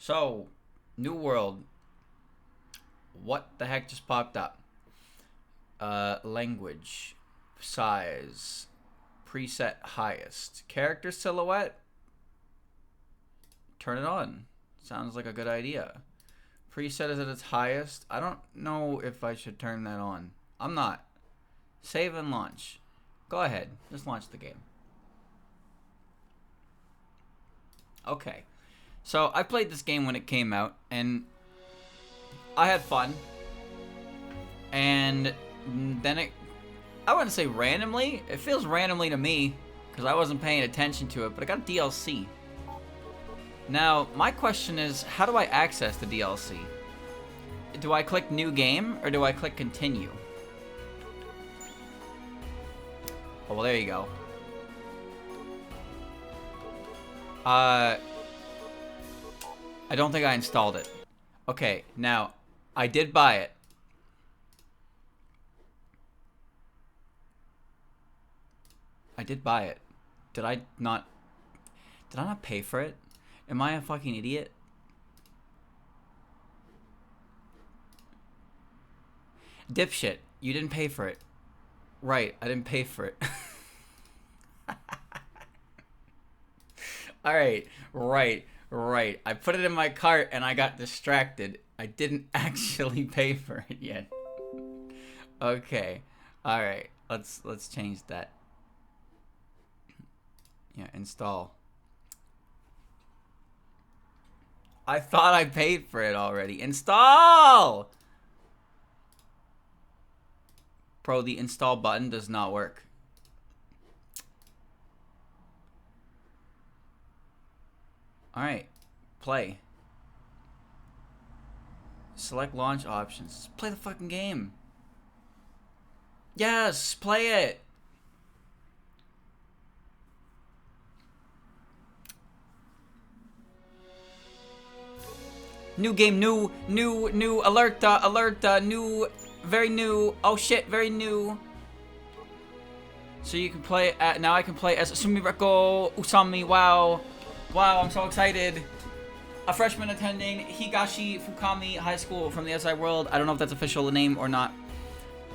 So, new world. What the heck just popped up? Language, size, preset highest, character silhouette. Turn it on. Sounds like a good idea. Preset is at its highest. I don't know if I should turn that on. I'm not. Save and launch. Go ahead. Just launch the game. Okay. So I played this game when it came out, and I had fun. And then I wouldn't say randomly. It feels randomly to me, because I wasn't paying attention to it, but I got DLC. Now, my question is, how do I access the DLC? Do I click new game, or do I click continue? Oh, well, there you go. I don't think I installed it. Okay, now, I did buy it. I did buy it. Did I not pay for it? Am I a fucking idiot? Dipshit, you didn't pay for it. Right, I didn't pay for it. Alright, right. I put it in my cart and I got distracted. I didn't actually pay for it yet. Okay. Alright, let's change that. Yeah, install. I thought I paid for it already. Install! Bro, the install button does not work. Alright, play. Select launch options. Play the fucking game. Yes, play it. New game, new, alert, new, very new, oh shit, very new. So you can play, now I can play as Sumireko Usami, wow, I'm so excited. A freshman attending Higashi Fukami High School from the outside world. I don't know if that's official name or not.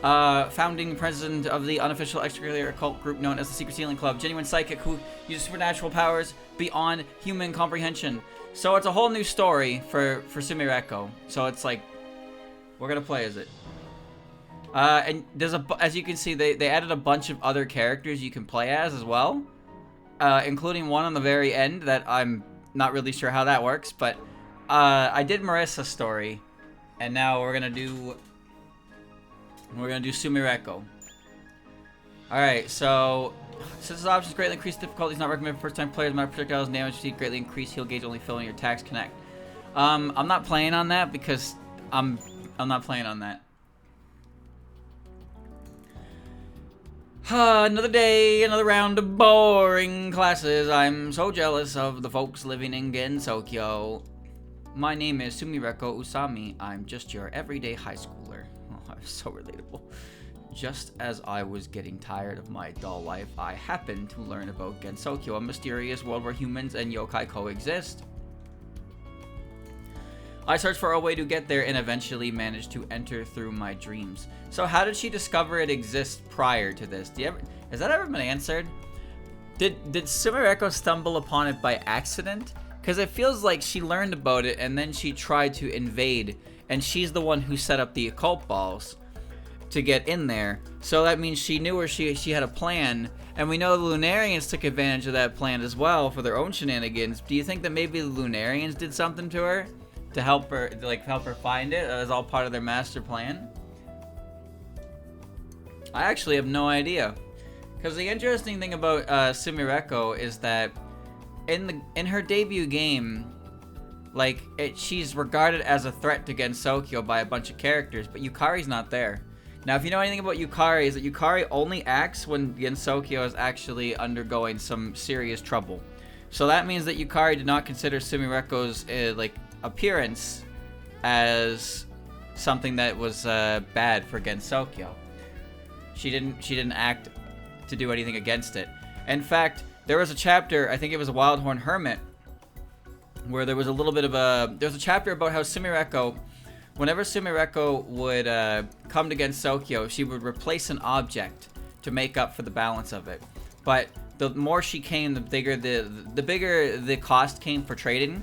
Founding president of the unofficial extracurricular cult group known as the Secret Healing Club. Genuine psychic who uses supernatural powers beyond human comprehension. So it's a whole new story for Sumireko. So it's like, we're gonna play as it. And there's as you can see, they added a bunch of other characters you can play as well. Including one on the very end that I'm not really sure how that works, but I did Marissa's story, and now we're gonna do Sumireko. Alright, so since the options greatly increase difficulties, not recommended for first-time players. My projectiles damage speed greatly increase. Heal gauge only fill in your attacks connect. I'm not playing on that because I'm not playing on that. Another day, another round of boring classes. I'm so jealous of the folks living in Gensokyo. My name is Sumireko Usami. I'm just your everyday high schooler. Oh, I'm so relatable. Just as I was getting tired of my dull life, I happened to learn about Gensokyo, a mysterious world where humans and yokai coexist. I searched for a way to get there and eventually managed to enter through my dreams. So how did she discover it exists prior to this? Has that ever been answered? Did Sumireko stumble upon it by accident? Because it feels like she learned about it and then she tried to invade, and she's the one who set up the occult balls to get in there. So that means she knew, or she had a plan, and we know the Lunarians took advantage of that plan as well for their own shenanigans. Do you think that maybe the Lunarians did something to her to help her, help her find it as all part of their master plan? I actually have no idea. Because the interesting thing about Sumireko is that in her debut game, she's regarded as a threat to Gensokyo by a bunch of characters, but Yukari's not there. Now, if you know anything about Yukari, is that Yukari only acts when Gensokyo is actually undergoing some serious trouble. So that means that Yukari did not consider Sumireko's appearance as something that was bad for Gensokyo. She didn't act to do anything against it. In fact, there was a chapter, I think it was a Wildhorn Hermit, where there was a little bit of there's a chapter about how Sumireko, whenever Sumireko would come to Gensokyo, she would replace an object to make up for the balance of it. But the more she came, the bigger the cost came for trading,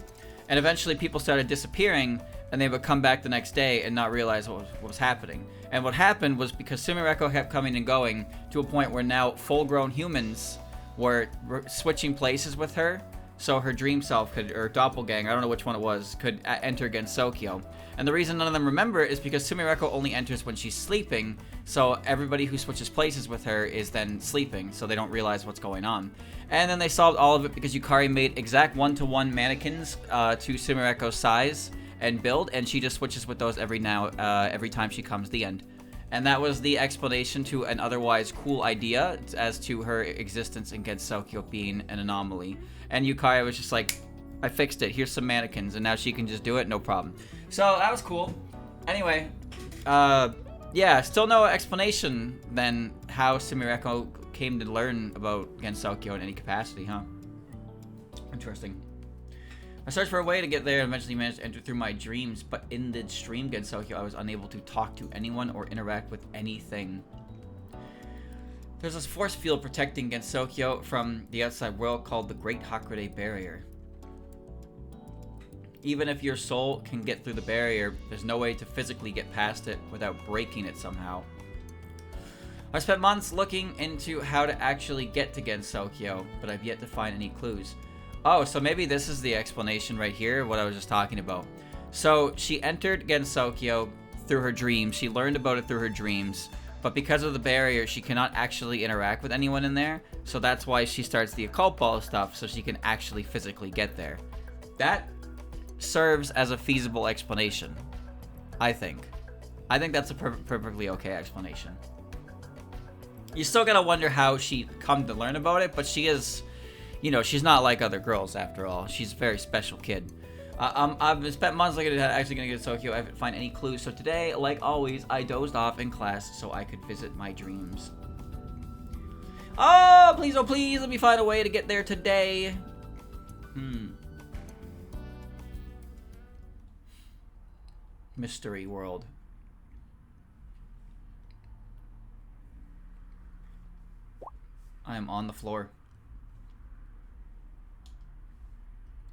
and eventually people started disappearing, and they would come back the next day and not realize what was happening. And what happened was because Sumireko kept coming and going to a point where now full-grown humans were switching places with her, so her dream self could, or doppelganger, I don't know which one it was, could enter Gensokyo. And the reason none of them remember is because Sumireko only enters when she's sleeping, so everybody who switches places with her is then sleeping, so they don't realize what's going on. And then they solved all of it because Yukari made exact one-to-one mannequins to Sumireko's size and build, and she just switches with those every time she comes to the end. And that was the explanation to an otherwise cool idea as to her existence in Gensokyo being an anomaly. And Yukari was just like, I fixed it, here's some mannequins, and now she can just do it, no problem. So that was cool. Anyway, yeah, still no explanation then how Sumireko came to learn about Gensokyo in any capacity, huh? Interesting. I searched for a way to get there and eventually managed to enter through my dreams, but in the stream Gensokyo, I was unable to talk to anyone or interact with anything. There's this force field protecting Gensokyo from the outside world called the Great Hakurei Barrier. Even if your soul can get through the barrier, there's no way to physically get past it without breaking it somehow. I spent months looking into how to actually get to Gensokyo, but I've yet to find any clues. Oh, so maybe this is the explanation right here, what I was just talking about. So she entered Gensokyo through her dreams. She learned about it through her dreams, but because of the barrier, she cannot actually interact with anyone in there. So that's why she starts the occult ball stuff, so she can actually physically get there. That serves as a feasible explanation, I think. I think that's a perfectly okay explanation. You still gotta wonder how she come to learn about it, but she is, you know, she's not like other girls after all. She's a very special kid. I've spent months looking at actually gonna get to Tokyo. I haven't find any clues. So today, like always, I dozed off in class so I could visit my dreams. Oh, please, let me find a way to get there today. Mystery world. I am on the floor.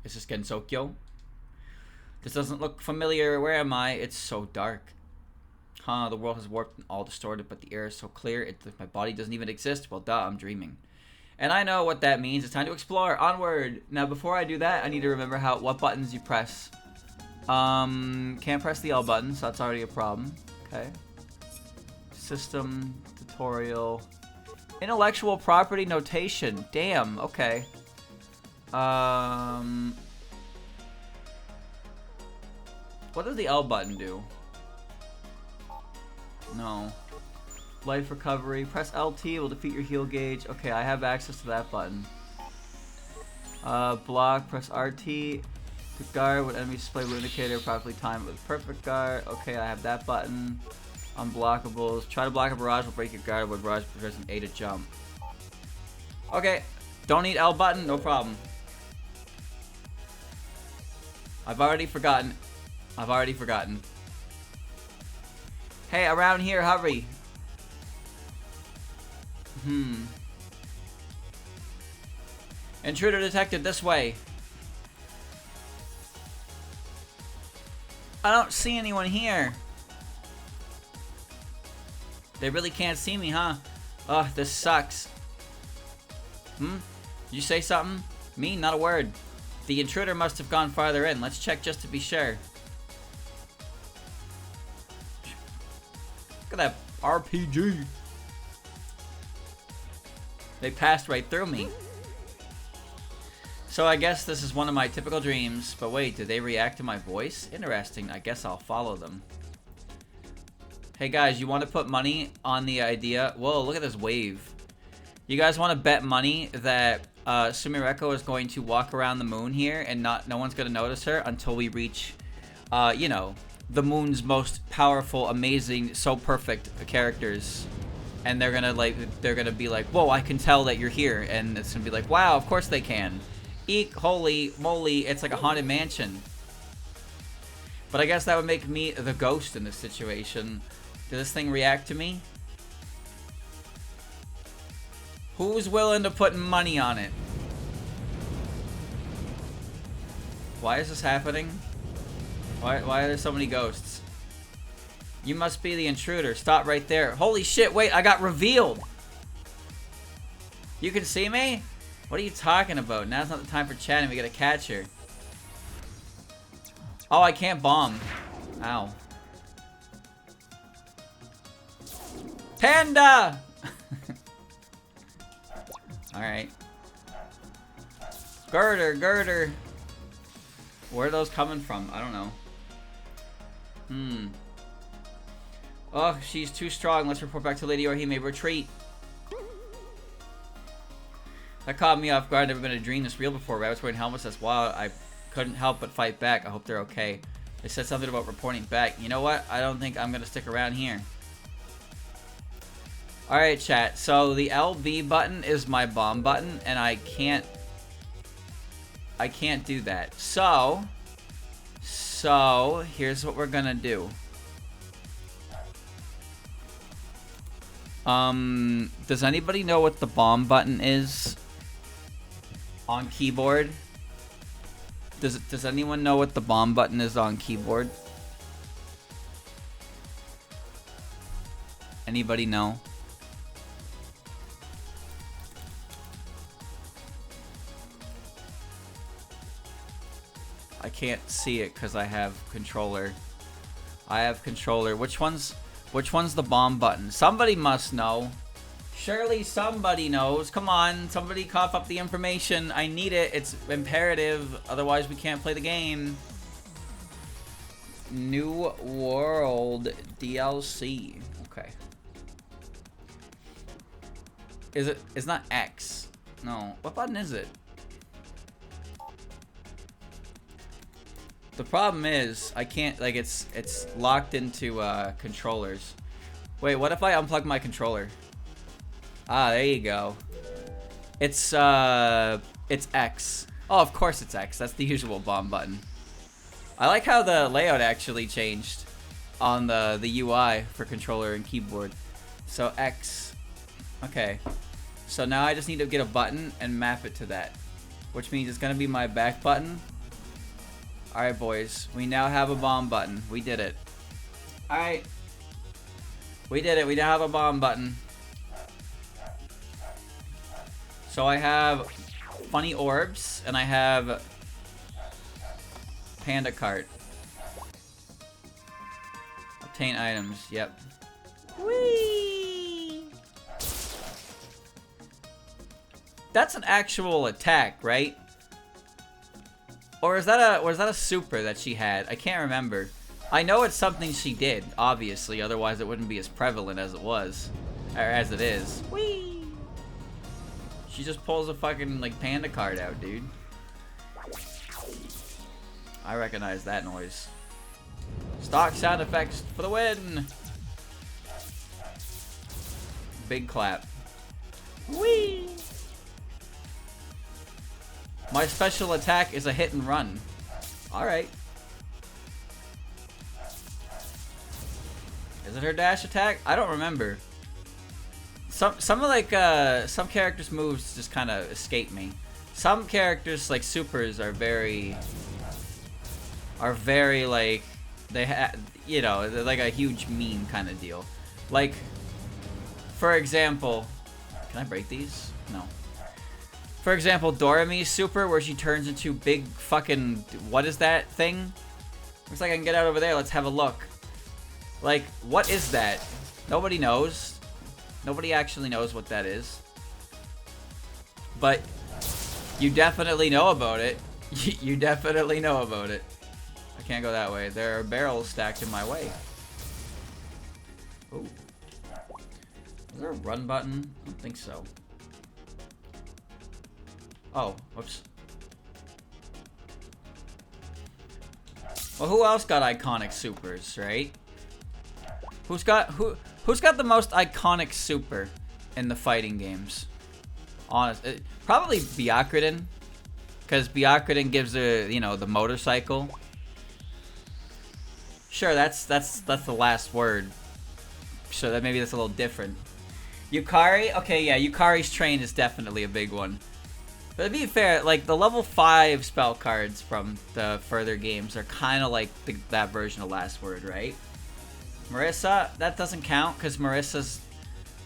Is this Gensokyo? This doesn't look familiar. Where am I? It's so dark. Huh, the world has warped and all distorted, but the air is so clear. My body doesn't even exist. Well, duh, I'm dreaming. And I know what that means. It's time to explore. Onward. Now, before I do that, I need to remember what buttons you press. Can't press the L button, so that's already a problem. Okay. System, tutorial. Intellectual property notation. Damn, okay. What does the L button do? No. Life recovery. Press LT will defeat your heal gauge. Okay, I have access to that button. Block. Press RT. Quick guard. When enemies display blue indicator, properly timed with perfect guard. Okay, I have that button. Unblockables. Try to block a barrage will break your guard when barrage pressing A to jump. Okay. Don't need L button. No problem. I've already forgotten. Hey, around here, hurry. Intruder detected this way. I don't see anyone here. They really can't see me, huh? Ugh, this sucks. Did you say something? Me? Not a word. The intruder must have gone farther in. Let's check just to be sure. Look at that RPG. They passed right through me. So I guess this is one of my typical dreams. But wait, did they react to my voice? Interesting. I guess I'll follow them. Hey guys, you want to put money on the idea? Whoa, look at this wave. You guys want to bet money that Sumireko is going to walk around the moon here and no one's going to notice her until we reach, you know, the moon's most powerful, amazing, so perfect characters. And they're gonna be like, whoa, I can tell that you're here. And it's gonna be like, wow, of course they can. Eek, holy moly, it's like a haunted mansion. But I guess that would make me the ghost in this situation. Does this thing react to me? Who's willing to put money on it? Why is this happening? Why are there so many ghosts? You must be the intruder. Stop right there. Holy shit, wait, I got revealed. You can see me? What are you talking about? Now's not the time for chatting. We gotta catch her. Oh, I can't bomb. Ow. Panda! Alright. Girder, girder. Where are those coming from? I don't know. Oh, she's too strong. Let's report back to Lady or he may retreat. That caught me off guard. Never been a dream this real before. Rabbits wearing helmets. That's wild. I couldn't help but fight back. I hope they're okay. They said something about reporting back. You know what? I don't think I'm gonna stick around here. Alright, chat. So the LB button is my bomb button, and I can't do that. So here's what we're gonna do. Does anybody know what the bomb button is on keyboard? Does anyone know what the bomb button is on keyboard? Anybody know? I can't see it because I have controller. Which one's the bomb button? Somebody must know. Surely somebody knows. Come on, somebody cough up the information. I need it. It's imperative. Otherwise, we can't play the game. New World DLC. Okay. It's not X. No. What button is it? The problem is, I can't, like, it's locked into, controllers. Wait, what if I unplug my controller? Ah, there you go. It's X. Oh, of course it's X. That's the usual bomb button. I like how the layout actually changed on the UI for controller and keyboard. So X. Okay. So now I just need to get a button and map it to that. Which means it's gonna be my back button. Alright, boys. We now have a bomb button. We did it. Alright. We did it. We now have a bomb button. So I have funny orbs, and I have panda cart. Obtain items. Yep. Whee! That's an actual attack, right? Or is that a super that she had? I can't remember. I know it's something she did, obviously, otherwise it wouldn't be as prevalent as it was. Or as it is. Whee! She just pulls a fucking, like, panda card out, dude. I recognize that noise. Stock sound effects for the win! Big clap. Whee! My special attack is a hit and run. Alright. Is it her dash attack? I don't remember. Some characters' moves just kind of escape me. Some characters, like supers, are very like, you know, they're like a huge meme kind of deal. Like, for example, can I break these? No. For example, Dorami's super, where she turns into big fucking, what is that thing? Looks like I can get out over there. Let's have a look. Like, what is that? Nobody knows. Nobody actually knows what that is. But you definitely know about it. You definitely know about it. I can't go that way. There are barrels stacked in my way. Ooh. Is there a run button? I don't think so. Oh, whoops. Well, who else got iconic supers, right? Who's got the most iconic super in the fighting games? Honest, probably Byakuren. Because Byakuren gives her, you know, the motorcycle. Sure, that's the last word. So that maybe that's a little different. Yukari? Okay, yeah, Yukari's train is definitely a big one. But to be fair, like, the level 5 spell cards from the further games are kind of like that version of last word, right? Marissa, that doesn't count, because Marissa's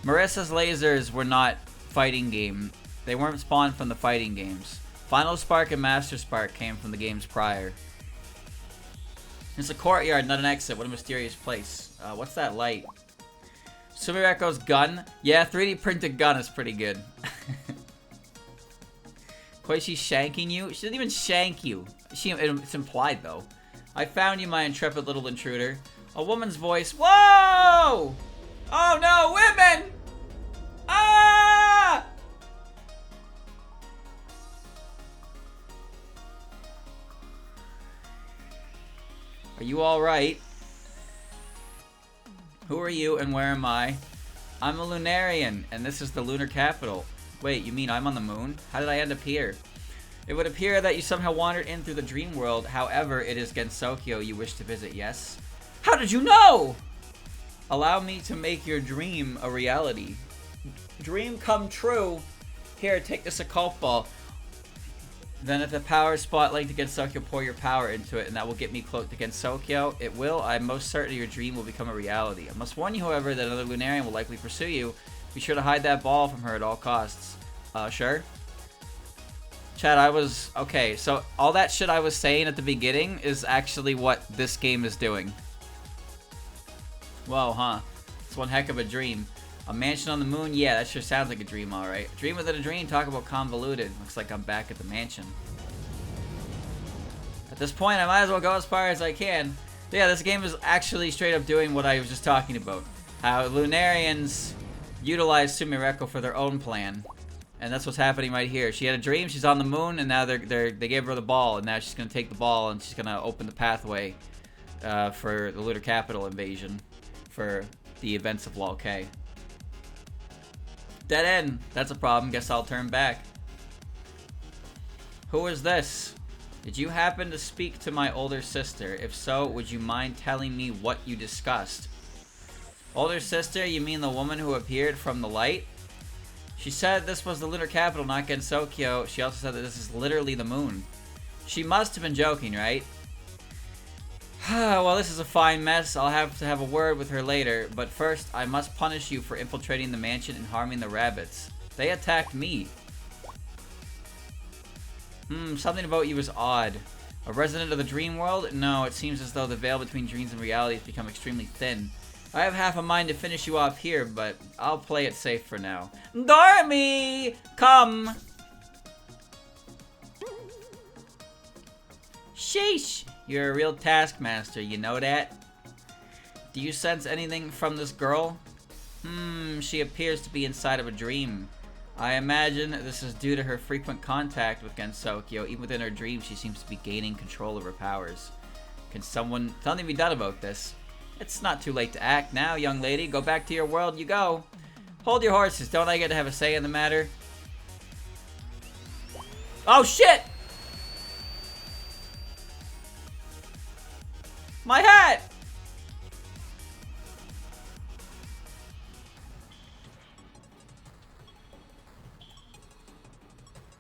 lasers were not fighting game. They weren't spawned from the fighting games. Final Spark and Master Spark came from the games prior. It's a courtyard, not an exit. What a mysterious place. What's that light? Sumireko's gun? Yeah, 3D printed gun is pretty good. Koishi's shanking you? She didn't even shank you. It's implied, though. I found you, my intrepid little intruder. A woman's voice. Whoa! Oh no, women! Ah! Are you alright? Who are you and where am I? I'm a Lunarian, and this is the lunar capital. Wait, you mean I'm on the moon? How did I end up here? It would appear that you somehow wandered in through the dream world. However, it is Gensokyo you wish to visit, yes? How did you know? Allow me to make your dream a reality. Dream come true. Here, take this occult ball. Then at the power spotlight to Gensokyo, pour your power into it, and that will get me close to Gensokyo. It will. I'm most certain your dream will become a reality. I must warn you, however, that another Lunarian will likely pursue you. Be sure to hide that ball from her at all costs. Sure? Chad, okay, so all that shit I was saying at the beginning is actually what this game is doing. Whoa, huh? It's one heck of a dream. A mansion on the moon? Yeah, that sure sounds like a dream, alright. Dream within a dream, talk about convoluted. Looks like I'm back at the mansion. At this point, I might as well go as far as I can. Yeah, this game is actually straight up doing what I was just talking about. How Lunarians utilize Sumireko for their own plan. And that's what's happening right here. She had a dream, she's on the moon, and now they gave her the ball, and now she's going to take the ball, and she's going to open the pathway for the Lunar Capital invasion for the events of Wall K. Dead end. That's a problem. Guess I'll turn back. Who is this? Did you happen to speak to my older sister? If so, would you mind telling me what you discussed? Older sister? You mean the woman who appeared from the light? She said this was the lunar capital, not Gensokyo. She also said that this is literally the moon. She must have been joking, right? Well, this is a fine mess. I'll have to have a word with her later. But first, I must punish you for infiltrating the mansion and harming the rabbits. They attacked me. Something about you is odd. A resident of the dream world? No, it seems as though the veil between dreams and reality has become extremely thin. I have half a mind to finish you off here, but I'll play it safe for now. Dormy! Come! Sheesh! You're a real taskmaster, you know that? Do you sense anything from this girl? She appears to be inside of a dream. I imagine this is due to her frequent contact with Gensokyo. Even within her dreams, she seems to be gaining control of her powers. Can something be done about this? It's not too late to act now, young lady. Go back to your world you go. Hold your horses. Don't I get to have a say in the matter? Oh, shit! My hat!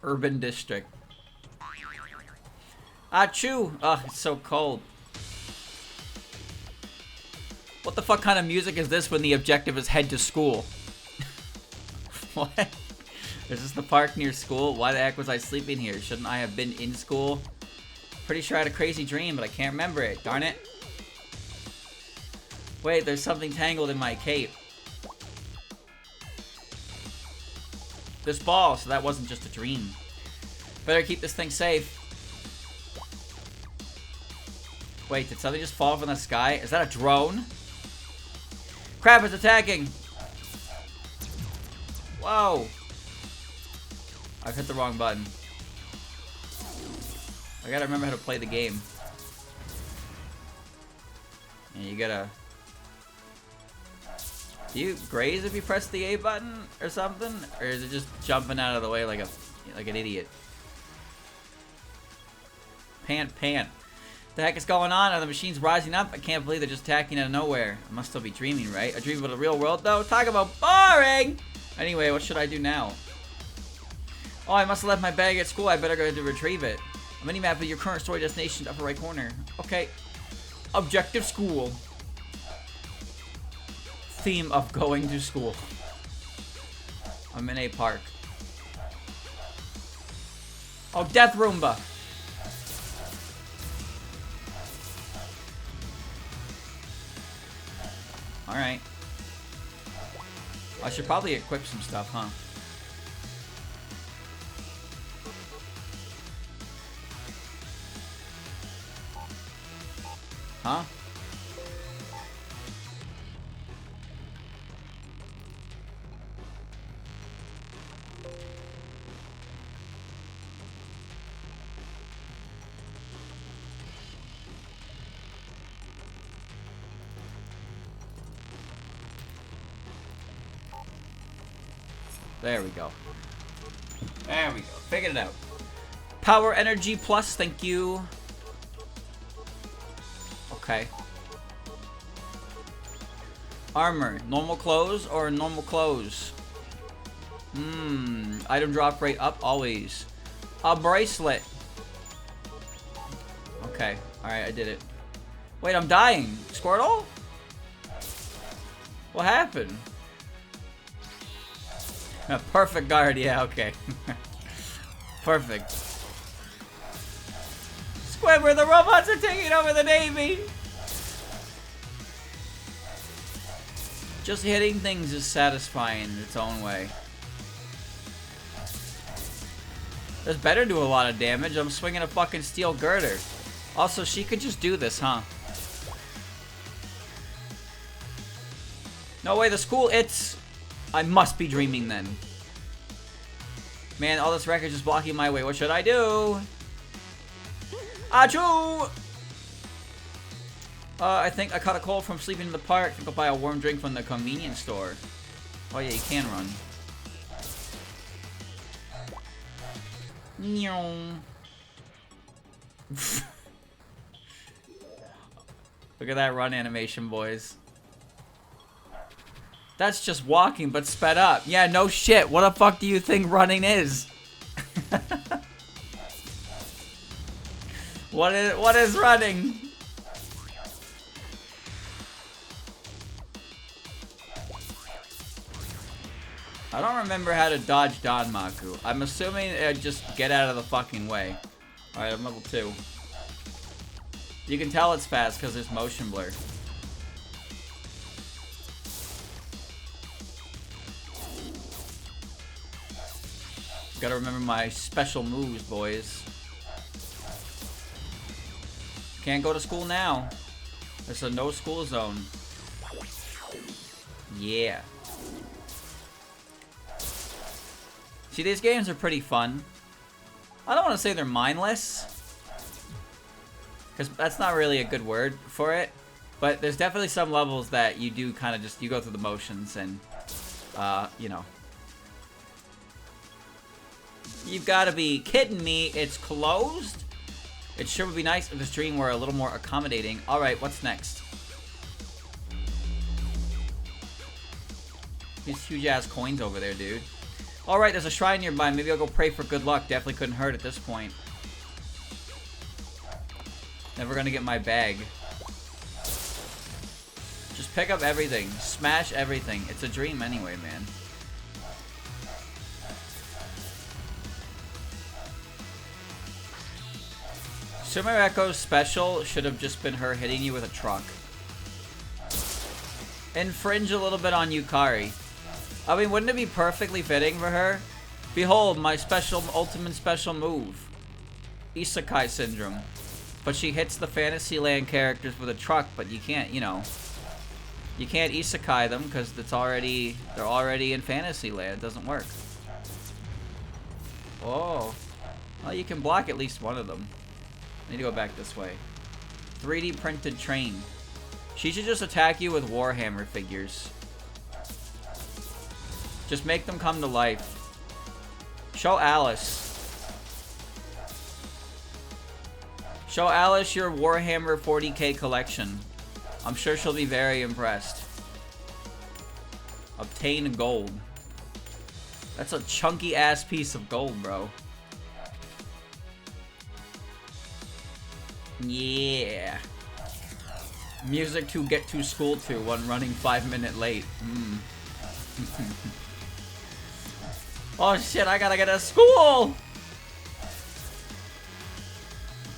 Urban district. Achoo! Ugh, it's so cold. What the fuck kind of music is this when the objective is head to school? What? Is this the park near school? Why the heck was I sleeping here? Shouldn't I have been in school? Pretty sure I had a crazy dream, but I can't remember it. Darn it. Wait, there's something tangled in my cape. This ball, so that wasn't just a dream. Better keep this thing safe. Wait, did something just fall from the sky? Is that a drone? Crap, it's attacking! Whoa! I've hit the wrong button. I gotta remember how to play the game. And you gotta... Do you graze if you press the A button or something? Or is it just jumping out of the way like an idiot? Pant. The heck is going on? Are the machines rising up? I can't believe they're just attacking out of nowhere. I must still be dreaming, right? A dream about the real world, though? Talk about boring! Anyway, what should I do now? Oh, I must have left my bag at school. I better go to retrieve it. A mini-map of your current story destination, upper right corner. Okay. Objective school. Theme of going to school. I'm in a park. Oh, Death Roomba. Alright. I should probably equip some stuff, huh? Huh? There we go. There we go. Figured it out. Power energy plus, thank you. Okay. Armor, normal clothes or normal clothes? Item drop rate up always. A bracelet. Okay. Alright, I did it. Wait, I'm dying. Squirtle? What happened? A perfect guard, yeah, okay. Perfect. Squidward, the robots are taking over the Navy! Just hitting things is satisfying in its own way. This better do a lot of damage. I'm swinging a fucking steel girder. Also, she could just do this, huh? No way, the school, I must be dreaming then. Man, all this wreckage is blocking my way. What should I do? Achoo! I think I caught a cold from sleeping in the park. I think I'll buy a warm drink from the convenience store. Oh yeah, you can run. Look at that run animation, boys. That's just walking, but sped up. Yeah, no shit. What the fuck do you think running is? What is running? I don't remember how to dodge Danmaku. I'm assuming just get out of the fucking way. Alright, I'm level 2. You can tell it's fast because there's motion blur. Gotta remember my special moves, boys. Can't go to school now. There's a no school zone. Yeah. See, these games are pretty fun. I don't want to say they're mindless, because that's not really a good word for it. But there's definitely some levels that you do kind of just, you go through the motions and, you know. You've got to be kidding me. It's closed? It sure would be nice if the stream were a little more accommodating. Alright, what's next? These huge ass coins over there, dude. Alright, there's a shrine nearby. Maybe I'll go pray for good luck. Definitely couldn't hurt at this point. Never gonna get my bag. Just pick up everything. Smash everything. It's a dream anyway, man. Sumireko's special should have just been her hitting you with a truck. Infringe a little bit on Yukari. I mean, wouldn't it be perfectly fitting for her? Behold, my special, ultimate special move. Isekai syndrome. But she hits the Fantasyland characters with a truck, but you can't, you know. You can't Isekai them because they're already in Fantasyland. It doesn't work. Oh. Well, you can block at least one of them. I need to go back this way. 3D printed train. She should just attack you with Warhammer figures. Just make them come to life. Show Alice. Show Alice your Warhammer 40k collection. I'm sure she'll be very impressed. Obtain gold. That's a chunky ass piece of gold, bro. Yeah. Music to get to school to when running 5 minutes late. Oh shit, I gotta get to school!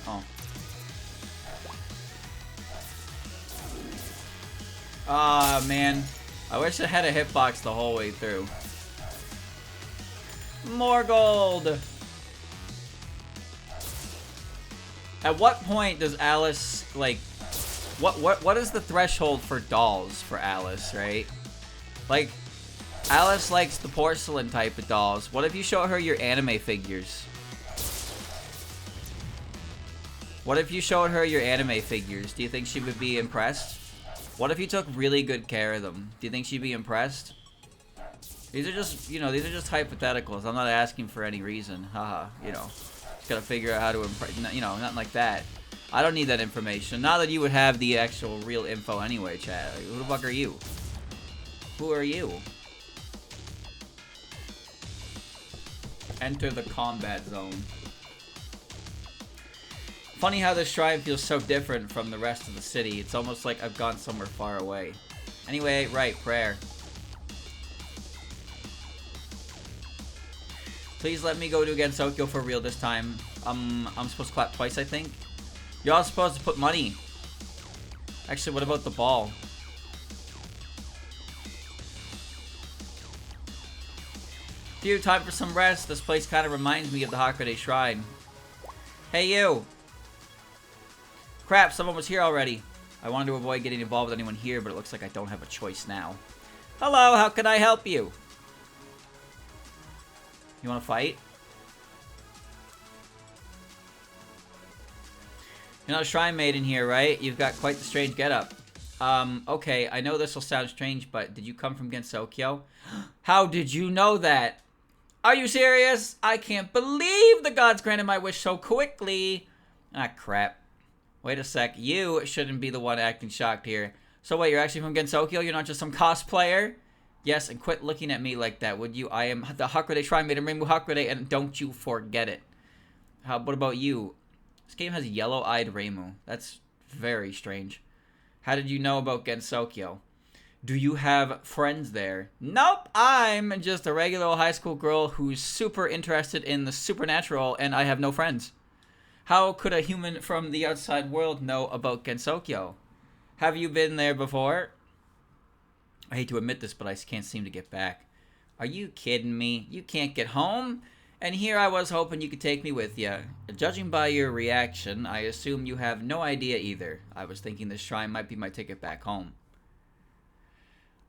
Oh. Ah, man. I wish I had a hitbox the whole way through. More gold! At what point does Alice, like... What is the threshold for dolls for Alice, right? Like, Alice likes the porcelain type of dolls. What if you show her your anime figures? What if you showed her your anime figures? Do you think she would be impressed? What if you took really good care of them? Do you think she'd be impressed? These are just, you know, these are just hypotheticals. I'm not asking for any reason. Haha, you know. Just gotta figure out how to impress, you know, nothing like that. I don't need that information. Not that you would have the actual real info anyway, Chad. Like, who the fuck are you? Who are you? Enter the combat zone. Funny how this shrine feels so different from the rest of the city. It's almost like I've gone somewhere far away. Anyway, right, prayer. Please let me go to Gensokyo for real this time. I'm supposed to clap twice, I think. You're all supposed to put money. Actually, what about the ball? Phew, time for some rest. This place kind of reminds me of the Hakurei Shrine. Hey, you! Crap, someone was here already. I wanted to avoid getting involved with anyone here, but it looks like I don't have a choice now. Hello, how can I help you? You want to fight? You're not a shrine maiden here, right? You've got quite the strange getup. Okay, I know this will sound strange, but did you come from Gensokyo? How did you know that? Are you serious? I can't believe the gods granted my wish so quickly. Ah, crap. Wait a sec. You shouldn't be the one acting shocked here. So wait, you're actually from Gensokyo? You're not just some cosplayer? Yes, and quit looking at me like that, would you? I am the Hakurei Shrine Maiden, Rainbow Hakurei, and don't you forget it. What about you? This game has yellow-eyed Reimu. That's very strange. How did you know about Gensokyo? Do you have friends there? Nope, I'm just a regular old high school girl who's super interested in the supernatural, and I have no friends. How could a human from the outside world know about Gensokyo? Have you been there before? I hate to admit this, but I can't seem to get back. Are you kidding me? You can't get home? And here I was hoping you could take me with you. Judging by your reaction, I assume you have no idea either. I was thinking this shrine might be my ticket back home.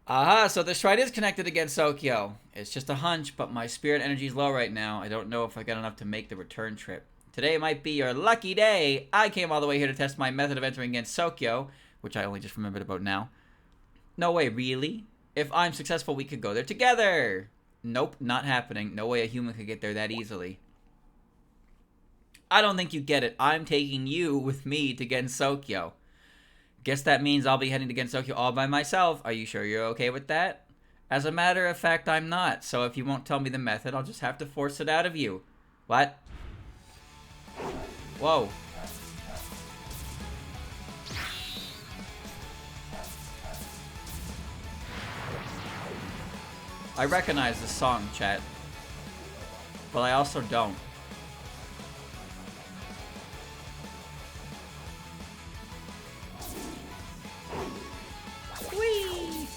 Aha, so the shrine is connected to Gensokyo. It's just a hunch, but my spirit energy is low right now. I don't know if I got enough to make the return trip. Today might be your lucky day. I came all the way here to test my method of entering Gensokyo, which I only just remembered about now. No way, really? If I'm successful, we could go there together. Nope, not happening. No way a human could get there that easily. I don't think you get it. I'm taking you with me to Gensokyo. Guess that means I'll be heading to Gensokyo all by myself. Are you sure you're okay with that? As a matter of fact, I'm not. So if you won't tell me the method, I'll just have to force it out of you. What? Whoa. I recognize this song, chat. But I also don't. Whee!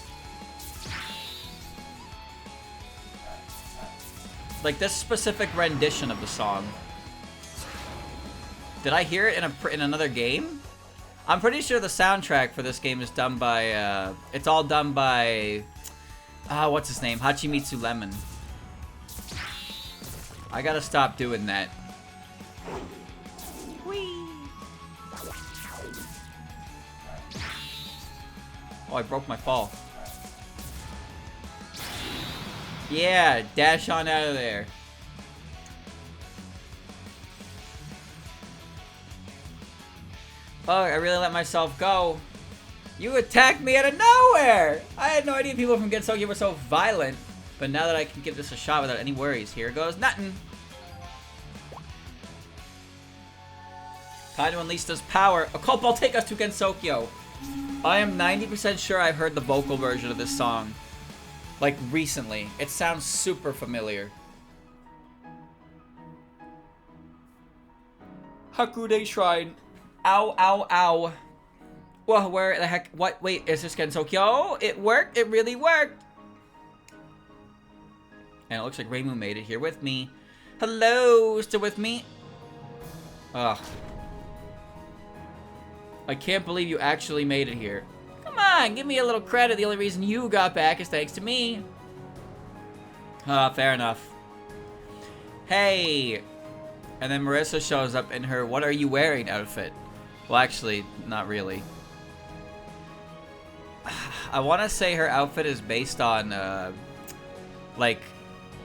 Like this specific rendition of the song. Did I hear it in another game? I'm pretty sure the soundtrack for this game is done by, it's all done by, what's his name? Hachimitsu Lemon. I gotta stop doing that. Whee! Oh, I broke my fall. Yeah, dash on out of there. Oh, I really let myself go. You attacked me out of nowhere! I had no idea people from Gensokyo were so violent. But now that I can give this a shot without any worries, here goes nothing. Time to unleash this power. Occult, take us to Gensokyo. I am 90% sure I've heard the vocal version of this song. Like, recently. It sounds super familiar. Hakurei Shrine. Ow, ow, ow. Whoa, where the heck? What? Wait, is this Gensokyo? It worked. It really worked. And it looks like Reimu made it here with me. Hello, still with me? Ugh. I can't believe you actually made it here. Come on, give me a little credit. The only reason you got back is thanks to me. Fair enough. Hey. And then Marissa shows up in her "what are you wearing" outfit. Well, actually, not really. I want to say her outfit is based on, like,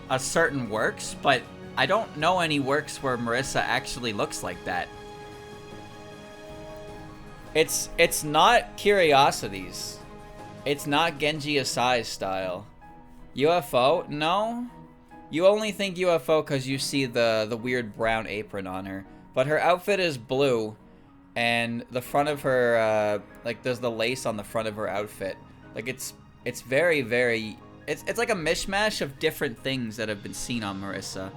a certain works, but I don't know any works where Marissa actually looks like that. It's not Curiosities. It's not Genji Asai's style. UFO? No. You only think UFO because you see the weird brown apron on her. But her outfit is blue, and the front of her, like, there's the lace on the front of her outfit. Like, it's very, very... It's like a mishmash of different things that have been seen on Marissa.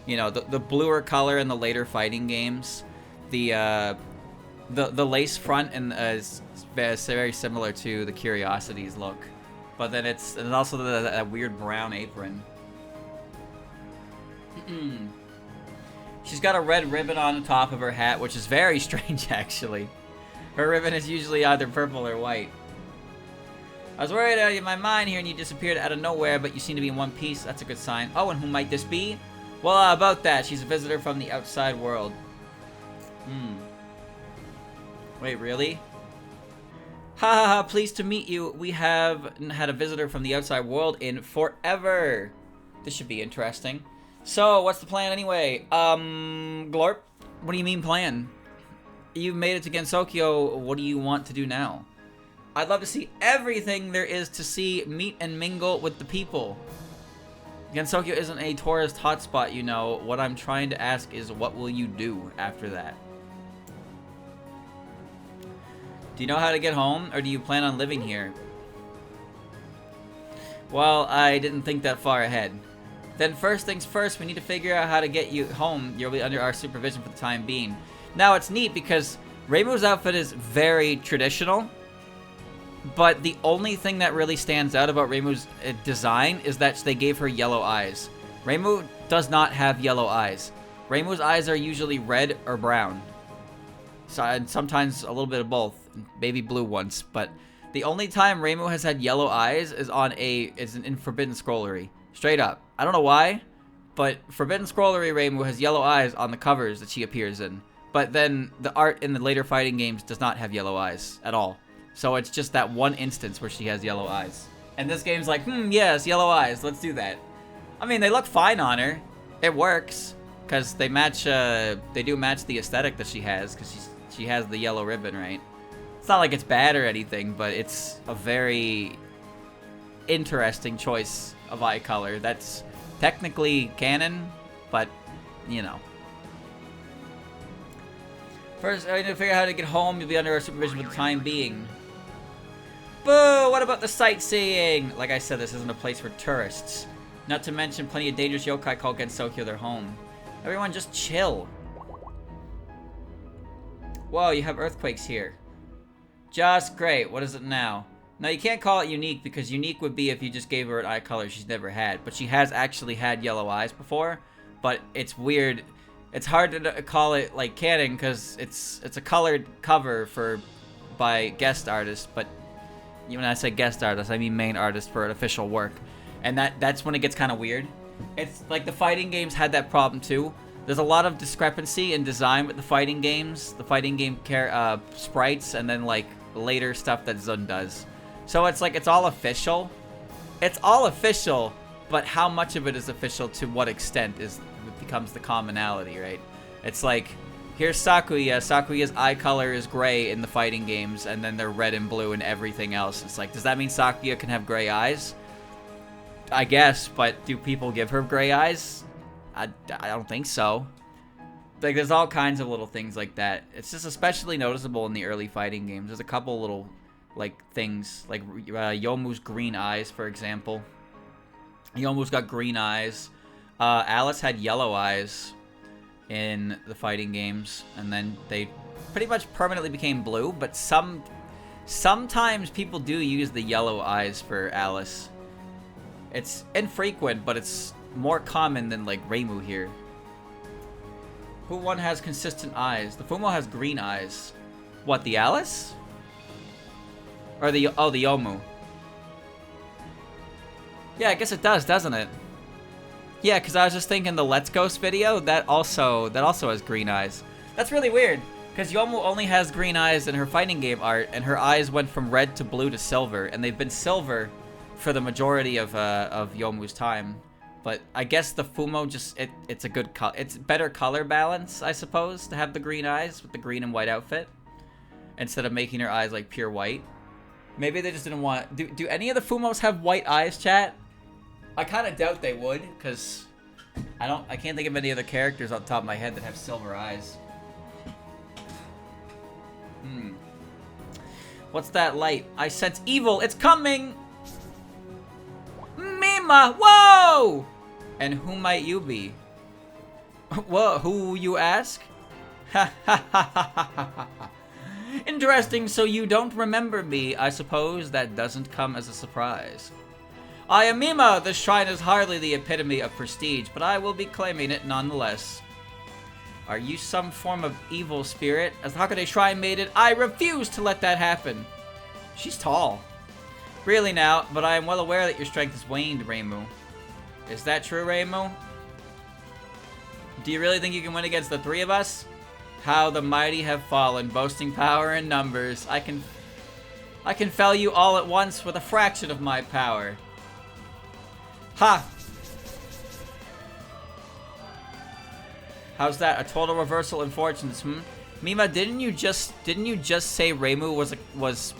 You know, the bluer color in the later fighting games. The lace front and is very similar to the Curiosities look. But then it's also that weird brown apron. She's got a red ribbon on the top of her hat, which is very strange, actually. Her ribbon is usually either purple or white. I was worried out of my mind here and you disappeared out of nowhere, but you seem to be in one piece. That's a good sign. Oh, and who might this be? Well, about that. She's a visitor from the outside world. Wait, really? Ha ha ha, pleased to meet you. We have had a visitor from the outside world in forever. This should be interesting. So, what's the plan anyway? Glorp? What do you mean plan? You've made it to Gensokyo. What do you want to do now? I'd love to see everything there is to see, meet and mingle with the people. Gensokyo isn't a tourist hotspot, you know. What I'm trying to ask is, what will you do after that? Do you know how to get home, or do you plan on living here? Well, I didn't think that far ahead. Then first things first, we need to figure out how to get you home. You'll be under our supervision for the time being. Now, it's neat because Reimu's outfit is very traditional. But the only thing that really stands out about Reimu's design is that they gave her yellow eyes. Reimu does not have yellow eyes. Reimu's eyes are usually red or brown. So, and sometimes a little bit of both. Maybe blue once. But the only time Reimu has had yellow eyes is in Forbidden Scrollery. Straight up. I don't know why, but Forbidden Scrollery Reimu has yellow eyes on the covers that she appears in. But then the art in the later fighting games does not have yellow eyes at all. So it's just that one instance where she has yellow eyes. And this game's like, yes, yellow eyes, let's do that. I mean, they look fine on her. It works. Because they do match the aesthetic that she has, because she has the yellow ribbon, right? It's not like it's bad or anything, but it's a very interesting choice of eye color. That's technically canon, but, you know. First, I need to figure out how to get home. You'll be under our supervision for the time being. Boo! What about the sightseeing? Like I said, this isn't a place for tourists. Not to mention plenty of dangerous yokai call Gensokyo their home. Everyone just chill. Whoa, you have earthquakes here. Just great. What is it now? Now, you can't call it unique because unique would be if you just gave her an eye color she's never had. But she has actually had yellow eyes before. But it's weird. It's hard to call it like canon because it's a colored cover by guest artists. But when I say guest artist, I mean main artist for an official work. And that's when it gets kind of weird. It's like the fighting games had that problem too. There's a lot of discrepancy in design with the fighting games, the fighting game sprites, and then like later stuff that Zun does. So it's like it's all official. It's all official, but how much of it is official to what extent becomes the commonality, right? It's like Here's Sakuya. Sakuya's eye color is gray in the fighting games, and then they're red and blue in everything else. It's like, does that mean Sakuya can have gray eyes? I guess, but do people give her gray eyes? I don't think so. Like, there's all kinds of little things like that. It's just especially noticeable in the early fighting games. There's a couple little, like, things. Like, Yomu's green eyes, for example. Yomu's got green eyes. Alice had yellow eyes in the fighting games, and then they pretty much permanently became blue, but sometimes people do use the yellow eyes for Alice. It's infrequent, but it's more common than, like, Reimu here. Who one has consistent eyes? The Fumo has green eyes. What, the Alice? Or the Yomu? Yeah, I guess it does, doesn't it? Yeah, because I was just thinking the Let's Ghost video, that also has green eyes. That's really weird, because Yomu only has green eyes in her fighting game art, and her eyes went from red to blue to silver, and they've been silver for the majority of Yomu's time. But I guess the Fumo just, it's a good color. It's better color balance, I suppose, to have the green eyes with the green and white outfit, instead of making her eyes like pure white. Maybe they just didn't want... Do any of the Fumos have white eyes, chat? I kind of doubt they would, because I can't think of any other characters on top of my head that have silver eyes. What's that light? I sense evil. It's coming! Mima! Whoa! And who might you be? Whoa, who you ask? Ha ha ha ha ha ha. Interesting, so you don't remember me. I suppose that doesn't come as a surprise. I am Mima! This shrine is hardly the epitome of prestige, but I will be claiming it nonetheless. Are you some form of evil spirit? As the Hakurei shrine made it, I refuse to let that happen. She's tall. Really now, but I am well aware that your strength has waned, Reimu. Is that true, Reimu? Do you really think you can win against the three of us? How the mighty have fallen, boasting power in numbers. I can fell you all at once with a fraction of my power. Ha! How's that? A total reversal in fortunes, Mima, didn't you just say Reimu was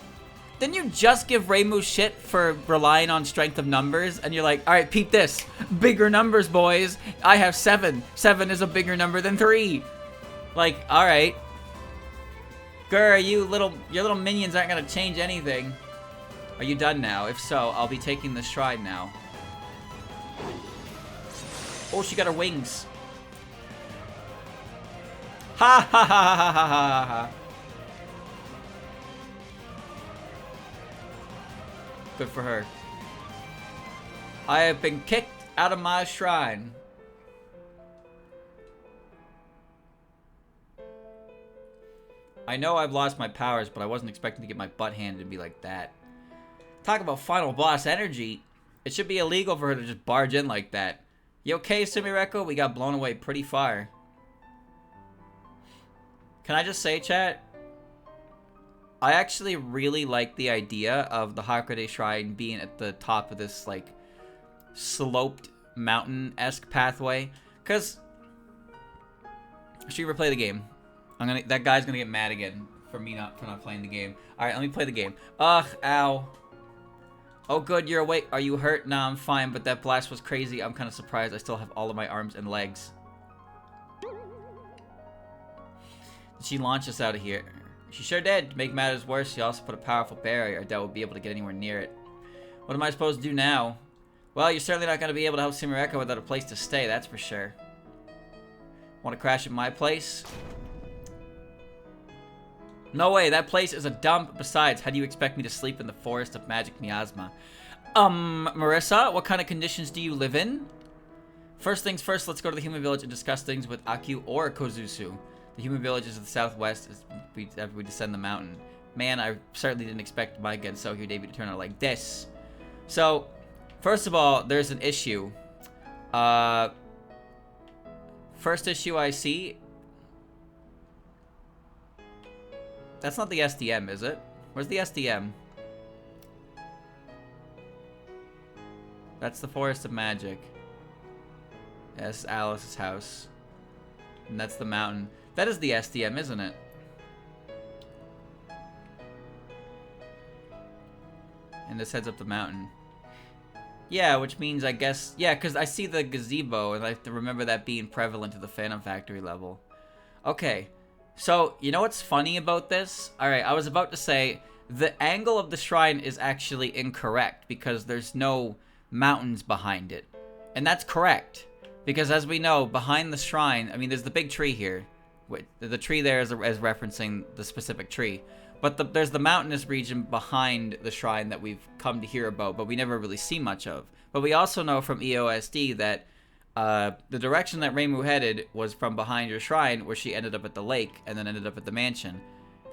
didn't you just give Reimu shit for relying on strength of numbers? And you're like, alright, peep this. Bigger numbers, boys. I have 7. 7 is a bigger number than 3. Like, alright. Grr, your little minions aren't gonna change anything. Are you done now? If so, I'll be taking the shrine now. Oh, she got her wings. Ha ha ha ha ha ha ha ha. Good for her. I have been kicked out of my shrine. I know I've lost my powers, but I wasn't expecting to get my butt handed and be like that. Talk about final boss energy. It should be illegal for her to just barge in like that. You okay, Sumireko? We got blown away pretty far. Can I just say, chat? I actually really like the idea of the Hakurei Shrine being at the top of this, like, sloped mountain-esque pathway. Because... Should we replay the game? That guy's gonna get mad again for not playing the game. Alright, let me play the game. Ugh, ow. Oh good, you're awake. Are you hurt? Nah, I'm fine, but that blast was crazy. I'm kind of surprised I still have all of my arms and legs. Did she launch us out of here? She sure did. To make matters worse, she also put a powerful barrier. I doubt we'll be able to get anywhere near it. What am I supposed to do now? Well, you're certainly not going to be able to help Sumireko without a place to stay, that's for sure. Want to crash at my place? No way, that place is a dump. Besides, how do you expect me to sleep in the forest of magic miasma? Marissa, what kind of conditions do you live in? First things first, let's go to the human village and discuss things with Aku or Kozusu. The human village is to the southwest as we descend the mountain. Man, I certainly didn't expect my Gensokyo debut to turn out like this. So, first of all, there's an issue. First issue I see... That's not the SDM, is it? Where's the SDM? That's the Forest of Magic. Yes, Alice's house. And that's the mountain. That is the SDM, isn't it? And this heads up the mountain. Yeah, which means, I guess... Yeah, because I see the gazebo, and I have to remember that being prevalent to the Phantom Factory level. Okay. So, you know what's funny about this? Alright, I was about to say, the angle of the shrine is actually incorrect, because there's no mountains behind it. And that's correct. Because as we know, behind the shrine... I mean, there's the big tree here. The tree there is referencing the specific tree. But there's the mountainous region behind the shrine that we've come to hear about, but we never really see much of. But we also know from EOSD that the direction that Reimu headed was from behind your shrine, where she ended up at the lake, and then ended up at the mansion.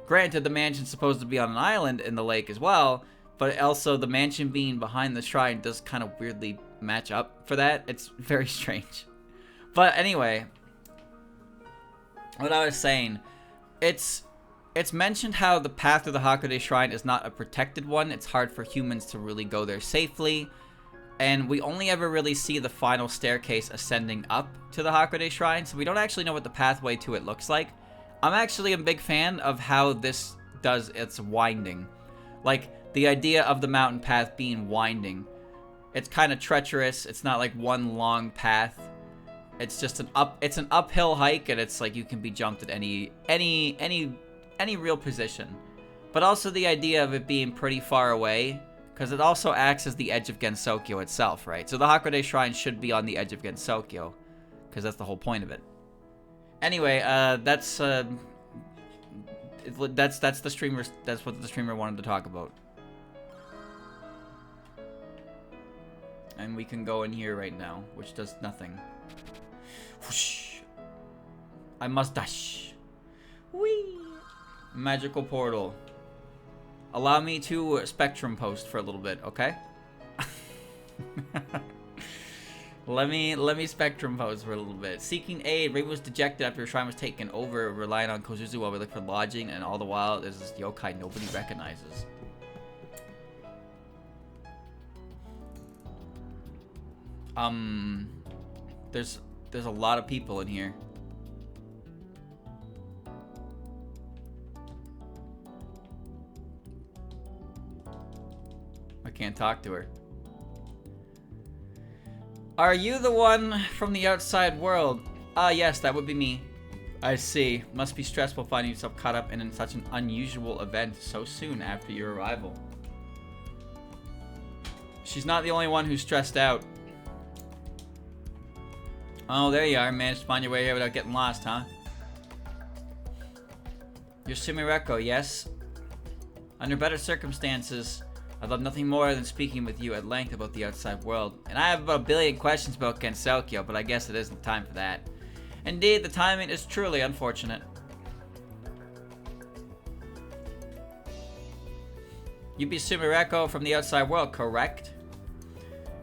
Granted, the mansion's supposed to be on an island in the lake as well, but also the mansion being behind the shrine does kind of weirdly match up for that. It's very strange. But anyway, what I was saying, it's mentioned how the path to the Hakurei Shrine is not a protected one. It's hard for humans to really go there safely. And we only ever really see the final staircase ascending up to the Hakurei Shrine, so we don't actually know what the pathway to it looks like. I'm actually a big fan of how this does its winding. Like, the idea of the mountain path being winding. It's kind of treacherous. It's not like one long path. It's just an uphill hike, and it's like you can be jumped at any real position. But also the idea of it being pretty far away, because it also acts as the edge of Gensokyo itself, right? So the Hakurei Shrine should be on the edge of Gensokyo, because that's the whole point of it. Anyway, that's the streamer. That's what the streamer wanted to talk about. And we can go in here right now, which does nothing. Whoosh. I must dash. Whee! Magical portal. Allow me to spectrum post for a little bit, okay? let me spectrum post for a little bit. Seeking aid, Raven was dejected after her shrine was taken over, relying on Kozuzu while we look for lodging, and all the while there's this yokai nobody recognizes. There's a lot of people in here. I can't talk to her. Are you the one from the outside world? Ah, yes, that would be me. I see. Must be stressful finding yourself caught up in such an unusual event so soon after your arrival. She's not the only one who's stressed out. Oh, there you are. Managed to find your way here without getting lost, huh? You're Sumireko, yes? Under better circumstances, I'd love nothing more than speaking with you at length about the outside world. And I have about a billion questions about Gensokyo, but I guess it isn't time for that. Indeed, the timing is truly unfortunate. You be Sumireko from the outside world, correct?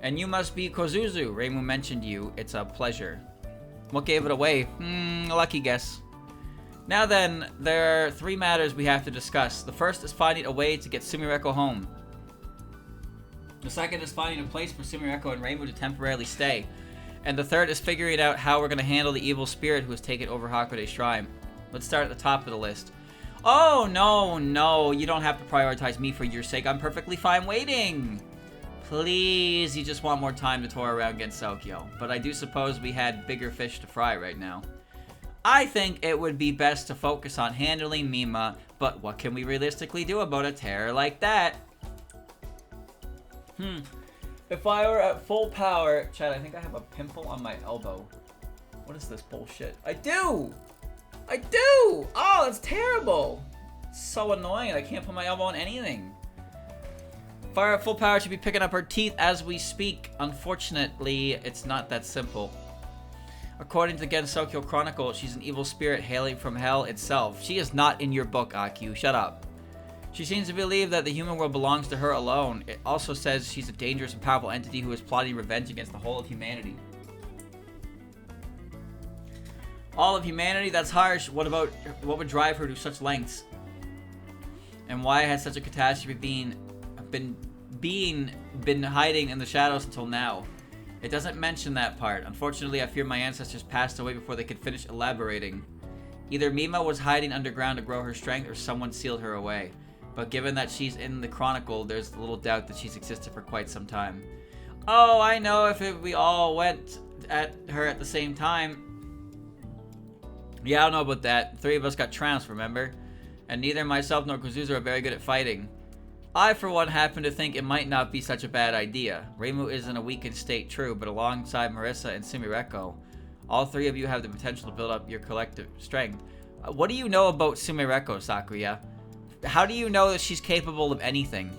And you must be Kozuzu. Reimu mentioned you. It's a pleasure. What gave it away? A lucky guess. Now then, there are 3 matters we have to discuss. The first is finding a way to get Sumireko home. The second is finding a place for Sumireko and Reimu to temporarily stay. And the third is figuring out how we're going to handle the evil spirit who has taken over Hakurei Shrine. Let's start at the top of the list. Oh, no. You don't have to prioritize me for your sake. I'm perfectly fine waiting. Please, you just want more time to tour around Gensokyo. But I do suppose we had bigger fish to fry right now. I think it would be best to focus on handling Mima, but what can we realistically do about a terror like that? If I were at full power... Chad, I think I have a pimple on my elbow. What is this bullshit? I do! Oh, that's terrible! It's so annoying. I can't put my elbow on anything. Fire at full power should be picking up her teeth as we speak. Unfortunately, it's not that simple. According to the Gensokyo Chronicle, she's an evil spirit hailing from hell itself. She is not in your book, Aku. Shut up. She seems to believe that the human world belongs to her alone. It also says she's a dangerous and powerful entity who is plotting revenge against the whole of humanity. All of humanity? That's harsh. What would drive her to such lengths? And why has such a catastrophe been hiding in the shadows until now? It doesn't mention that part. Unfortunately, I fear my ancestors passed away before they could finish elaborating. Either Mima was hiding underground to grow her strength or someone sealed her away. But given that she's in the Chronicle, there's little doubt that she's existed for quite some time. Oh, I know, if we all went at her at the same time. Yeah, I don't know about that. 3 of us got trounced, remember? And neither myself nor Kazuza are very good at fighting. I, for one, happen to think it might not be such a bad idea. Reimu is in a weakened state, true, but alongside Marissa and Sumireko, all 3 of you have the potential to build up your collective strength. What do you know about Sumireko, Sakuya? How do you know that she's capable of anything?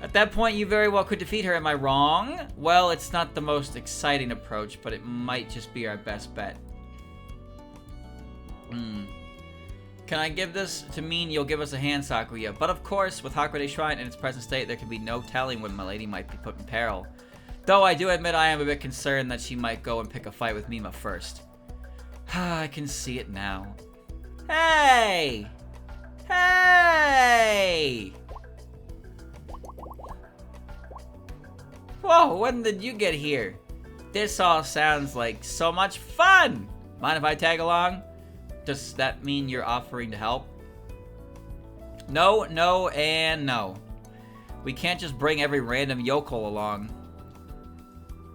At that point, you very well could defeat her, am I wrong? Well, it's not the most exciting approach, but it might just be our best bet. Can I give this to mean you'll give us a hand, Sakuya? But of course, with Hakurei Shrine in its present state, there can be no telling when my lady might be put in peril. Though I do admit I am a bit concerned that she might go and pick a fight with Mima first. I can see it now. Hey! Hey! Whoa, when did you get here? This all sounds like so much fun! Mind if I tag along? Does that mean you're offering to help? No, no, and no. We can't just bring every random yokel along.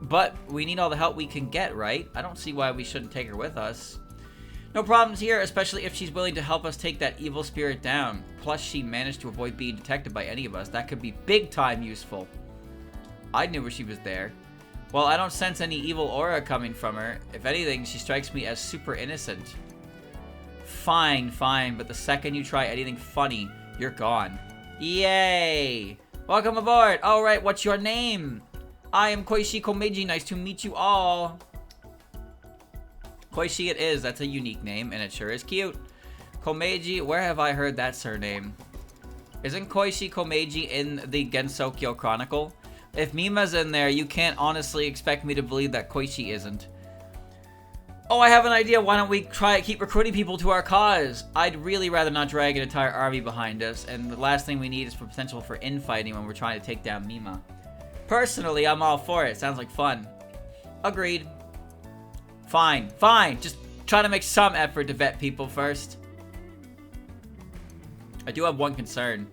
But we need all the help we can get, right? I don't see why we shouldn't take her with us. No problems here, especially if she's willing to help us take that evil spirit down. Plus, she managed to avoid being detected by any of us. That could be big time useful. I knew she was there. Well, I don't sense any evil aura coming from her. If anything, she strikes me as super innocent. Fine, fine, but the second you try anything funny, you're gone. Yay! Welcome aboard! Alright, what's your name? I am Koichi Komeiji, nice to meet you all. Koichi it is, that's a unique name, and it sure is cute. Komeiji, where have I heard that surname? Isn't Koichi Komeiji in the Gensokyo Chronicle? If Mima's in there, you can't honestly expect me to believe that Koichi isn't. Oh, I have an idea. Why don't we keep recruiting people to our cause? I'd really rather not drag an entire army behind us, and the last thing we need is for potential for infighting when we're trying to take down Mima. Personally, I'm all for it. Sounds like fun. Agreed. Fine, fine. Just try to make some effort to vet people first. I do have one concern.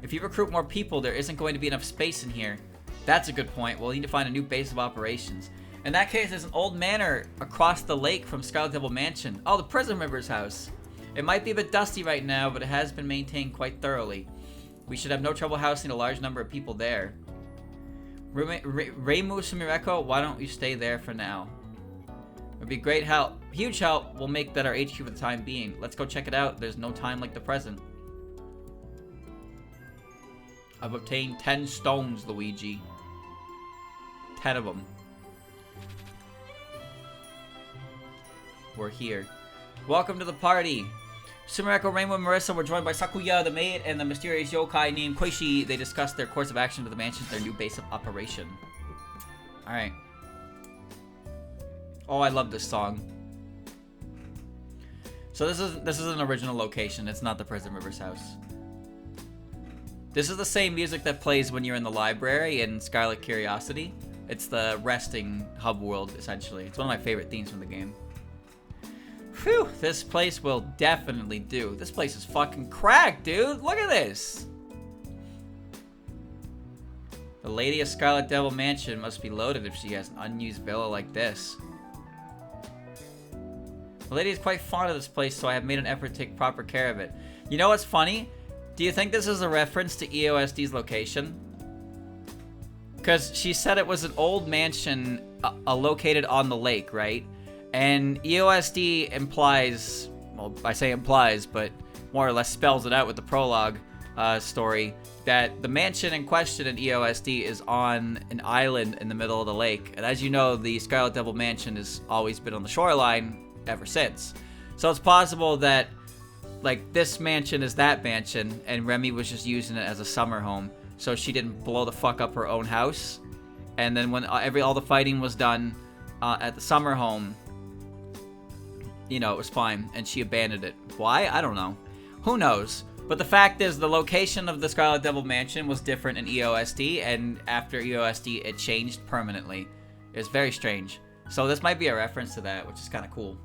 If you recruit more people, there isn't going to be enough space in here. That's a good point. We'll need to find a new base of operations. In that case, there's an old manor across the lake from Scarlet Devil Mansion. Oh, the prison member's house. It might be a bit dusty right now, but it has been maintained quite thoroughly. We should have no trouble housing a large number of people there. Reimu Sumireko, why don't you stay there for now? It would be great help. Huge help. We'll make that our HQ for the time being. Let's go check it out. There's no time like the present. I've obtained 10 stones, Luigi. 10 of them. We're here. Welcome to the party. Sumireko, Reimu, and Marissa were joined by Sakuya, the maid, and the mysterious yokai named Koichi. They discussed their course of action to the mansion, their new base of operation. Alright. Oh, I love this song. So this is an original location. It's not the Prison River's house. This is the same music that plays when you're in the library in Scarlet Curiosity. It's the resting hub world, essentially. It's one of my favorite themes from the game. Phew, this place will definitely do. This place is fucking cracked, dude. Look at this. The Lady of Scarlet Devil Mansion must be loaded if she has an unused villa like this. The lady is quite fond of this place, so I have made an effort to take proper care of it. You know what's funny? Do you think this is a reference to EOSD's location? Because she said it was an old mansion located on the lake, right? And EOSD implies, well, I say implies, but more or less spells it out with the prologue story, that the mansion in question in EOSD is on an island in the middle of the lake. And as you know, the Scarlet Devil Mansion has always been on the shoreline ever since. So it's possible that, like, this mansion is that mansion, and Remy was just using it as a summer home, so she didn't blow the fuck up her own house. And then when all the fighting was done at the summer home, you know, it was fine, and she abandoned it. Why? I don't know. Who knows? But the fact is, the location of the Scarlet Devil Mansion was different in EOSD, and after EOSD, it changed permanently. It's very strange. So this might be a reference to that, which is kind of cool.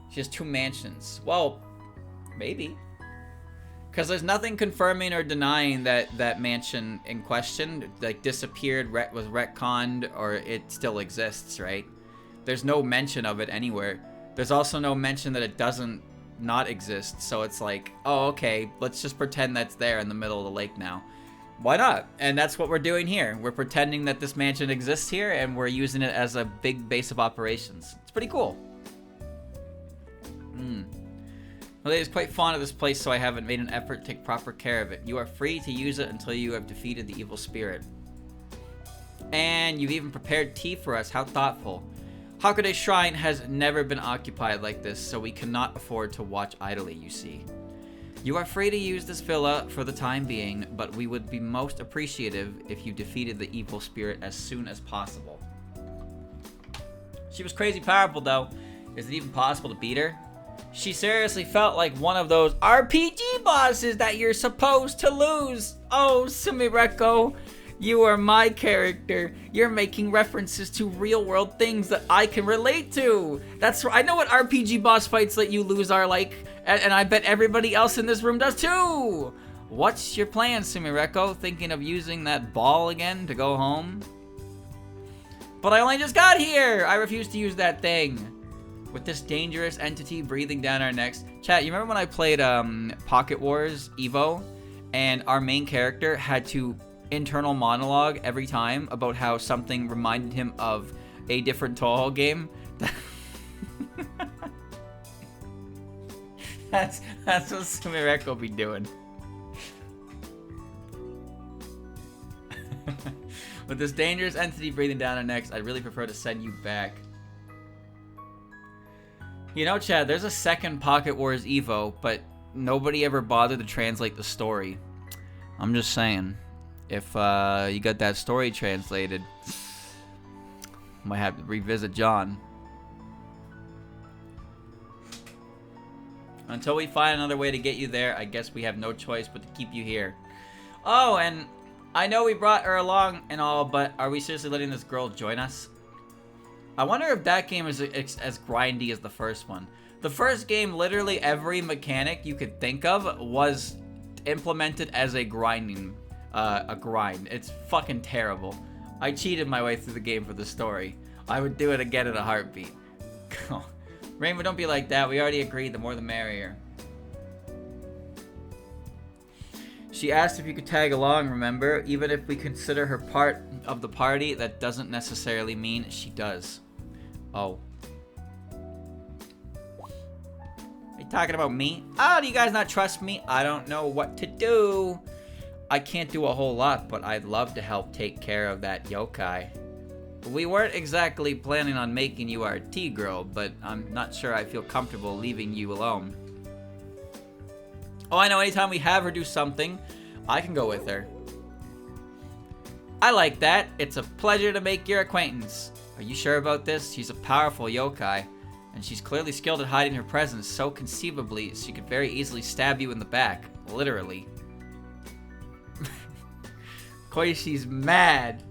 She has 2 mansions. Well, maybe. Because there's nothing confirming or denying that that mansion in question, like, disappeared, was retconned, or it still exists, right? There's no mention of it anywhere. There's also no mention that it doesn't not exist, so it's like, oh, okay, let's just pretend that's there in the middle of the lake now. Why not? And that's what we're doing here. We're pretending that this mansion exists here, and we're using it as a big base of operations. It's pretty cool. Well, is quite fond of this place, so I haven't made an effort to take proper care of it. You are free to use it until you have defeated the evil spirit. And you've even prepared tea for us. How thoughtful. Hakurei Shrine has never been occupied like this, so we cannot afford to watch idly, you see. You are free to use this villa for the time being, but we would be most appreciative if you defeated the evil spirit as soon as possible. She was crazy powerful, though. Is it even possible to beat her? She seriously felt like one of those RPG bosses that you're supposed to lose. Oh, Sumireko, you are my character. You're making references to real-world things that I can relate to. That's right. I know what RPG boss fights let you lose are like, and I bet everybody else in this room does too. What's your plan, Sumireko? Thinking of using that ball again to go home? But I only just got here. I refuse to use that thing. With this dangerous entity breathing down our necks. Chat, you remember when I played Pocket Wars Evo, and our main character had to internal monologue every time about how something reminded him of a different Touhou game? That's what Sumireko be doing. With this dangerous entity breathing down our necks, I'd really prefer to send you back. You know, Chad, there's a second Pocket Wars Evo, but nobody ever bothered to translate the story. I'm just saying, if you got that story translated, might have to revisit John. Until we find another way to get you there, I guess we have no choice but to keep you here. Oh, and I know we brought her along and all, but are we seriously letting this girl join us? I wonder if that game is as grindy as the first one. The first game, literally every mechanic you could think of was implemented as a grind. It's fucking terrible. I cheated my way through the game for the story. I would do it again in a heartbeat. Rainbow, don't be like that. We already agreed, the more the merrier. She asked if you could tag along, remember? Even if we consider her part of the party, that doesn't necessarily mean she does. Oh. Are you talking about me? Oh, do you guys not trust me? I don't know what to do. I can't do a whole lot, but I'd love to help take care of that yokai. We weren't exactly planning on making you our tea girl, but I'm not sure I feel comfortable leaving you alone. Oh, I know, anytime we have her do something, I can go with her. I like that. It's a pleasure to make your acquaintance. Are you sure about this? She's a powerful yokai, and she's clearly skilled at hiding her presence, so conceivably she could very easily stab you in the back. Literally. Koishi's mad.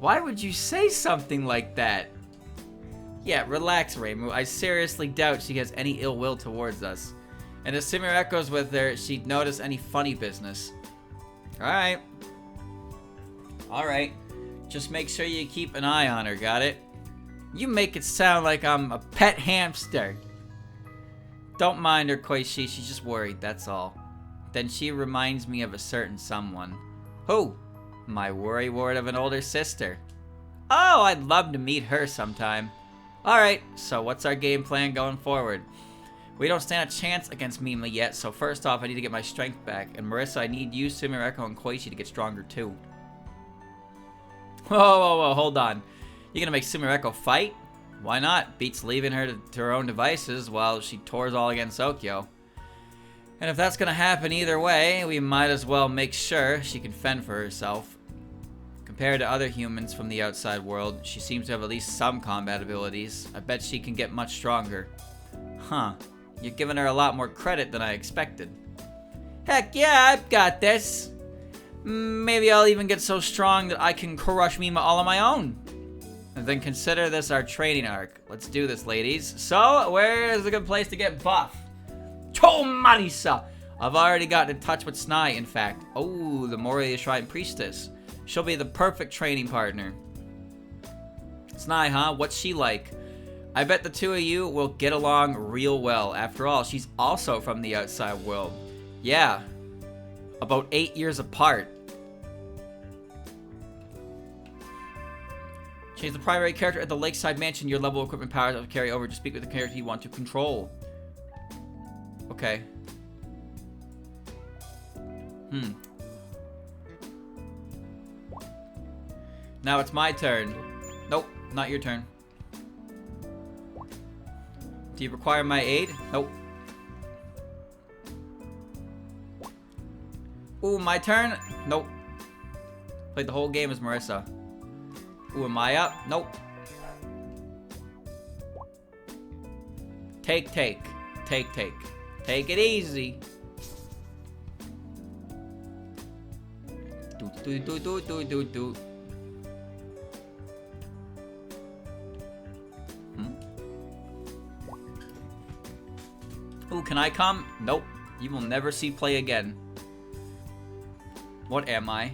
Why would you say something like that? Yeah, relax, Reimu. I seriously doubt she has any ill will towards us. And if Sumireko's with her, she'd notice any funny business. Alright. Alright. Just make sure you keep an eye on her, got it? You make it sound like I'm a pet hamster. Don't mind her, Koishi. She's just worried, that's all. Then she reminds me of a certain someone. Who? My worrywart of an older sister. Oh, I'd love to meet her sometime. Alright, so what's our game plan going forward? We don't stand a chance against Mima yet, so first off, I need to get my strength back. And Marissa, I need you, Sumireko, and Koichi to get stronger too. Whoa, hold on. You gonna make Sumireko fight? Why not? Beats leaving her to her own devices while she tours all against Gensokyo. And if that's gonna happen either way, we might as well make sure she can fend for herself. Compared to other humans from the outside world, she seems to have at least some combat abilities. I bet she can get much stronger. Huh. You're giving her a lot more credit than I expected. Heck yeah, I've got this. Maybe I'll even get so strong that I can crush Mima all on my own. Then consider this our training arc. Let's do this, ladies. So, where is a good place to get buff? Chomarisa! I've already gotten in touch with Sanae, in fact. Oh, the Moria Shrine Priestess. She'll be the perfect training partner. Sanae, huh? What's she like? I bet the two of you will get along real well. After all, she's also from the outside world. Yeah. About 8 years apart. Change the primary character at the Lakeside Mansion. Your level of equipment powers will carry over to speak with the character you want to control. Okay. Now it's my turn. Nope, not your turn. Do you require my aid? Nope. Ooh, my turn? Nope. Played the whole game as Marissa. Ooh, am I up? Nope. Take. Take it easy. Do. Ooh, can I come? Nope. You will never see play again. What am I?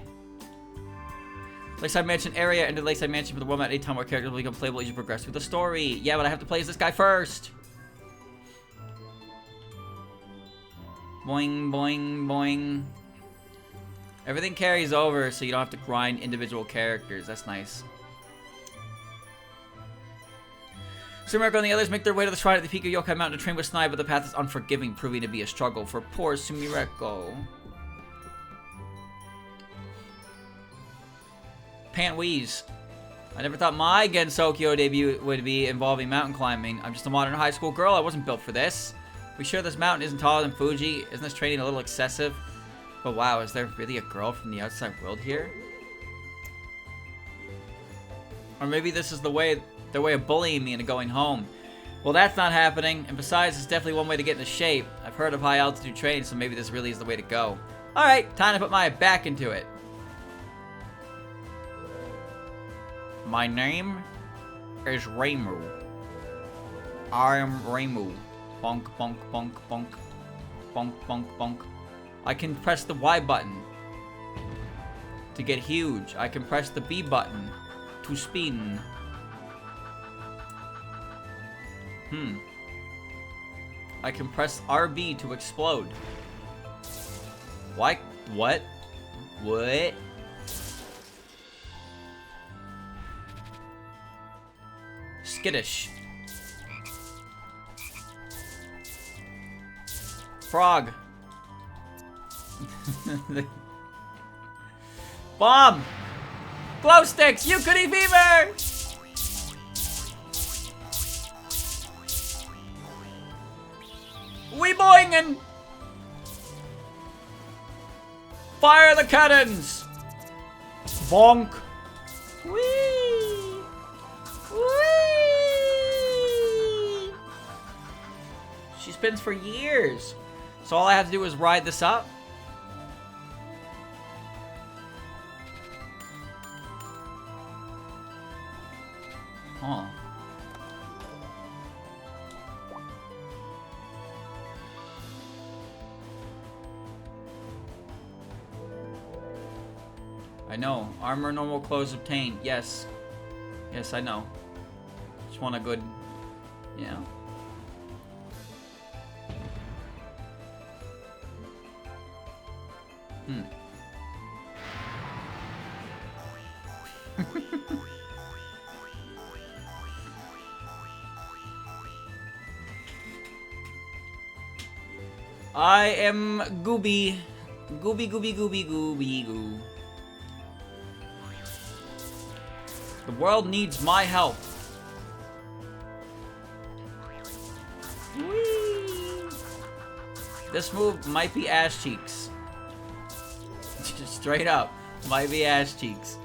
Lakeside Mansion area. Enter Lakeside Mansion for the world map at any time where characters will become playable as you progress through the story. Yeah, but I have to play as this guy first. Boing, boing, boing. Everything carries over, so you don't have to grind individual characters. That's nice. Sumireko and the others make their way to the shrine at the peak of Yokai Mountain to train with Sanae, but the path is unforgiving, proving to be a struggle for poor Sumireko. Pant wheeze. I never thought my Gensokyo debut would be involving mountain climbing. I'm just a modern high school girl. I wasn't built for this. We sure this mountain isn't taller than Fuji? Isn't this training a little excessive? But wow, is there really a girl from the outside world here? Or maybe this is their way of bullying me into going home. Well, that's not happening. And besides, it's definitely one way to get into shape. I've heard of high altitude training, so maybe this really is the way to go. Alright, time to put my back into it. My name is Reimu. I am Reimu. Bonk, bonk, bonk, bonk. Bonk, bonk, bonk. I can press the Y button to get huge. I can press the B button to spin. I can press RB to explode. Why? What? What? Skittish. Frog. Bomb! Glow sticks! Yukari fever! We boingin'! Fire the cannons! Bonk! Whee! Whee! She spins for years. So all I have to do is ride this up. Huh. I know. Armor, normal clothes obtained. Yes. Yes, I know. Just want a good, you know. I am Gooby. Gooby, gooby, gooby, gooby, goo. The world needs my help. Whee! This move might be ass cheeks. Just straight up. Might be ass cheeks.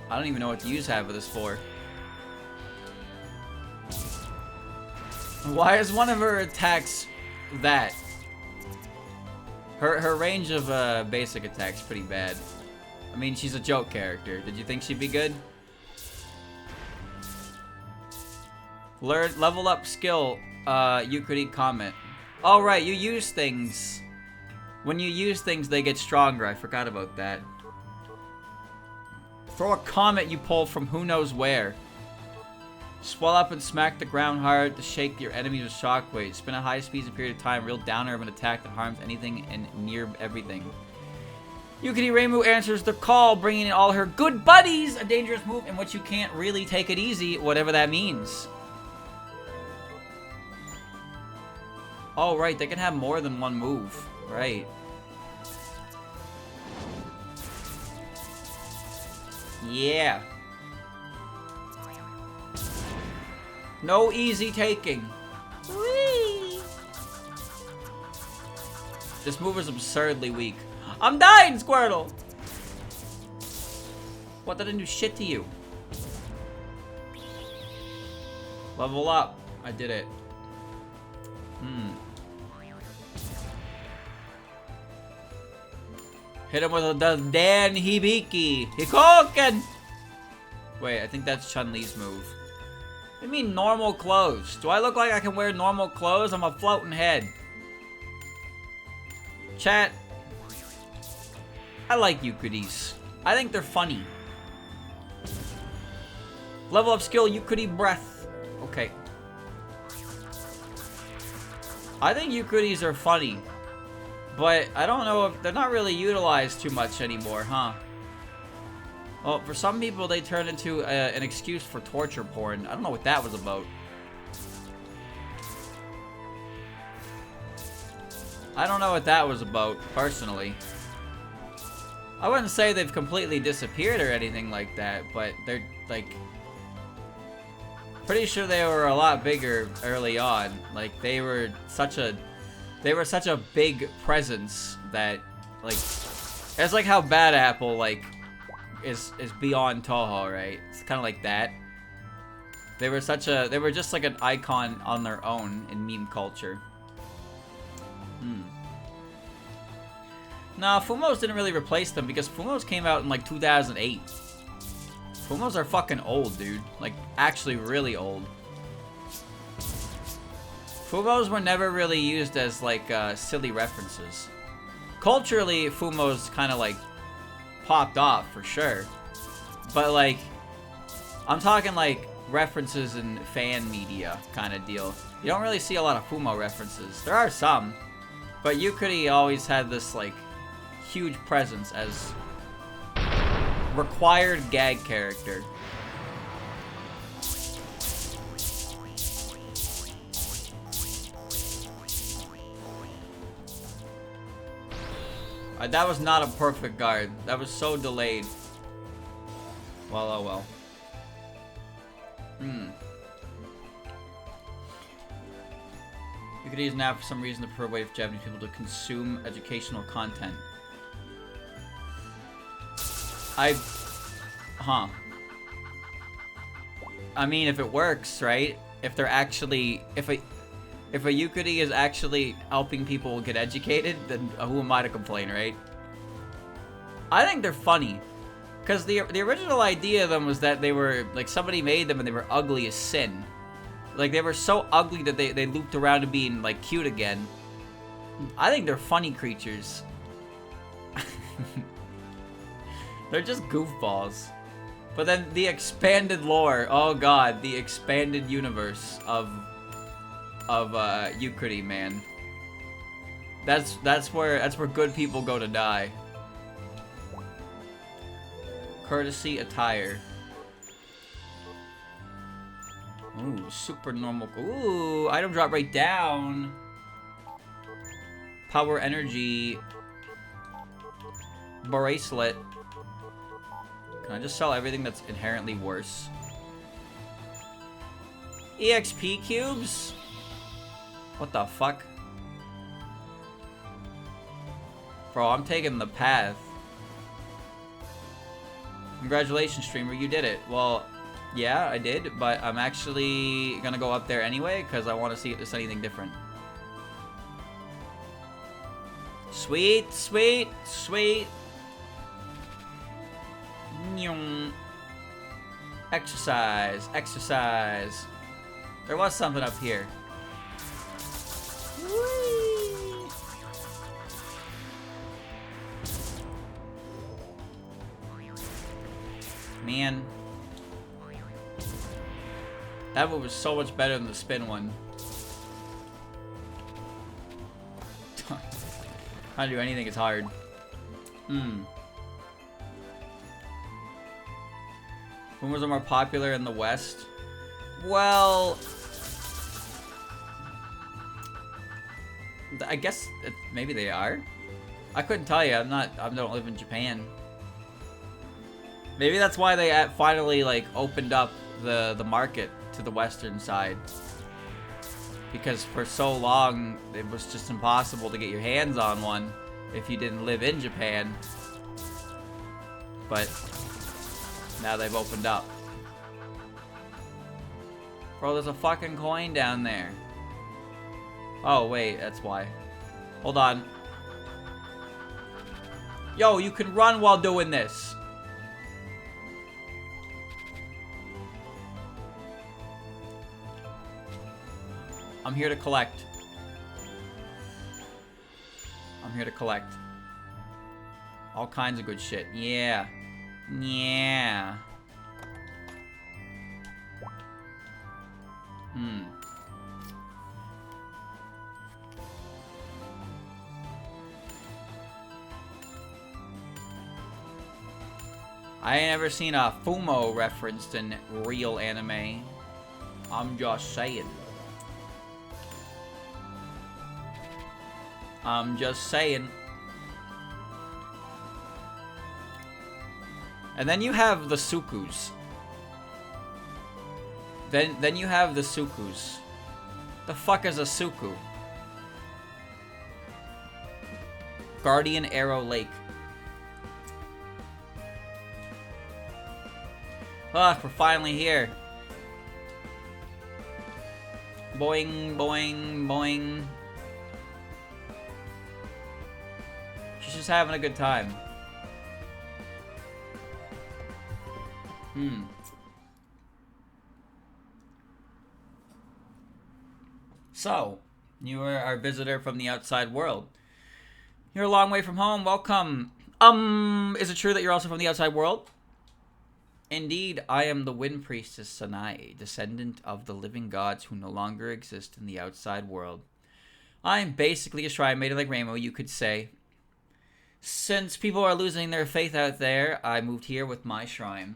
I don't even know what to use half of this for. Why is one of her attacks that? Her range of basic attacks pretty bad. I mean, she's a joke character. Did you think she'd be good? Level up skill, Euclid comment. Oh right, you use things. When you use things, they get stronger. I forgot about that. Throw a comet you pull from who knows where. Swell up and smack the ground hard to shake your enemies with shockwaves. Spin at high speeds in a period of time. Real downer of an attack that harms anything and near everything. Yukari Reimu answers the call, bringing in all her good buddies. A dangerous move in which you can't really take it easy, whatever that means. Oh, right. They can have more than one move. Right. Yeah. No easy taking. Whee! This move is absurdly weak. I'm dying, Squirtle! What, that didn't do shit to you? Level up. I did it. Hit him with the Dan Hibiki. Hikoken! Wait, I think that's Chun-Li's move. What do you mean normal clothes? Do I look like I can wear normal clothes? I'm a floating head. Chat. I like Yukudis. I think they're funny. Level up skill, Yukudi breath. Okay. I think Yukudis are funny. But I don't know if they're not really utilized too much anymore, huh? Well, for some people, they turn into an excuse for torture porn. I don't know what that was about. I don't know what that was about, personally. I wouldn't say they've completely disappeared or anything like that, but they're, like... pretty sure they were a lot bigger early on. Like, they were such a big presence that, like... It's like how Bad Apple, like... is beyond Touhou, right? It's kind of like that. They were just like an icon on their own in meme culture. Nah, Fumos didn't really replace them because Fumos came out in like 2008. Fumos are fucking old, dude. Like, actually really old. Fumos were never really used as like silly references. Culturally, Fumos kind of like popped off for sure, but like I'm talking like references in fan media kind of deal. You don't really see a lot of Fumo references. There are some, but Yukari always had this like huge presence as required gag character. That was not a perfect guard. That was so delayed. Well, oh well. You could use now for some reason the preferred way for Japanese people to consume educational content. I mean, if it works, right? If they're actually, if a Yukari is actually helping people get educated, then who am I to complain, right? I think they're funny. Because the original idea of them was that they were, like, somebody made them and they were ugly as sin. Like, they were so ugly that they looped around to being, like, cute again. I think they're funny creatures. They're just goofballs. But then the expanded lore, oh god, the expanded universe of Yukari, man. That's where good people go to die. Courtesy attire. Ooh, super normal. Ooh, item drop right down. Power energy. Bracelet. Can I just sell everything that's inherently worse? EXP cubes? What the fuck? Bro, I'm taking the path. Congratulations, streamer, you did it. Well, yeah, I did, but I'm actually gonna go up there anyway, because I want to see if there's anything different. Sweet, sweet, sweet. Nyong. Exercise, exercise. There was something up here. Whee! Man. That one was so much better than the spin one. Trying to do anything is hard. Boomers are more popular in the West. Well, I guess maybe they are. I couldn't tell you. I don't live in Japan. Maybe that's why they finally like opened up the market to the Western side. Because for so long it was just impossible to get your hands on one if you didn't live in Japan. But now they've opened up. Bro, there's a fucking coin down there. Oh, wait, that's why. Hold on. Yo, you can run while doing this. I'm here to collect. I'm here to collect. All kinds of good shit. Yeah. Yeah. I ain't ever seen a Fumo referenced in real anime. I'm just saying. I'm just saying. And then you have the Sukus. Then you have the Sukus. The fuck is a Suku? Guardian Arrow Lake. Ah, we're finally here. Boing, boing, boing. She's just having a good time. So, you are our visitor from the outside world. You're a long way from home. Welcome. Is it true that you're also from the outside world? Indeed, I am the Wind Priestess Sanae, descendant of the living gods who no longer exist in the outside world. I am basically a shrine maiden like Rainbow, you could say. Since people are losing their faith out there, I moved here with my shrine.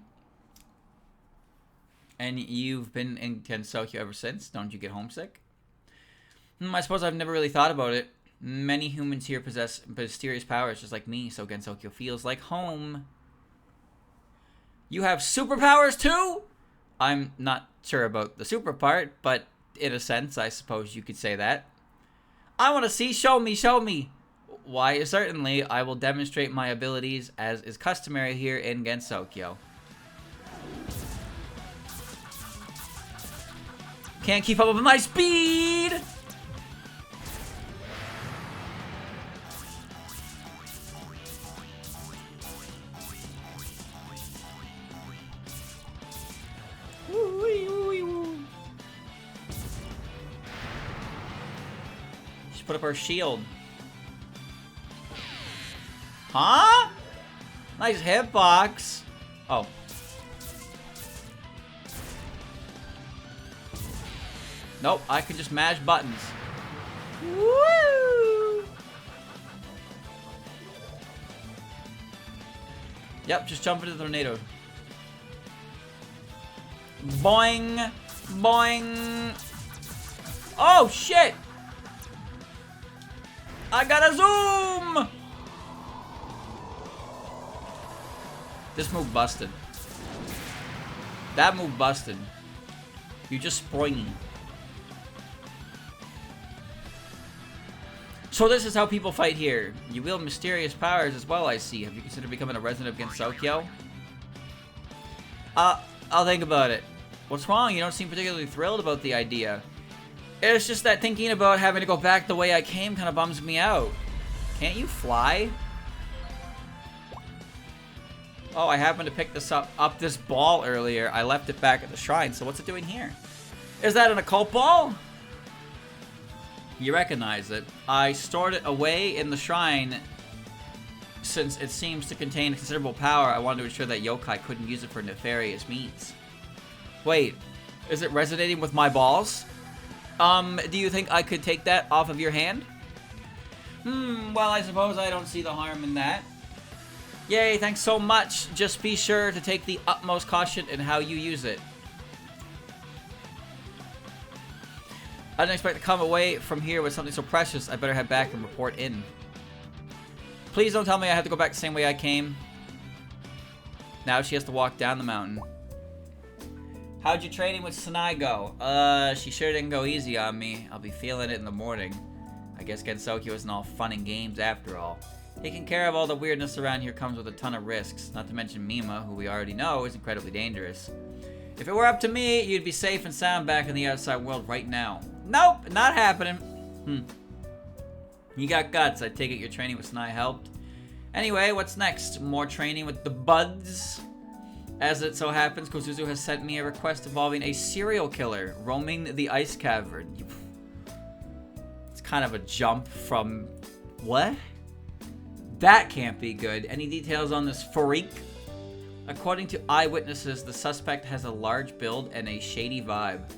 And you've been in Gensokyo ever since? Don't you get homesick? I suppose I've never really thought about it. Many humans here possess mysterious powers just like me, so Gensokyo feels like home. You have superpowers too? I'm not sure about the super part, but in a sense, I suppose you could say that. I want to see. Show me, show me. Why, certainly, I will demonstrate my abilities as is customary here in Gensokyo. Can't keep up with my speed! Just put up our shield. Huh? Nice hitbox. Oh. Nope, I can just mash buttons. Woo! Yep, just jump into the tornado. Boing! Boing! Oh, shit! I gotta zoom! This move busted. That move busted. You just sprung. So this is how people fight here. You wield mysterious powers as well, I see. Have you considered becoming a resident of Gensokyo? I'll think about it. What's wrong? You don't seem particularly thrilled about the idea. It's just that thinking about having to go back the way I came kind of bums me out. Can't you fly? Oh, I happened to pick this up this ball earlier. I left it back at the shrine, so what's it doing here? Is that an occult ball? You recognize it. I stored it away in the shrine since it seems to contain considerable power. I wanted to ensure that yokai couldn't use it for nefarious means. Wait, is it resonating with my balls? Do you think I could take that off of your hand? Well, I suppose I don't see the harm in that. Yay, thanks so much. Just be sure to take the utmost caution in how you use it. I didn't expect to come away from here with something so precious. I better head back and report in. Please don't tell me I have to go back the same way I came. Now she has to walk down the mountain. How'd your training with Sanae go? She sure didn't go easy on me. I'll be feeling it in the morning. I guess Gensokyo isn't all fun and games after all. Taking care of all the weirdness around here comes with a ton of risks. Not to mention Mima, who we already know is incredibly dangerous. If it were up to me, you'd be safe and sound back in the outside world right now. Nope, not happening. You got guts. I take it your training with Sanae helped. Anyway, what's next? More training with the buds? As it so happens, Kozuzu has sent me a request involving a serial killer roaming the ice cavern. It's kind of a jump from... What? That can't be good. Any details on this freak? According to eyewitnesses, the suspect has a large build and a shady vibe.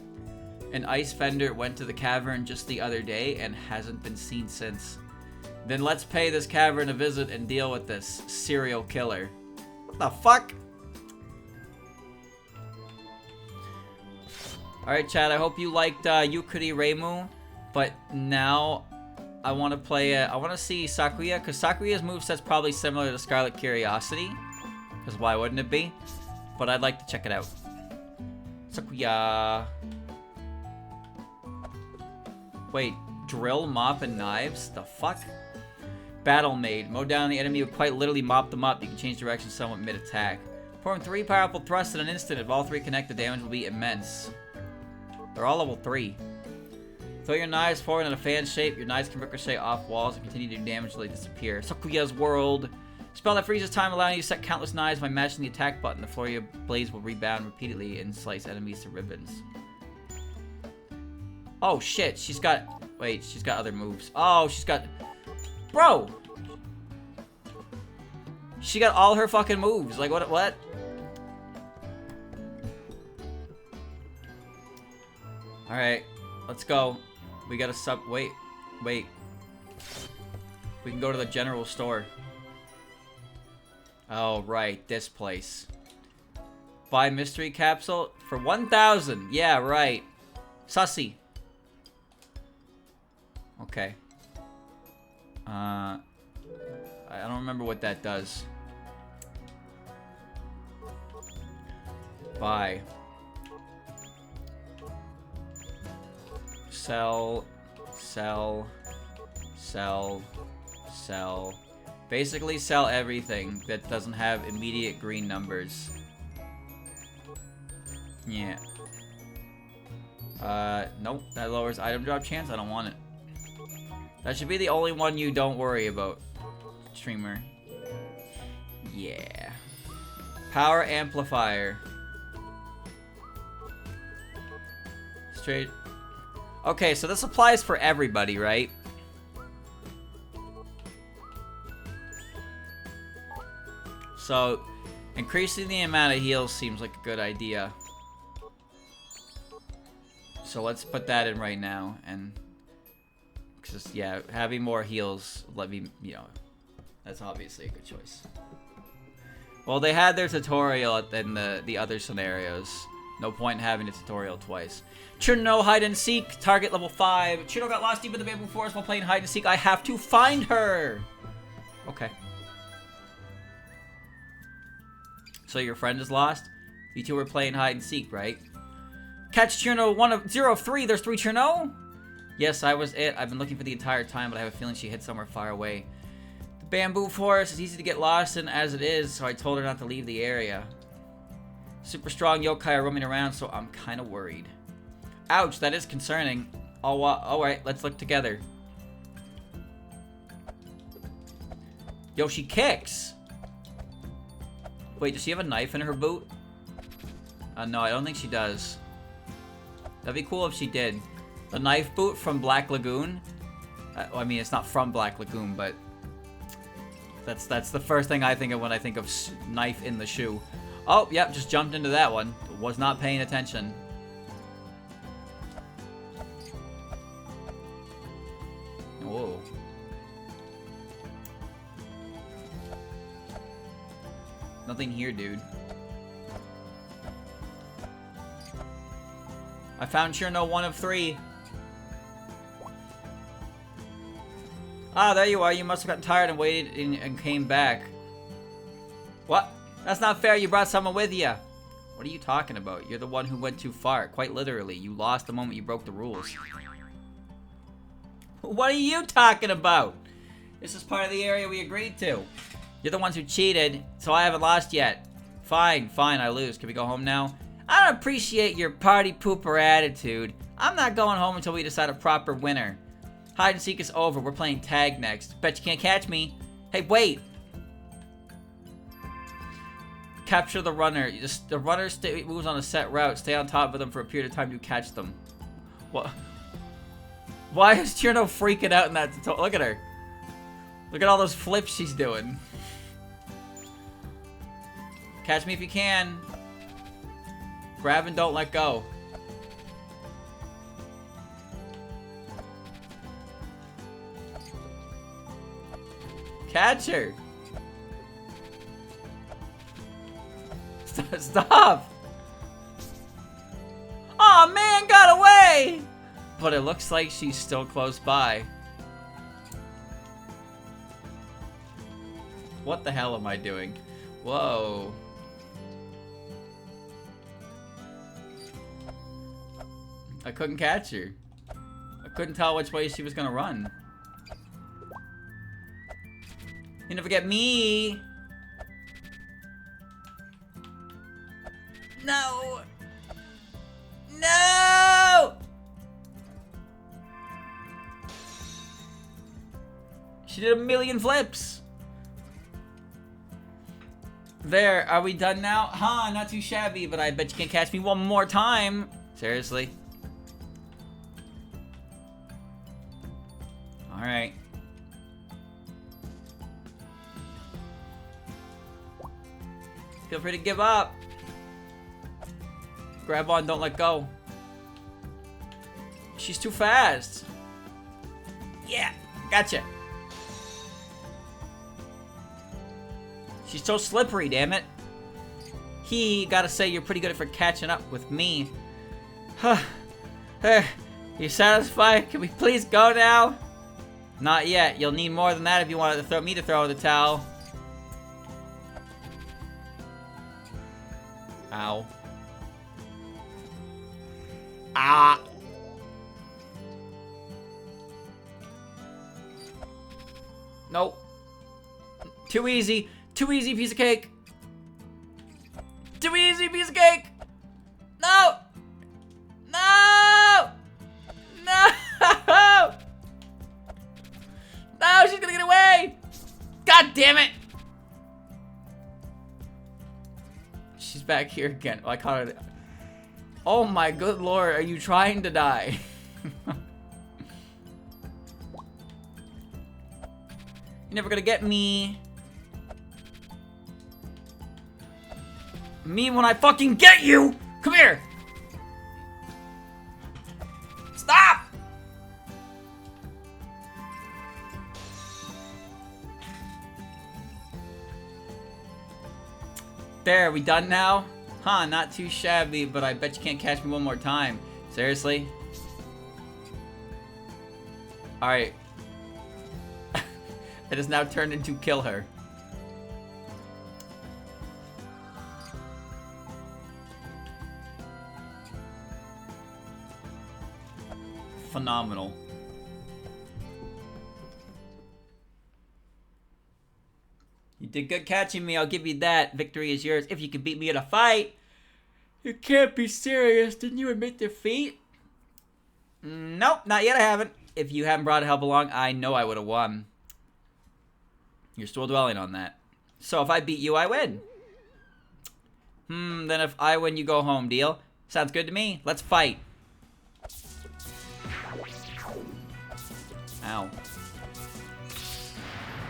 An ice vendor went to the cavern just the other day and hasn't been seen since. Then let's pay this cavern a visit and deal with this serial killer. What the fuck? Alright, Chad, I hope you liked Hakurei Reimu, but now I want to play I want to see Sakuya, because Sakuya's moveset's probably similar to Scarlet Curiosity, because why wouldn't it be? But I'd like to check it out. Sakuya. Wait, drill, mop, and knives? The fuck? Battle Maid. Mow down the enemy would quite literally mop them up. You can change direction somewhat mid-attack. Perform 3 powerful thrusts in an instant. If all 3 connect, the damage will be immense. They're all level 3. Throw your knives forward in a fan shape. Your knives can ricochet off walls and continue to do damage until they disappear. Sakuya's World. Spell that freezes time, allowing you to set countless knives by mashing the attack button. The floor of your blades will rebound repeatedly and slice enemies to ribbons. Oh shit, she's got... Wait, she's got other moves. Oh, she's got... Bro! She got all her fucking moves. Like, what? Alright, let's go. We gotta wait. We can go to the general store. Oh, right, this place. Buy mystery capsule for 1,000. Yeah, right. Sussy. Okay. I don't remember what that does. Buy. Sell. Basically sell everything that doesn't have immediate green numbers. Yeah. Nope, that lowers item drop chance. I don't want it. That should be the only one you don't worry about, streamer. Yeah. Power amplifier. Straight. Okay, so this applies for everybody, right? So, increasing the amount of heals seems like a good idea. So let's put that in right now, and... Cause, yeah, having more heals, let me, you know, that's obviously a good choice. Well, they had their tutorial in the other scenarios. No point in having a tutorial twice. Churno hide and seek, target level 5. Churno got lost deep in the bamboo forest while playing hide and seek. I have to find her. Okay. So your friend is lost? You two were playing hide and seek, right? Catch Churno 0 of 3. There's 3 Churno? Yes, I was it. I've been looking for the entire time, but I have a feeling she hid somewhere far away. The bamboo forest is easy to get lost in as it is, so I told her not to leave the area. Super strong yokai are roaming around, so I'm kind of worried. Ouch, that is concerning. Alright, let's look together. Yo, she kicks. Wait, does she have a knife in her boot? No, I don't think she does. That'd be cool if she did. The knife boot from Black Lagoon. Well, I mean, it's not from Black Lagoon, but that's the first thing I think of when I think of knife in the shoe. Oh, yep, just jumped into that one. Was not paying attention. Whoa. Nothing here, dude. I found Cherno 1 of 3. Ah, there you are. You must have gotten tired and waited and came back. What? That's not fair. You brought someone with you. What are you talking about? You're the one who went too far. Quite literally. You lost the moment you broke the rules. What are you talking about? This is part of the area we agreed to. You're the ones who cheated, so I haven't lost yet. Fine, fine, I lose. Can we go home now? I don't appreciate your party pooper attitude. I'm not going home until we decide a proper winner. Hide and seek is over. We're playing tag next. Bet you can't catch me. Hey, wait. Capture the runner. The runner moves on a set route. Stay on top of them for a period of time to catch them. What? Why is Cherno freaking out in that tutorial? Look at her. Look at all those flips she's doing. Catch me if you can. Grab and don't let go. Catch her. Stop. Aw, man, got away. But it looks like she's still close by. What the hell am I doing? Whoa. I couldn't catch her. I couldn't tell which way she was gonna run. You never get me. No. No. She did a million flips. There, are we done now? Huh, not too shabby, but I bet you can't catch me one more time. Seriously? Alright. Feel free to give up. Grab on, don't let go. She's too fast. Yeah, gotcha. She's so slippery, damn it. Gotta say, you're pretty good for catching up with me. Huh. You satisfied? Can we please go now? Not yet. You'll need more than that if you want to throw me to throw the towel. Ow. Ah. Nope. Too easy. Too easy, piece of cake. Too easy, piece of cake. No. No. No. No, she's gonna get away. God damn it. She's back here again. Oh, I caught her. Oh my good lord, are you trying to die? You're never gonna get me. Me when I fucking get you! Come here! Stop! There, are we done now? Huh, not too shabby, but I bet you can't catch me one more time. Seriously? Alright. It has now turned into kill her. Phenomenal. You did good catching me, I'll give you that. Victory is yours if you can beat me in a fight. You can't be serious. Didn't you admit defeat? Nope, not yet I haven't. If you hadn't brought help along, I know I would have won. You're still dwelling on that. So if I beat you, I win. Then if I win, you go home. Deal? Sounds good to me. Let's fight. Ow.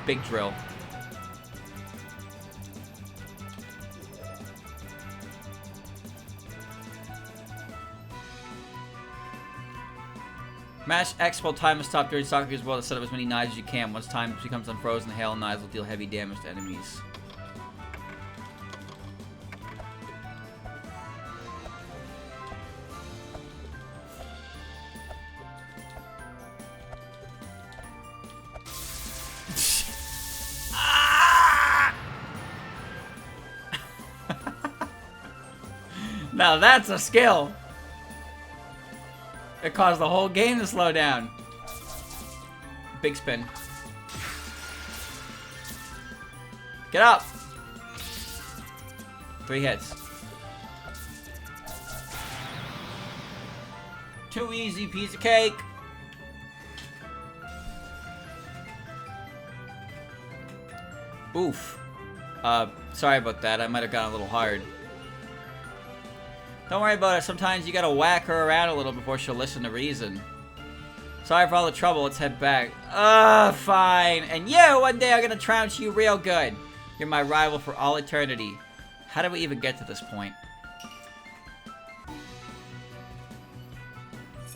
Big drill. Mash X while time is stopped during soccer as well to set up as many knives as you can. Once time becomes unfrozen, hail knives will deal heavy damage to enemies. Now that's a skill. It caused the whole game to slow down. Big spin. Get up. 3 hits. Too easy, piece of cake. Oof. Sorry about that. I might have gone a little hard. Don't worry about it. Sometimes you gotta whack her around a little before she'll listen to reason. Sorry for all the trouble. Let's head back. Fine. And you, one day I'm gonna trounce you real good. You're my rival for all eternity. How did we even get to this point?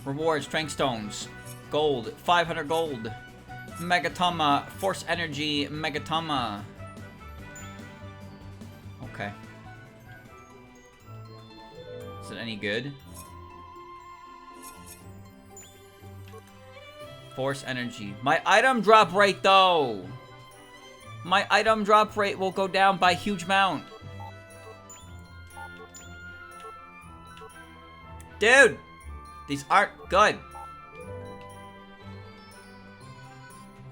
Reward, strength stones. Gold. 500 gold. Megatama. Force energy. Megatama. Okay. Is it any good? Force energy. My item drop rate, though. My item drop rate will go down by a huge amount. Dude! These aren't good.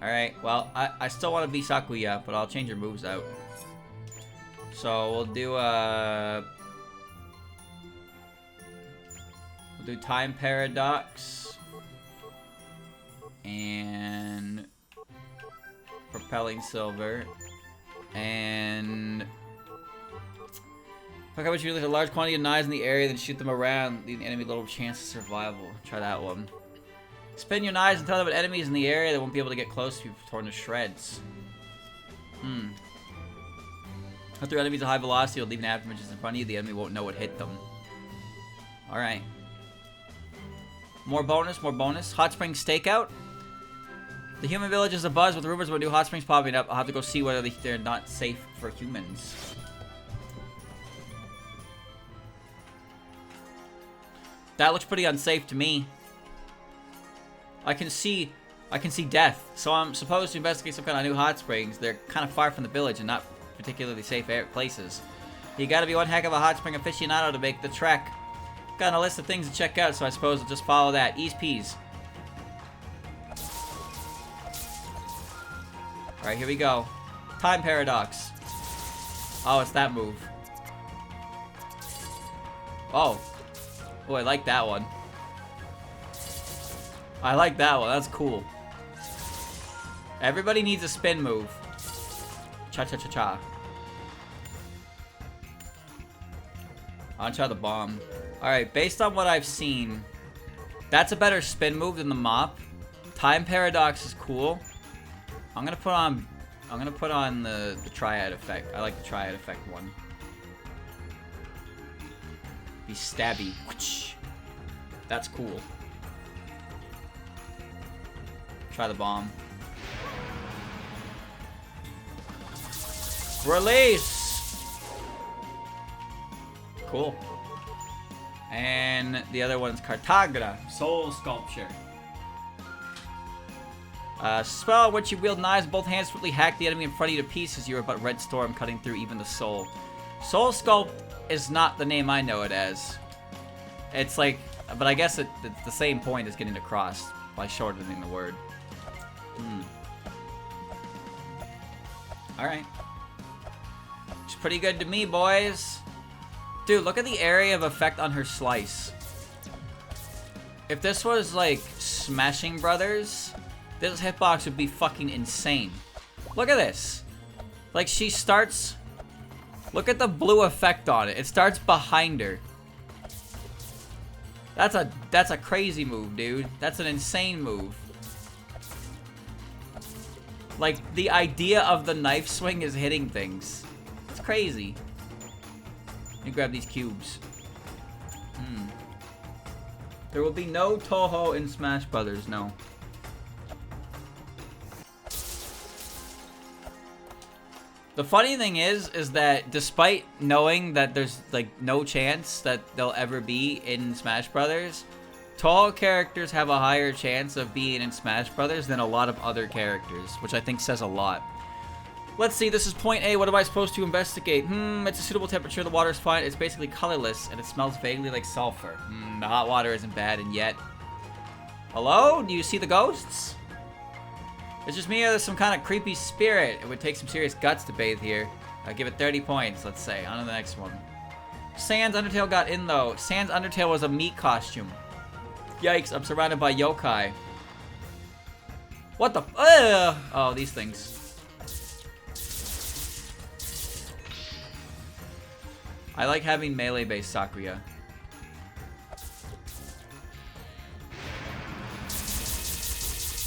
Alright, well, I still want to beat Sakuya, but I'll change her moves out. So, we'll do, We'll do Time Paradox. And Propelling Silver. And fuck, how much you release a large quantity of knives in the area, then shoot them around, leaving the enemy little chance of survival. Try that one. Spin your knives and tell them about enemies in the area that won't be able to get close to you, torn to shreds. Hunt through enemies at high velocity, you'll leave an aftermatches in front of you, the enemy won't know what hit them. Alright. More bonus, more bonus. Hot Spring Stakeout. The human village is abuzz with rumors about new hot springs popping up. I'll have to go see whether they're not safe for humans. That looks pretty unsafe to me. I can see death. So I'm supposed to investigate some kind of new hot springs. They're kind of far from the village and not particularly safe places. You gotta be one heck of a hot spring aficionado to make the trek. Got a list of things to check out, so I suppose I'll just follow that. Ease peas. Alright, here we go. Time Paradox. Oh, it's that move. Oh. Oh, I like that one. I like that one. That's cool. Everybody needs a spin move. Cha-cha-cha-cha. I'll try the bomb. Alright, based on what I've seen, that's a better spin move than the mop. Time Paradox is cool. I'm gonna put on the Triad effect. I like the Triad effect one. Be stabby. That's cool. Try the bomb. Release! Cool. And the other one's Cartagra, Soul Sculpture. Spell in which you wield knives with both hands, swiftly hack the enemy in front of you to pieces. You are but Red Storm, cutting through even the soul. Soul Sculpt is not the name I know it as. It's like, but I guess it's the same point as getting across by shortening the word. Alright. It's pretty good to me, boys. Dude, look at the area of effect on her slice. If this was like Smashing Brothers, this hitbox would be fucking insane. Look at this. Like, she starts... Look at the blue effect on it. It starts behind her. That's a crazy move, dude. That's an insane move. Like, the idea of the knife swing is hitting things. It's crazy. Let me grab these cubes. There will be no Touhou in Smash Brothers, no. The funny thing is that despite knowing that there's like no chance that they'll ever be in Smash Brothers, Touhou characters have a higher chance of being in Smash Brothers than a lot of other characters, which I think says a lot. Let's see, this is point A. What am I supposed to investigate? It's a suitable temperature. The water is fine. It's basically colorless, and it smells vaguely like sulfur. The hot water isn't bad, and yet... Hello? Do you see the ghosts? It's just me or there's some kind of creepy spirit. It would take some serious guts to bathe here. I'll give it 30 points, let's say. On to the next one. Sans Undertale got in, though. Sans Undertale was a meat costume. Yikes, I'm surrounded by yokai. What the... Oh, these things. I like having melee-based Sakuya.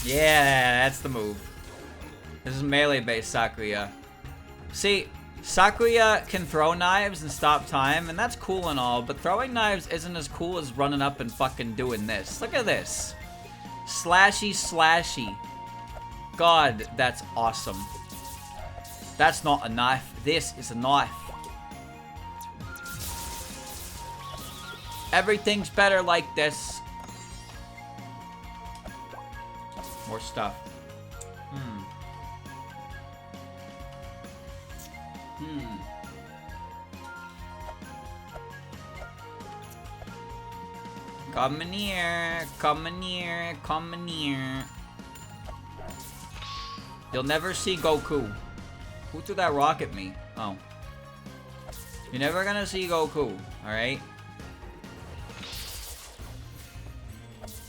Yeah, that's the move. This is melee-based Sakuya. See, Sakuya can throw knives and stop time, and that's cool and all, but throwing knives isn't as cool as running up and fucking doing this. Look at this. Slashy, slashy. God, that's awesome. That's not a knife. This is a knife. Everything's better like this. More stuff. Come in here, come in here, come in here. You'll never see Goku. Who threw that rock at me? Oh. You're never gonna see Goku, alright?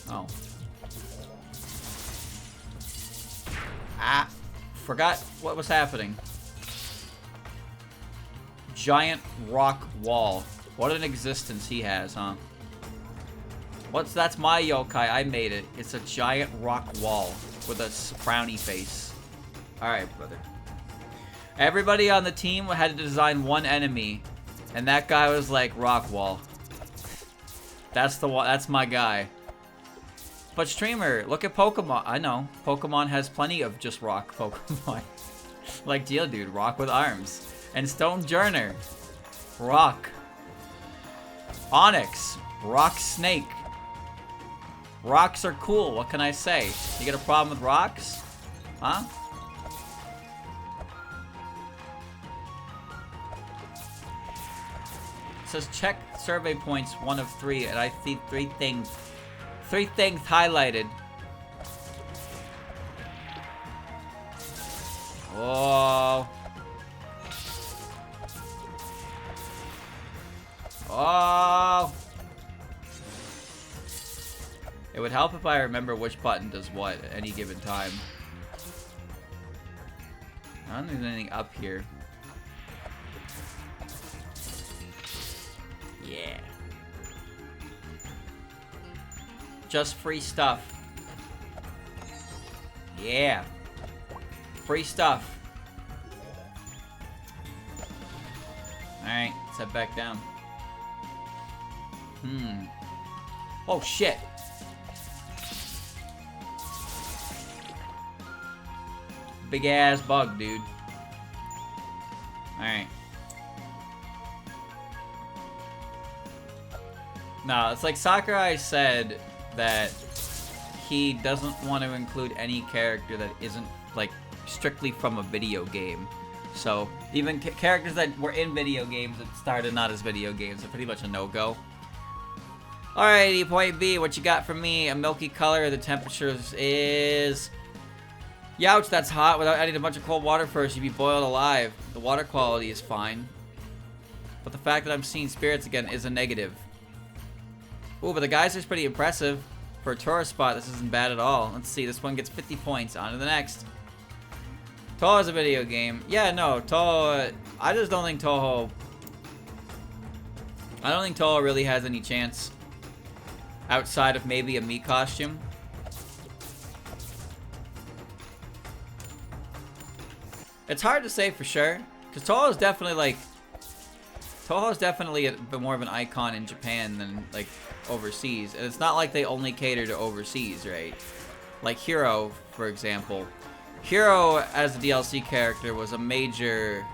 Oh. Ah. Forgot what was happening. Giant rock wall. What an existence he has, huh? That's my yokai. I made it. It's a giant rock wall with a frowny face. Alright, brother. Everybody on the team had to design one enemy, and that guy was like, rock wall. That's my guy. But streamer, look at Pokemon. I know. Pokemon has plenty of just rock Pokemon. Like Geodude, rock with arms. And Stone Journer, rock. Onyx, rock snake. Rocks are cool, what can I say? You get a problem with rocks? Huh? It says check survey points 1 of 3, and I see 3 things. 3 things highlighted. Oh. Oh. It would help if I remember which button does what at any given time. I don't think there's anything up here. Yeah. Just free stuff. Yeah. Free stuff. Alright, let's head back down. Oh shit. Big ass bug, dude. Alright. No, it's like Sakurai said that he doesn't want to include any character that isn't, like, strictly from a video game. So, even characters that were in video games that started not as video games are pretty much a no-go. Alrighty, point B, what you got for me? A milky color, the temperature is... Youch, that's hot. Without adding a bunch of cold water first, you'd be boiled alive. The water quality is fine. But the fact that I'm seeing spirits again is a negative. Ooh, but the geyser's pretty impressive. For a tourist spot, this isn't bad at all. Let's see, this one gets 50 points. On to the next. Touhou is a video game. Yeah, no, Touhou... I just don't think Touhou... I don't think Touhou really has any chance outside of maybe a Mii costume. It's hard to say for sure, because Touhou is definitely like... Touhou is definitely a bit more of an icon in Japan than like overseas, and it's not like they only cater to overseas, right? Like Hero, for example. Hero as a DLC character was a major...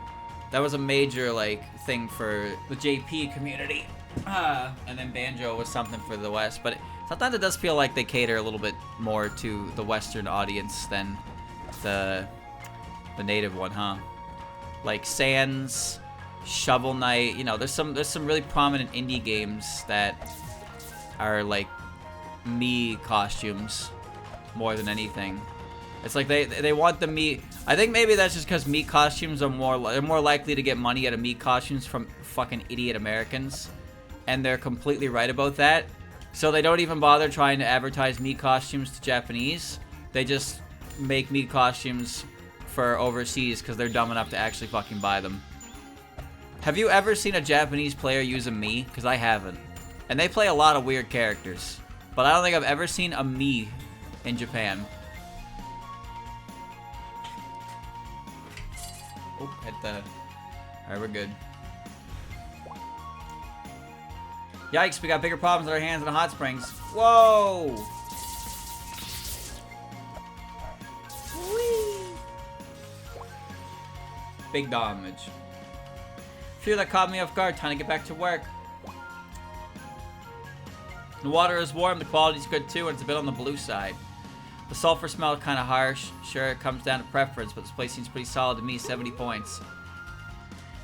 That was a major, like, thing for the JP community. And then Banjo was something for the West. But sometimes it does feel like they cater a little bit more to the Western audience than the native one, huh? Like Sans, Shovel Knight, you know, there's some really prominent indie games that are, like, Mii costumes more than anything. It's like they want the Mii. I think maybe that's just because Mii costumes are they're more likely to get money out of Mii costumes from fucking idiot Americans, and they're completely right about that. So they don't even bother trying to advertise Mii costumes to Japanese. They just make Mii costumes for overseas because they're dumb enough to actually fucking buy them. Have you ever seen a Japanese player use a Mii? Because I haven't. And they play a lot of weird characters, but I don't think I've ever seen a Mii in Japan. Oh, hit the... Alright, we're good. Yikes, we got bigger problems with our hands than the hot springs. Whoa! Whee! Big damage. Phew, that caught me off guard. Time to get back to work. The water is warm, the quality's good too, and it's a bit on the blue side. The sulfur smell is kind of harsh. Sure, it comes down to preference, but this place seems pretty solid to me. 70 points.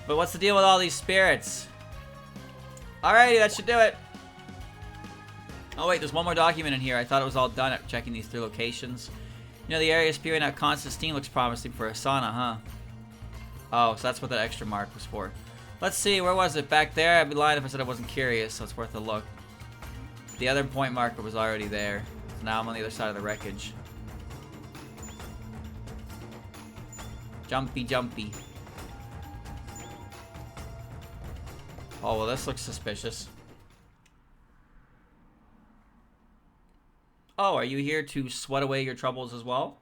But what's the deal with all these spirits? Alrighty, that should do it. Oh wait, there's one more document in here. I thought it was all done at checking these 3 locations. You know, the area spewing out constant steam looks promising for a sauna, huh? Oh, so that's what that extra mark was for. Let's see, where was it? Back there? I'd be lying if I said I wasn't curious, so it's worth a look. The other point marker was already there. So now I'm on the other side of the wreckage. Jumpy, jumpy. Oh, well, this looks suspicious. Oh, are you here to sweat away your troubles as well?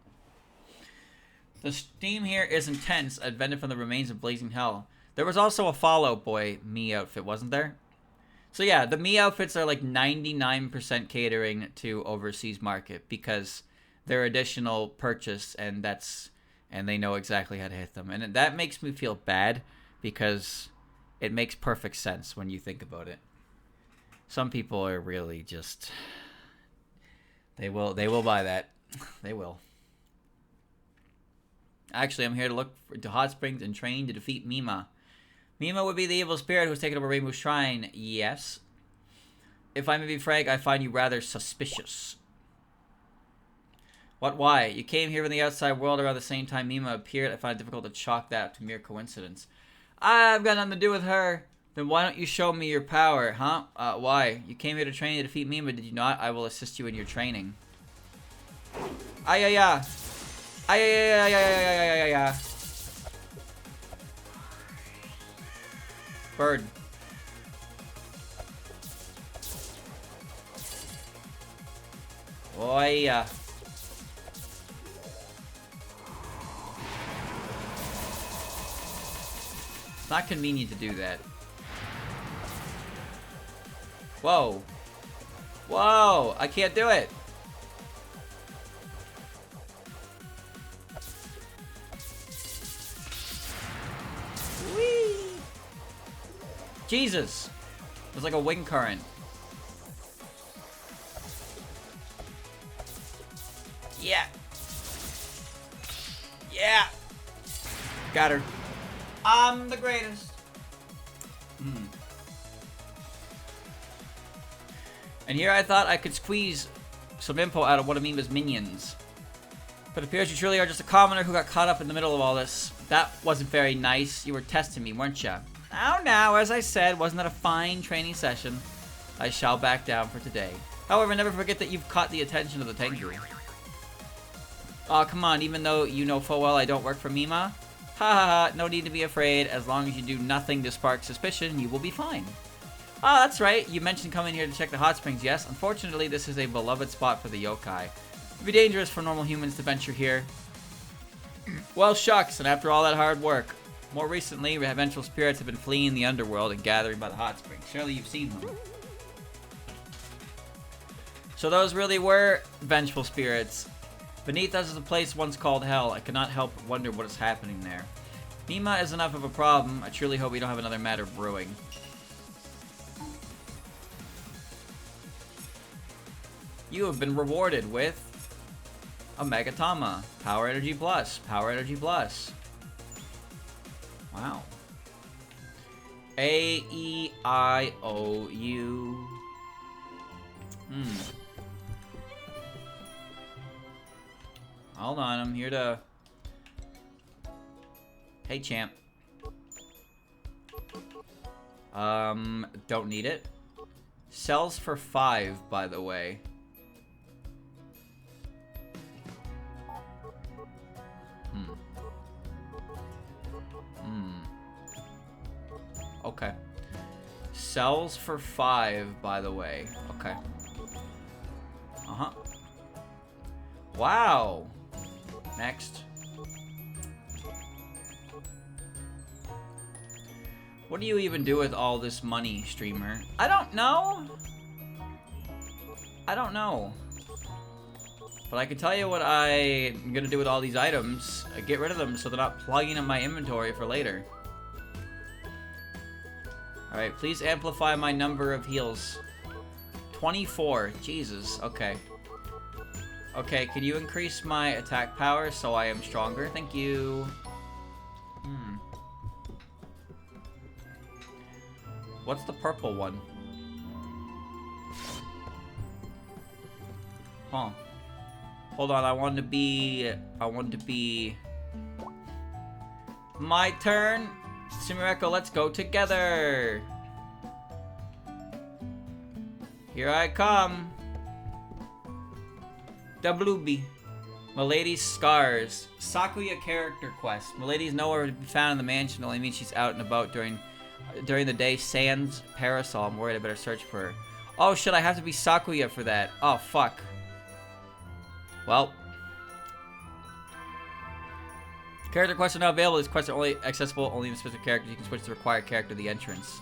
The steam here is intense, vented from the remains of blazing hell. There was also a Fallout Boy Mii outfit, wasn't there? So yeah, the Mii outfits are like 99% catering to overseas market because they're additional purchase, and they know exactly how to hit them. And that makes me feel bad because it makes perfect sense when you think about it. Some people are really just... They will buy that. They will. Actually, I'm here to look into hot springs and train to defeat Mima. Mima would be the evil spirit who's taken over Rainbow Shrine. Yes. If I may be frank, I find you rather suspicious. What, why? You came here from the outside world around the same time Mima appeared. I find it difficult to chalk that to mere coincidence. I've got nothing to do with her. Then why don't you show me your power, huh? Why? You came here to train to defeat Mima, did you not? I will assist you in your training. Ayaya. Ayaya. Bird. Oh yeah. It's not convenient to do that. Whoa. Whoa! I can't do it! Whee! Jesus! It was like a wind current. Yeah! Yeah! Got her. I'm the greatest. And here I thought I could squeeze some info out of one of Mima's minions. But it appears you truly are just a commoner who got caught up in the middle of all this. That wasn't very nice. You were testing me, weren't ya? Oh, now, as I said, wasn't that a fine training session? I shall back down for today. However, never forget that you've caught the attention of the Tengu. Aw, come on, even though you know full well I don't work for Mima? Ha ha ha, no need to be afraid. As long as you do nothing to spark suspicion, you will be fine. Ah, that's right. You mentioned coming here to check the hot springs, yes? Unfortunately, this is a beloved spot for the yokai. It would be dangerous for normal humans to venture here. Well, shucks, and after all that hard work. More recently, vengeful spirits have been fleeing the underworld and gathering by the hot springs. Surely you've seen them. So those really were vengeful spirits. Beneath us is a place once called Hell. I cannot help but wonder what is happening there. Mima is enough of a problem. I truly hope we don't have another matter brewing. You have been rewarded with a Megatama. Power Energy Plus. Power Energy Plus. Wow. A-E-I-O-U. Hold on, I'm here to... Hey, champ. Don't need it. Sells for 5, by the way. Okay. Sells for 5, by the way. Okay. Uh-huh. Wow. Next. What do you even do with all this money, streamer? I don't know. I don't know. But I can tell you what I'm gonna do with all these items. Get rid of them so they're not plugging in my inventory for later. Alright, please amplify my number of heals. 24. Jesus. Okay. Okay, can you increase my attack power so I am stronger? Thank you. What's the purple one? Huh. Hold on, I want to be... My turn! Sumireko, let's go together! Here I come! The Bluebee. Milady's Scars. Sakuya character quest. Milady's nowhere to be found in the mansion, only means she's out and about during the day. Sans parasol. I'm worried I better search for her. Oh shit, I have to be Sakuya for that. Oh fuck. Well. Character quests are now available. These quests are only accessible only in specific characters. You can switch the required character to the entrance.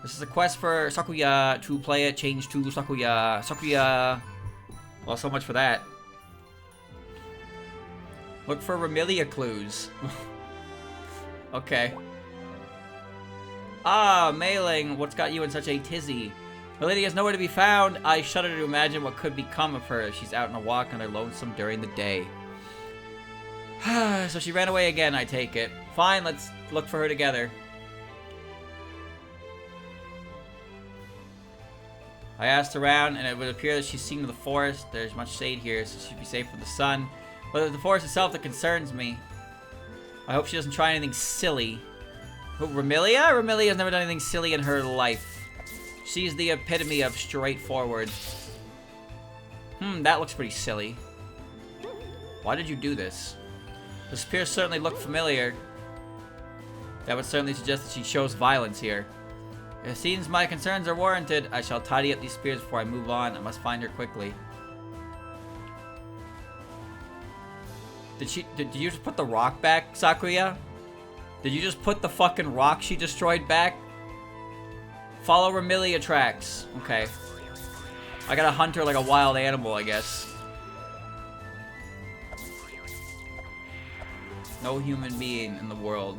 This is a quest for Sakuya. To play it, change to Sakuya. Sakuya. Well, so much for that. Look for Remilia clues. Okay. Ah, Mailing, what's got you in such a tizzy? Milady is nowhere to be found. I shudder to imagine what could become of her if she's out on a walk on her lonesome during the day. So she ran away again, I take it. Fine, let's look for her together. I asked around, and it would appear that she's seen to the forest. There's much shade here, so she'd be safe from the sun. But it's the forest itself that concerns me. I hope she doesn't try anything silly. Who, Remilia? Remilia has never done anything silly in her life. She's the epitome of straightforward. That looks pretty silly. Why did you do this? This appears certainly look familiar. That would certainly suggest that she shows violence here. It seems my concerns are warranted. I shall tidy up these spears before I move on. I must find her quickly. Did you just put the rock back, Sakuya? Did you just put the fucking rock she destroyed back? Follow Remilia tracks. Okay. I gotta hunt her like a wild animal, I guess. No human being in the world.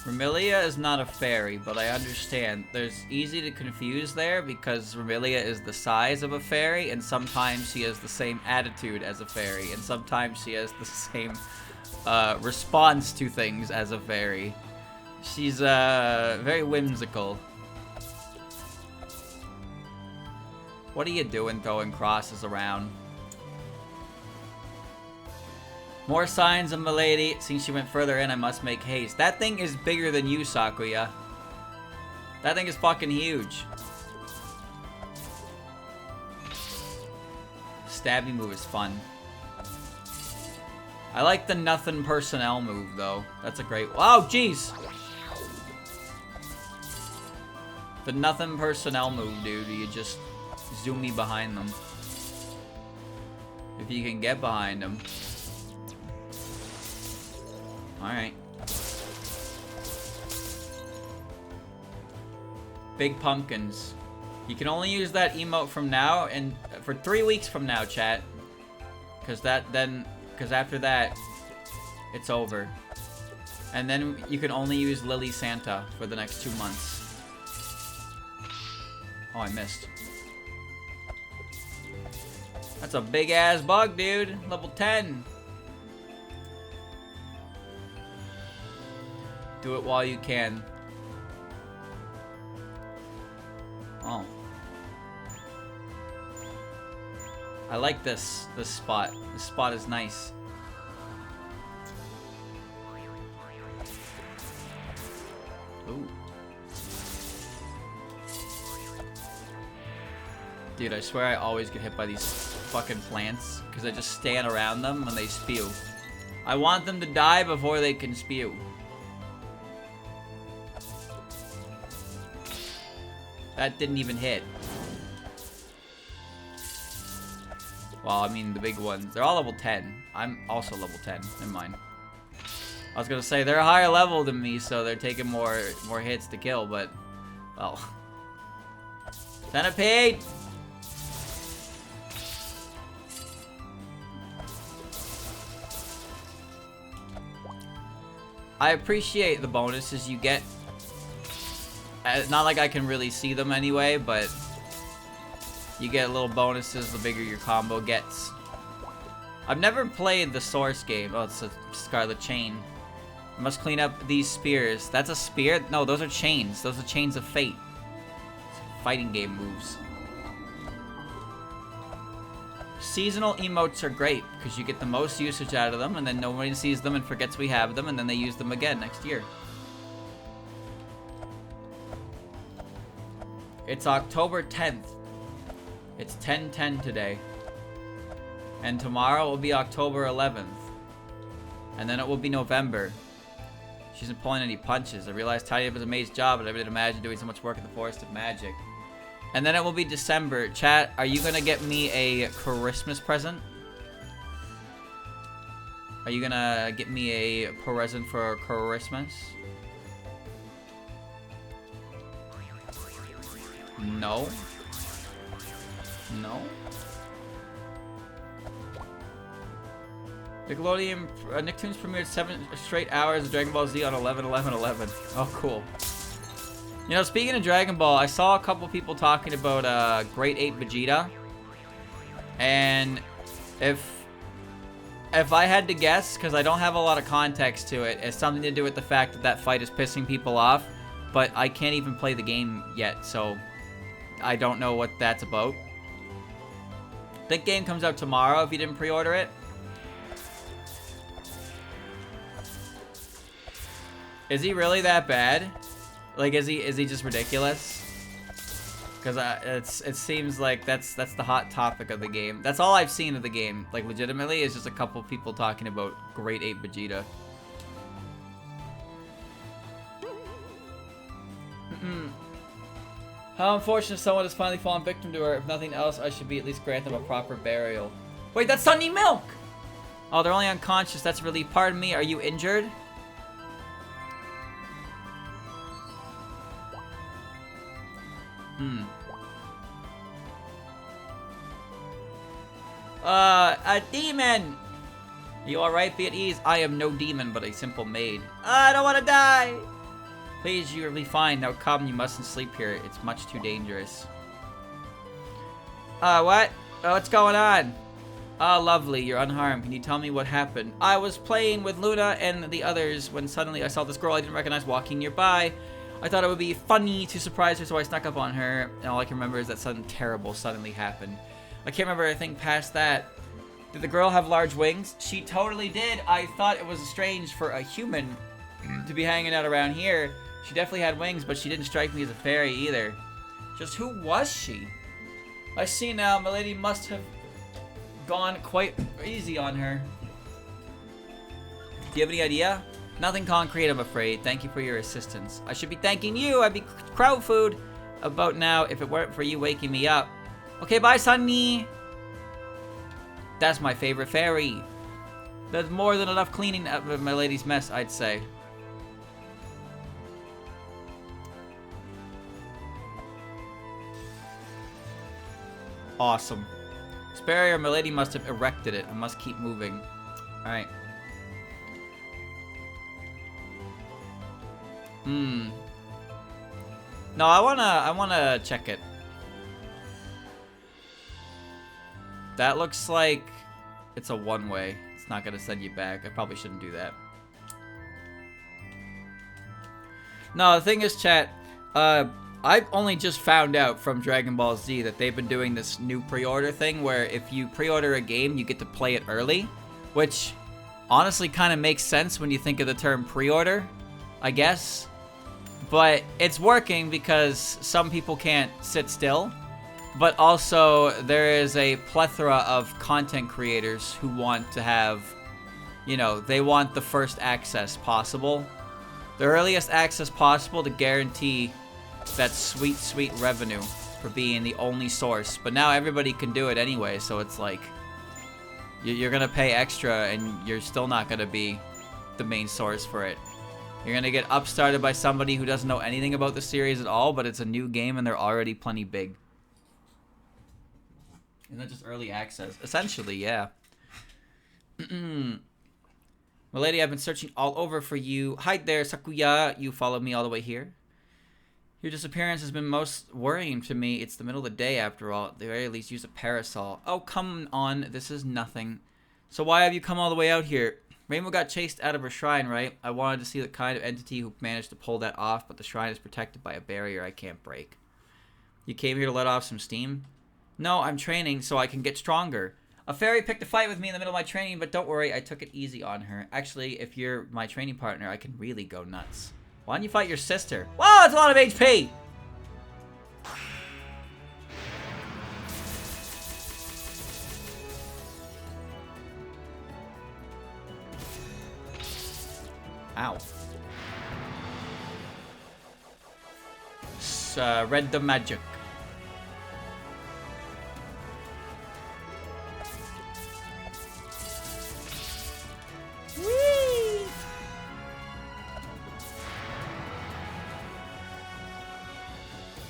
Remilia is not a fairy, but I understand. There's easy to confuse there because Remilia is the size of a fairy, and sometimes she has the same attitude as a fairy, and sometimes she has the same response to things as a fairy. She's very whimsical. What are you doing throwing crosses around? More signs of Milady. Since she went further in, I must make haste. That thing is bigger than you, Sakuya. That thing is fucking huge. stabby move is fun. I like the nothing personnel move, though. That's a great... Wow, jeez! The nothing personnel move, dude. You just zoom me behind them. If you can get behind them. Alright. Big pumpkins. You can only use that emote from now and for 3 weeks from now, chat. Because after that, it's over. And then you can only use Lily Santa for the next 2 months. Oh, I missed. That's a big ass bug, dude. Level 10. Do it while you can. Oh. I like this spot. This spot is nice. Ooh. Dude, I swear I always get hit by these fucking plants because I just stand around them when they spew. I want them to die before they can spew. That didn't even hit. Well, I mean, the big ones. They're all level 10. I'm also level 10. Never mind. I was gonna say, they're a higher level than me, so they're taking more hits to kill, but... Well... Centipede! I appreciate the bonuses you get. Not like I can really see them anyway, but you get little bonuses the bigger your combo gets. I've never played the source game. Oh, it's a Scarlet Chain. I must clean up these spears. That's a spear? No, those are chains. Those are chains of fate. Fighting game moves. Seasonal emotes are great because you get the most usage out of them and then nobody sees them and forgets we have them and then they use them again next year. It's October 10th. It's 10/10 today. And tomorrow will be October 11th. And then it will be November. She isn't pulling any punches. I realized tidying up is a maid's job, but I didn't imagine doing so much work in the Forest of Magic. And then it will be December. Chat, are you gonna get me a Christmas present? Are you gonna get me a present for Christmas? No. No. Nickelodeon, Nicktoons premiered 7 straight hours of Dragon Ball Z on 11/11/11. Oh, cool. You know, speaking of Dragon Ball, I saw a couple people talking about Great Ape Vegeta. And if I had to guess, because I don't have a lot of context to it, it's something to do with the fact that that fight is pissing people off. But I can't even play the game yet, so I don't know what that's about. That game comes out tomorrow if you didn't pre-order it. Is he really that bad? Like, is he just ridiculous? Because it seems like that's the hot topic of the game. That's all I've seen of the game. Like, legitimately, is just a couple people talking about Great Ape Vegeta. How unfortunate someone has finally fallen victim to her. If nothing else, I should be at least grant them a proper burial. Wait, that's Sunny Milk! Oh, they're only unconscious. That's really... Pardon me, are you injured? A demon! You alright? Be at ease. I am no demon, but a simple maid. I don't want to die! Please, you will be fine. Now come, you mustn't sleep here. It's much too dangerous. What? What's going on? Lovely, you're unharmed. Can you tell me what happened? I was playing with Luna and the others when suddenly I saw this girl I didn't recognize walking nearby. I thought it would be funny to surprise her, so I snuck up on her. And all I can remember is that something terrible suddenly happened. I can't remember anything past that. Did the girl have large wings? She totally did. I thought it was strange for a human to be hanging out around here. She definitely had wings, but she didn't strike me as a fairy either. Just who was she? I see now, milady must have gone quite easy on her. Do you have any idea? Nothing concrete, I'm afraid. Thank you for your assistance. I should be thanking you. I'd be crowd food about now if it weren't for you waking me up. Okay, bye, Sunny. That's my favorite fairy. There's more than enough cleaning up my lady's mess, I'd say. Awesome. This barrier, my lady must have erected it. I must keep moving. Alright. No, I wanna check it. That looks like it's a one-way. It's not gonna send you back. I probably shouldn't do that. No, the thing is, chat, I've only just found out from Dragon Ball Z that they've been doing this new pre-order thing where if you pre-order a game, you get to play it early, which honestly kind of makes sense when you think of the term pre-order, I guess. But it's working because some people can't sit still, but also there is a plethora of content creators who want to have, you know, they want the first access possible. The earliest access possible to guarantee that sweet, sweet revenue for being the only source. But now everybody can do it anyway, so it's like, you're gonna pay extra and you're still not gonna be the main source for it. You're gonna get upstarted by somebody who doesn't know anything about the series at all, but it's a new game and they're already plenty big. Isn't that just early access? Essentially, yeah. Milady, I've been searching all over for you. Hi there, Sakuya. You followed me all the way here. Your disappearance has been most worrying to me. It's the middle of the day after all. At the very least, use a parasol. Oh, come on. This is nothing. So why have you come all the way out here? Rainbow got chased out of her shrine, right? I wanted to see the kind of entity who managed to pull that off, but the shrine is protected by a barrier I can't break. You came here to let off some steam? No, I'm training so I can get stronger. A fairy picked a fight with me in the middle of my training, but don't worry, I took it easy on her. Actually, if you're my training partner, I can really go nuts. Why don't you fight your sister? Whoa, that's a lot of HP! Ow. Read the magic. Whee!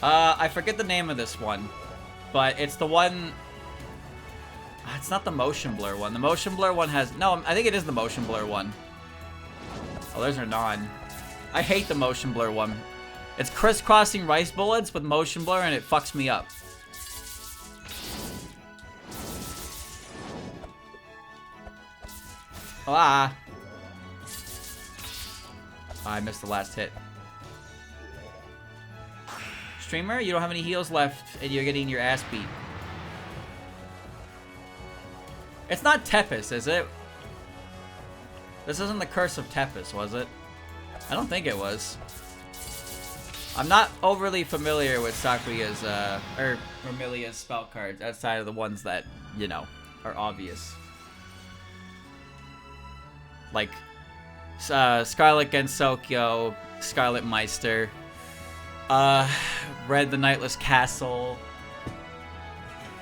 I forget the name of this one, but it's the one. It's not the motion blur one. The motion blur one has no. I think it is the motion blur one. Oh, there's her non. I hate the motion blur one. It's crisscrossing rice bullets with motion blur and it fucks me up. Ah. Oh, I missed the last hit. Streamer, you don't have any heals left and you're getting your ass beat. It's not Tepes, is it? This isn't the Curse of Tepes, was it? I don't think it was. I'm not overly familiar with Sakuya's, or Remilia's spell cards, outside of the ones that, you know, are obvious. Like, Scarlet Gensokyo, Scarlet Meister, Red the Nightless Castle.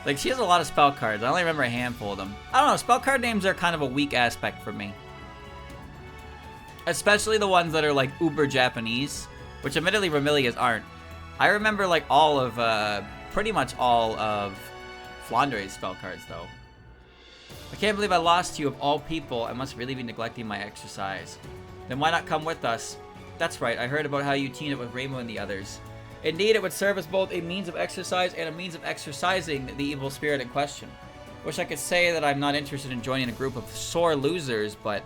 Like, she has a lot of spell cards. I only remember a handful of them. I don't know, spell card names are kind of a weak aspect for me. Especially the ones that are like uber Japanese, which admittedly Remilia's aren't. I remember like all of, pretty much all of Flandre's spell cards though. I can't believe I lost you of all people. I must really be neglecting my exercise. Then why not come with us? That's right, I heard about how you teamed up with Rainbow and the others. Indeed, it would serve as both a means of exercise and a means of exercising the evil spirit in question. Wish I could say that I'm not interested in joining a group of sore losers, but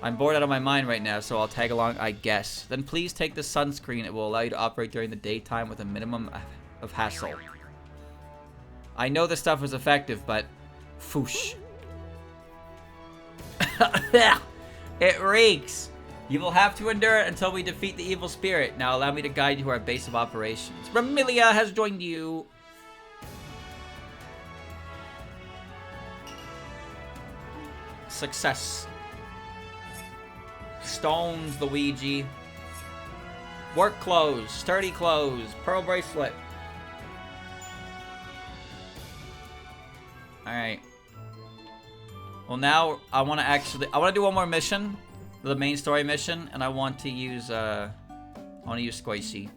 I'm bored out of my mind right now, so I'll tag along, I guess. Then please take the sunscreen. It will allow you to operate during the daytime with a minimum of hassle. I know this stuff was effective, but foosh. It reeks. You will have to endure it until we defeat the evil spirit. Now allow me to guide you to our base of operations. Remilia has joined you. Success. Stones, Luigi. Work clothes. Sturdy clothes. Pearl bracelet. Alright. Well, now I want to do one more mission. The main story mission. And I want to use, Squishy.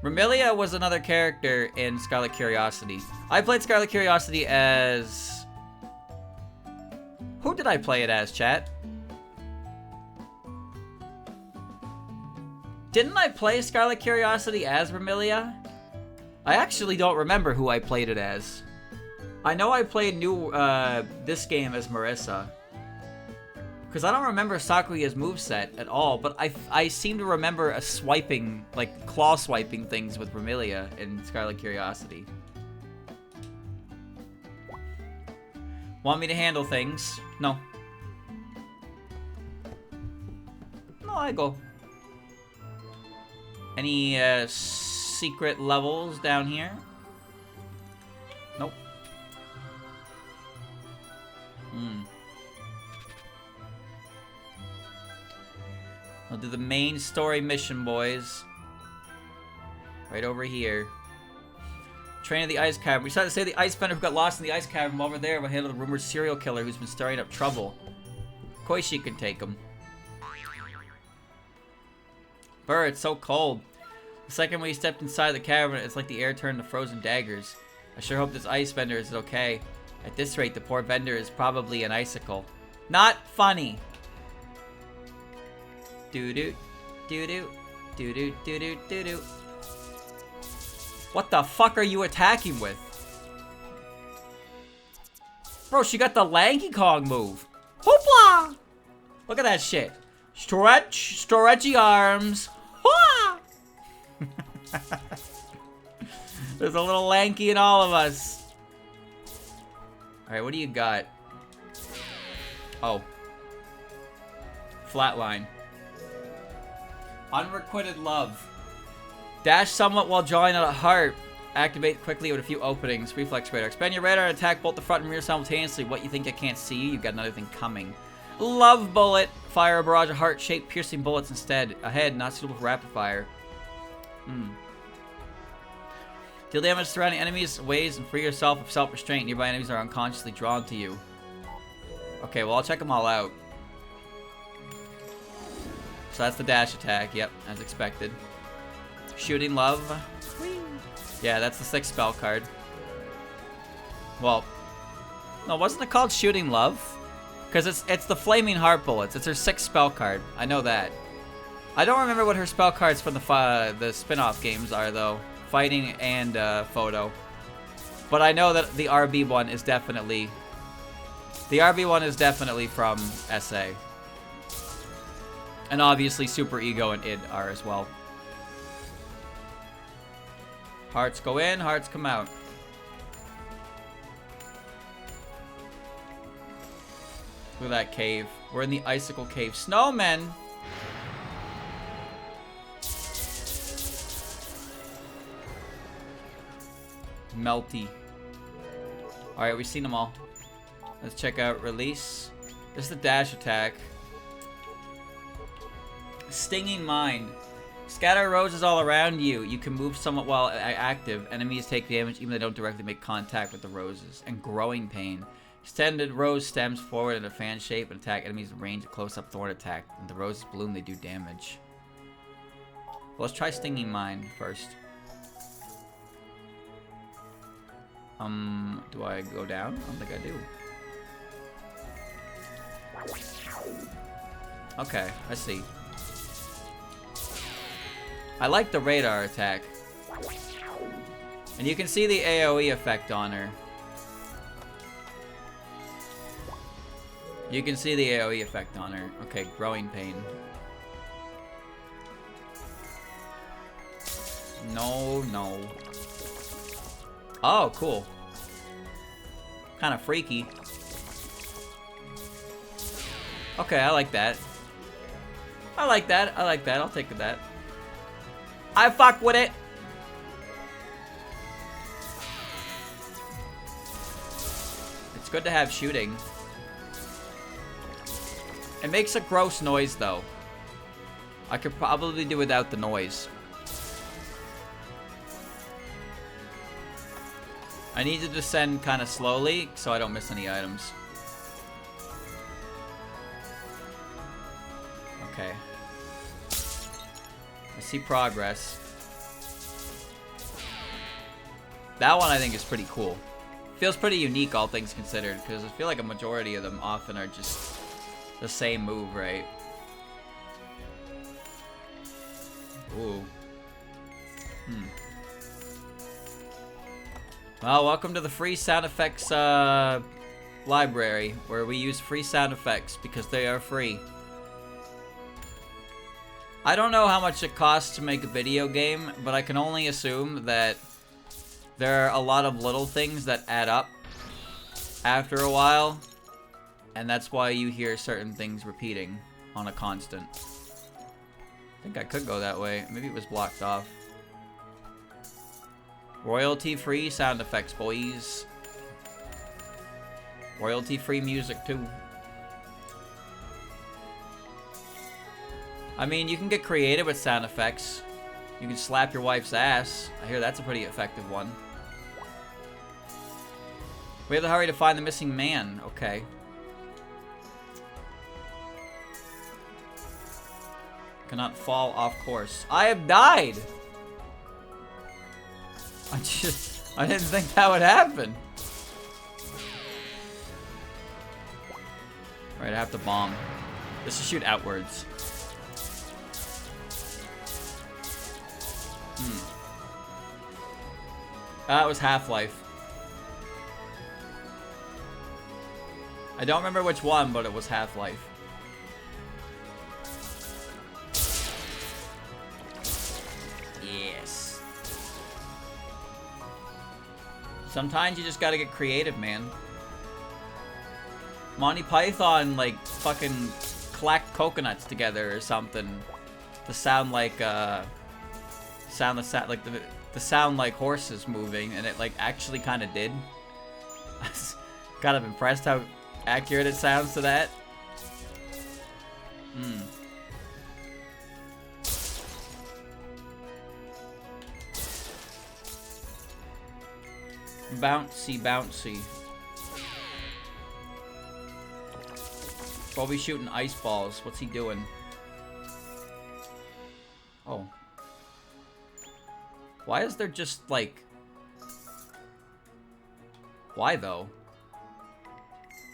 Remilia was another character in Scarlet Curiosity. I played Scarlet Curiosity as... Who did I play it as, chat? Didn't I play Scarlet Curiosity as Remilia? I actually don't remember who I played it as. I know I played this game as Marissa. Because I don't remember Sakuya's moveset at all, but I seem to remember a swiping, like claw swiping things with Remilia in Scarlet Curiosity. Want me to handle things? No. No, I go. Any secret levels down here? Nope. I'll do the main story mission, boys. Right over here. Train of the ice cavern. We decided to save the ice bender who got lost in the ice cavern. While we're there, we'll handle the rumored serial killer who's been stirring up trouble. Koishi can take him. Brr, it's so cold. The second we stepped inside the cavern, it's like the air turned to frozen daggers. I sure hope this ice bender is okay. At this rate, the poor bender is probably an icicle. Not funny. Doo-doo, doo-doo, doo-doo, doo-doo, doo-doo. What the fuck are you attacking with? Bro, she got the Lanky Kong move. Hoopla! Look at that shit. Stretchy arms. Hua! There's a little lanky in all of us. Alright, what do you got? Oh. Flatline. Unrequited love. Dash somewhat while drawing out a heart. Activate quickly with a few openings. Reflex radar. Expand your radar and attack both the front and rear simultaneously. What, you think I can't see you? You've got another thing coming. Love bullet. Fire a barrage of heart-shaped piercing bullets instead. Ahead, not suitable for rapid fire. Deal damage to surrounding enemies, ways, and free yourself of self-restraint. Nearby enemies are unconsciously drawn to you. Okay, well, I'll check them all out. So that's the dash attack. Yep, as expected. Shooting love. Yeah, that's the 6th spell card. Well, no, wasn't it called Shooting Love? Because it's the Flaming Heart Bullets. It's her 6th spell card. I know that. I don't remember what her spell cards from the spin-off games are, though. Fighting and photo. But I know that the RB one is definitely... The RB one is definitely from SA. And obviously Super Ego and id are as well. Hearts go in, hearts come out. Look at that cave. We're in the Icicle Cave. Snowmen! Melty. Alright, we've seen them all. Let's check out Release. This is the dash attack. Stinging Mind. Scatter roses all around you. You can move somewhat while active. Enemies take damage even if they don't directly make contact with the roses. And Growing Pain. Extended rose stems forward in a fan shape and attack enemies in range of close-up thorn attack. When the roses bloom, they do damage. Well, let's try Stinging Mind first. Do I go down? I don't think I do. Okay, I see. I like the radar attack. And you can see the AoE effect on her. You can see the AoE effect on her. Okay, Growing Pain. No, no. Oh, cool. Kind of freaky. Okay, I like that. I like that. I like that. I'll take that. I fuck with it. It's good to have shooting. It makes a gross noise, though. I could probably do without the noise. I need to descend kind of slowly so I don't miss any items. Okay. I see progress. That one I think is pretty cool. Feels pretty unique, all things considered, because I feel like a majority of them often are just the same move, right? Ooh. Well, welcome to the free sound effects library, where we use free sound effects because they are free. I don't know how much it costs to make a video game, but I can only assume that there are a lot of little things that add up after a while, and that's why you hear certain things repeating on a constant. I think I could go that way. Maybe it was blocked off. Royalty-free sound effects, boys. Royalty-free music, too. I mean, you can get creative with sound effects. You can slap your wife's ass. I hear that's a pretty effective one. We have to hurry to find the missing man. Okay. Cannot fall off course. I have died! I didn't think that would happen. Alright, I have to bomb. This will shoot outwards. That was Half-Life. I don't remember which one, but it was Half-Life. Yes. Sometimes you just gotta get creative, man. Monty Python, like, fucking clacked coconuts together or something to sound like, the sound like horses moving, and it, like, actually kind of did. I was kind of impressed how accurate it sounds to that. Bouncy, bouncy. Probably shooting ice balls. What's he doing? Oh. Why is there just, like... Why, though?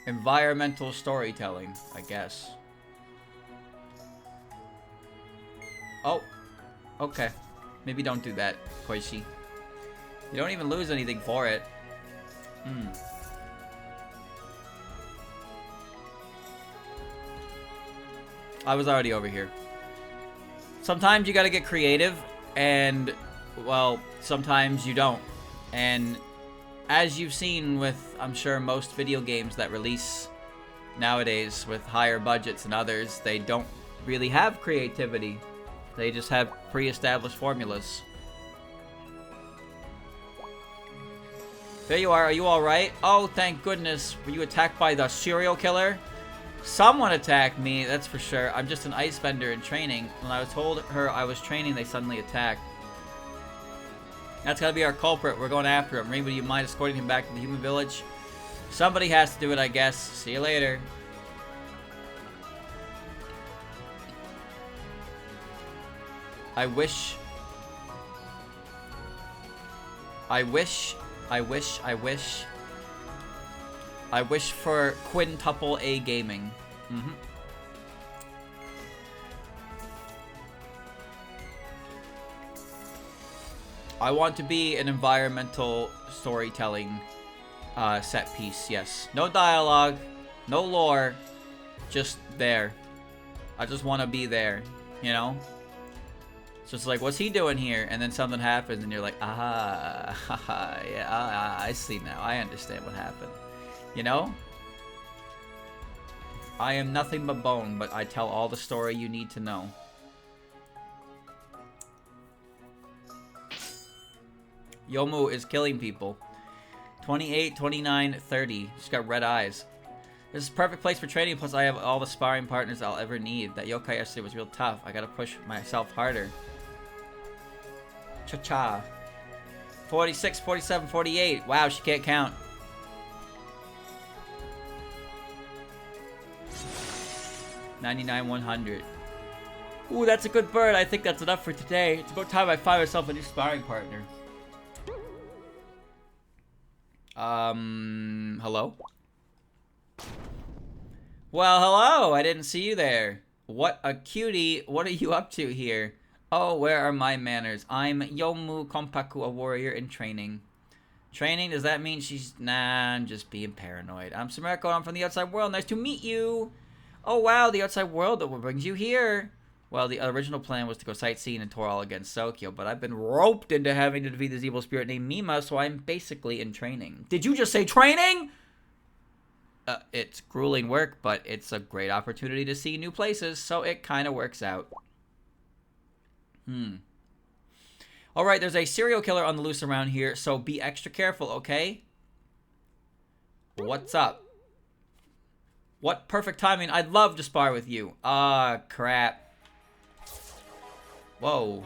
Environmental storytelling, I guess. Oh. Okay. Maybe don't do that, Koishi. You don't even lose anything for it. I was already over here. Sometimes you gotta get creative, and, well, sometimes you don't. And as you've seen with, I'm sure, most video games that release nowadays with higher budgets and others, they don't really have creativity. They just have pre-established formulas. There you are you alright? Oh, thank goodness. Were you attacked by the serial killer? Someone attacked me, that's for sure. I'm just an ice vendor in training. When I was told her I was training, they suddenly attacked. That's gotta be our culprit. We're going after him. Remilia, do you mind escorting him back to the human village? Somebody has to do it, I guess. See you later. I wish for quintuple A gaming. I want to be an environmental storytelling set piece, yes. No dialogue, no lore, just there. I just want to be there, you know? So it's like, what's he doing here? And then something happens and you're like, ah, haha, yeah, I see now. I understand what happened. You know? I am nothing but bone, but I tell all the story you need to know. Yomu is killing people. 28, 29, 30. She's got red eyes. This is a perfect place for training, plus I have all the sparring partners I'll ever need. That yokai yesterday was real tough. I gotta push myself harder. Cha-cha. 46, 47, 48. Wow, she can't count. $99, 100. Ooh, that's a good bird. I think that's enough for today. It's about time I find myself a new sparring partner. Hello? Well, hello. I didn't see you there. What a cutie. What are you up to here? Oh, where are my manners? I'm Yomu Kompaku, a warrior in training. Training? Does that mean she's... Nah, I'm just being paranoid. I'm Sumireko, I'm from the outside world. Nice to meet you. Oh, wow, the outside world. What brings you here? Well, the original plan was to go sightseeing and tour all against Gensokyo, but I've been roped into having to defeat this evil spirit named Mima, so I'm basically in training. Did you just say training? It's grueling work, but it's a great opportunity to see new places, so it kind of works out. Alright, there's a serial killer on the loose around here, so be extra careful, okay? What's up? What perfect timing. I'd love to spar with you. Ah, crap. Whoa.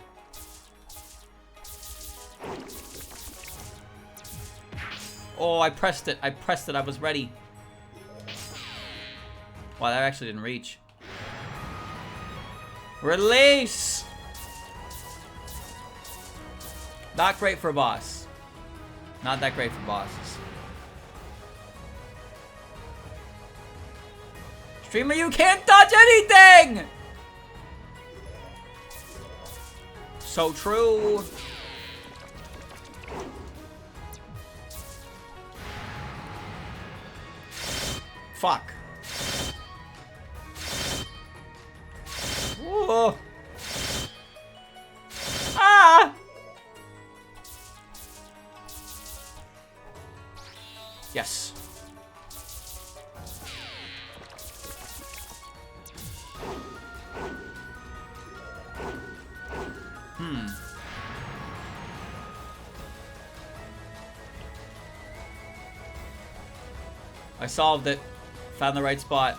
Oh, I pressed it. I pressed it. I was ready. Wow, that actually didn't reach. Release! Not great for a boss. Not that great for bosses. Streamer, you can't touch anything! So true. Fuck. Whoa. Ah! Yes. I solved it. Found the right spot.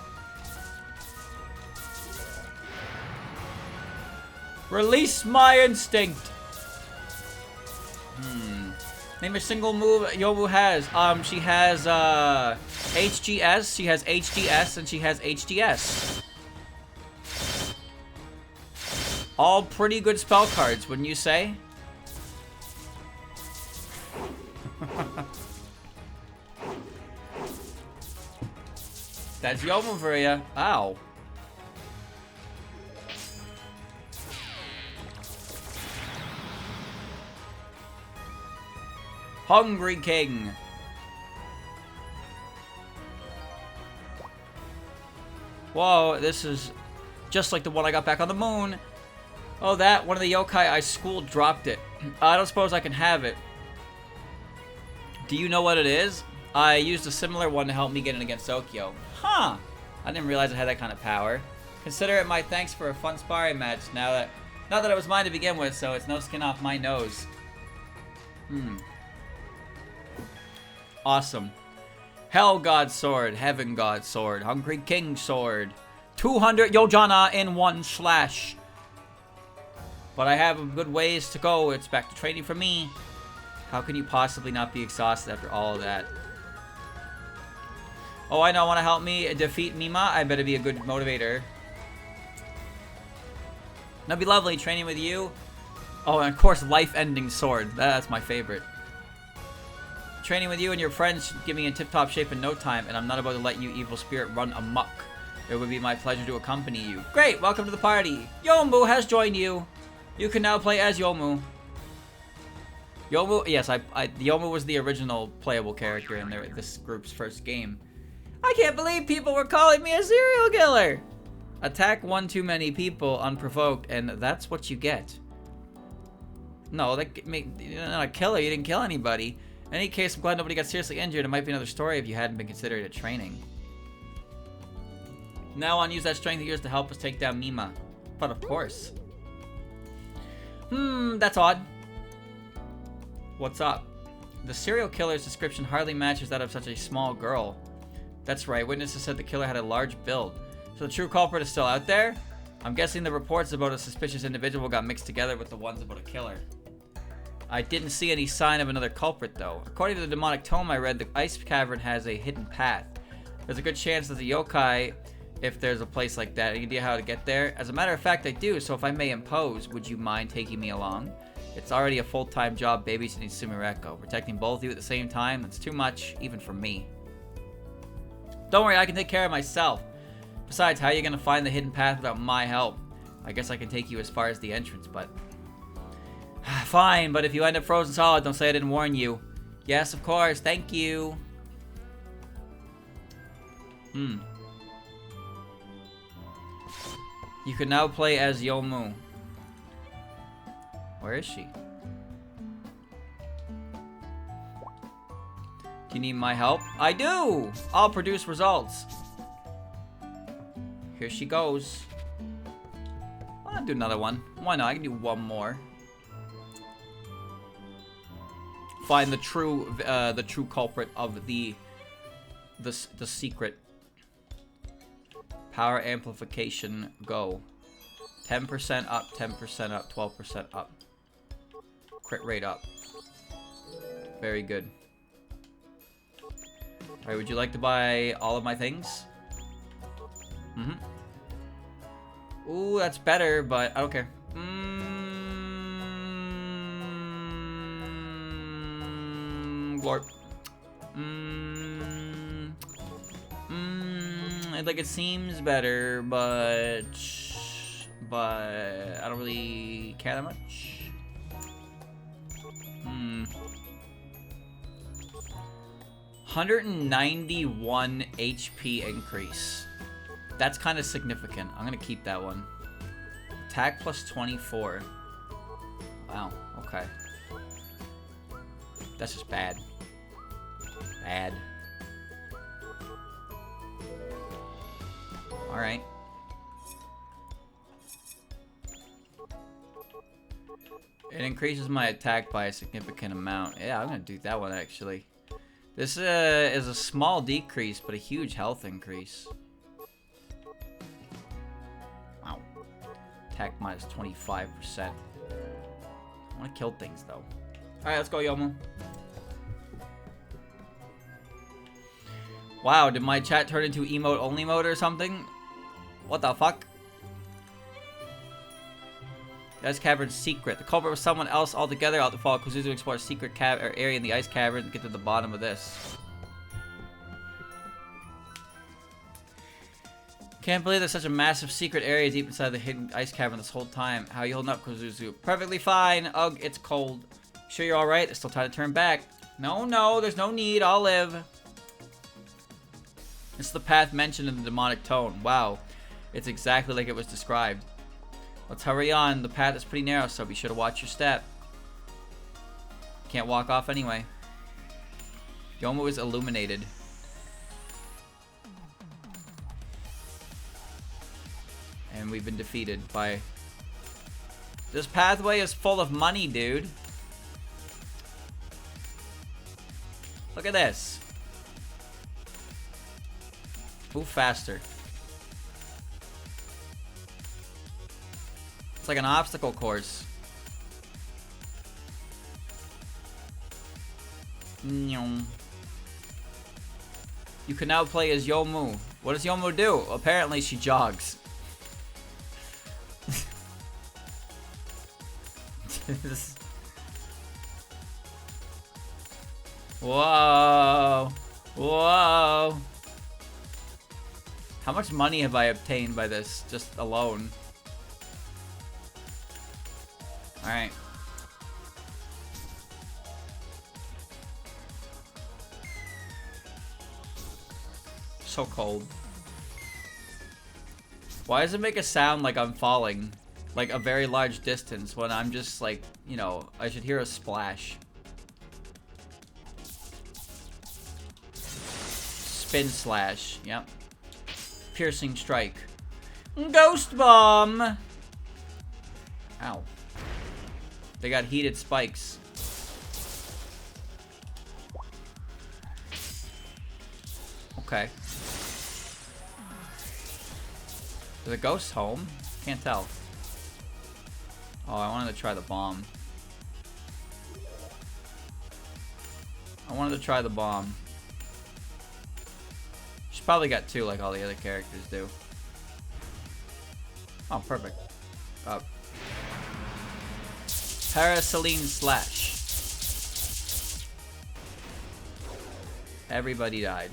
Release my instinct. Name a single move Yomu has. She has HGS, she has HDS, and she has HDS. All pretty good spell cards, wouldn't you say? That's Yomu for ya. Ow. Hungry King. Whoa, this is just like the one I got back on the moon. Oh, that one of the yokai I schooled dropped it. I don't suppose I can have it. Do you know what it is? I used a similar one to help me get in against Gensokyo. Huh. I didn't realize it had that kind of power. Consider it my thanks for a fun sparring match now that it was mine to begin with, so it's no skin off my nose. Awesome. Hell God Sword, Heaven God Sword, Hungry King Sword. 200 Yojana in one slash. But I have good ways to go. It's back to training for me. How can you possibly not be exhausted after all of that? Oh, I know. Want to help me defeat Mima? I better be a good motivator. That'd be lovely. Training with you. Oh, and of course, life-ending sword. That's my favorite. Training with you and your friends should get me in tip-top shape in no time, and I'm not about to let you evil spirit run amok. It would be my pleasure to accompany you. Great! Welcome to the party. Yomu has joined you. You can now play as Yomu. Yomu, yes, Yomu was the original playable character in this group's first game. I can't believe people were calling me a serial killer! Attack one too many people unprovoked, and that's what you get. No, you're not a killer, you didn't kill anybody. In any case, I'm glad nobody got seriously injured. It might be another story if you hadn't been considered at training. Now on, use that strength of yours to help us take down Mima. But of course. That's odd. What's up? The serial killer's description hardly matches that of such a small girl. That's right. Witnesses said the killer had a large build. So the true culprit is still out there? I'm guessing the reports about a suspicious individual got mixed together with the ones about a killer. I didn't see any sign of another culprit, though. According to the demonic tome I read, the ice cavern has a hidden path. There's a good chance that the yokai, if there's a place like that. Any idea how to get there? As a matter of fact, I do, so if I may impose, would you mind taking me along? It's already a full-time job babysitting Sumireko. Protecting both of you at the same time, that's too much, even for me. Don't worry, I can take care of myself. Besides, how are you going to find the hidden path without my help? I guess I can take you as far as the entrance, but... Fine, but if you end up frozen solid, don't say I didn't warn you. Yes, of course, thank you. You can now play as Yomu. Where is she? Do you need my help? I do! I'll produce results. Here she goes. I'll do another one. Why not? I can do one more. Find the true culprit of the secret. Power amplification, go. 10% up, 10% up, 12% up. Crit rate up. Very good. Alright, would you like to buy all of my things? Ooh, that's better, but I don't care. Glorp. Like it seems better, but I don't really care that much. 191 HP increase. That's kind of significant. I'm gonna keep that one. Attack plus 24. Wow, okay. That's just bad. Bad. Alright. It increases my attack by a significant amount. Yeah, I'm gonna do that one actually. This is a small decrease, but a huge health increase. Wow. Attack minus 25%. I wanna kill things though. Alright, let's go, Yomu. Wow, did my chat turn into emote only mode or something? What the fuck? The ice cavern's secret. The culprit was someone else altogether. Out to follow Kuzuzu to explore a secret area in the ice cavern to get to the bottom of this. Can't believe there's such a massive secret area deep inside the hidden ice cavern this whole time. How are you holding up, Kuzuzu? Perfectly fine. Ugh, it's cold. Sure you're alright? There's still time to turn back. No, there's no need. I'll live. This is the path mentioned in the demonic tone. Wow. It's exactly like it was described. Let's hurry on. The path is pretty narrow, so be sure to watch your step. Can't walk off anyway. Yomu is illuminated. And we've been defeated by... This pathway is full of money, dude. Look at this. Move faster. It's like an obstacle course. You can now play as Yomu. What does Yomu do? Apparently she jogs. Whoa. Whoa. How much money have I obtained by this, just alone? Alright. So cold. Why does it make a sound like I'm falling? Like a very large distance when I'm just like, you know, I should hear a splash. Spin slash, yep. Piercing strike. Ghost bomb! Ow. They got heated spikes. Okay. Is the ghost home? Can't tell. Oh, I wanted to try the bomb. She's probably got 2 like all the other characters do. Oh, perfect. Parasaline Slash. Everybody died.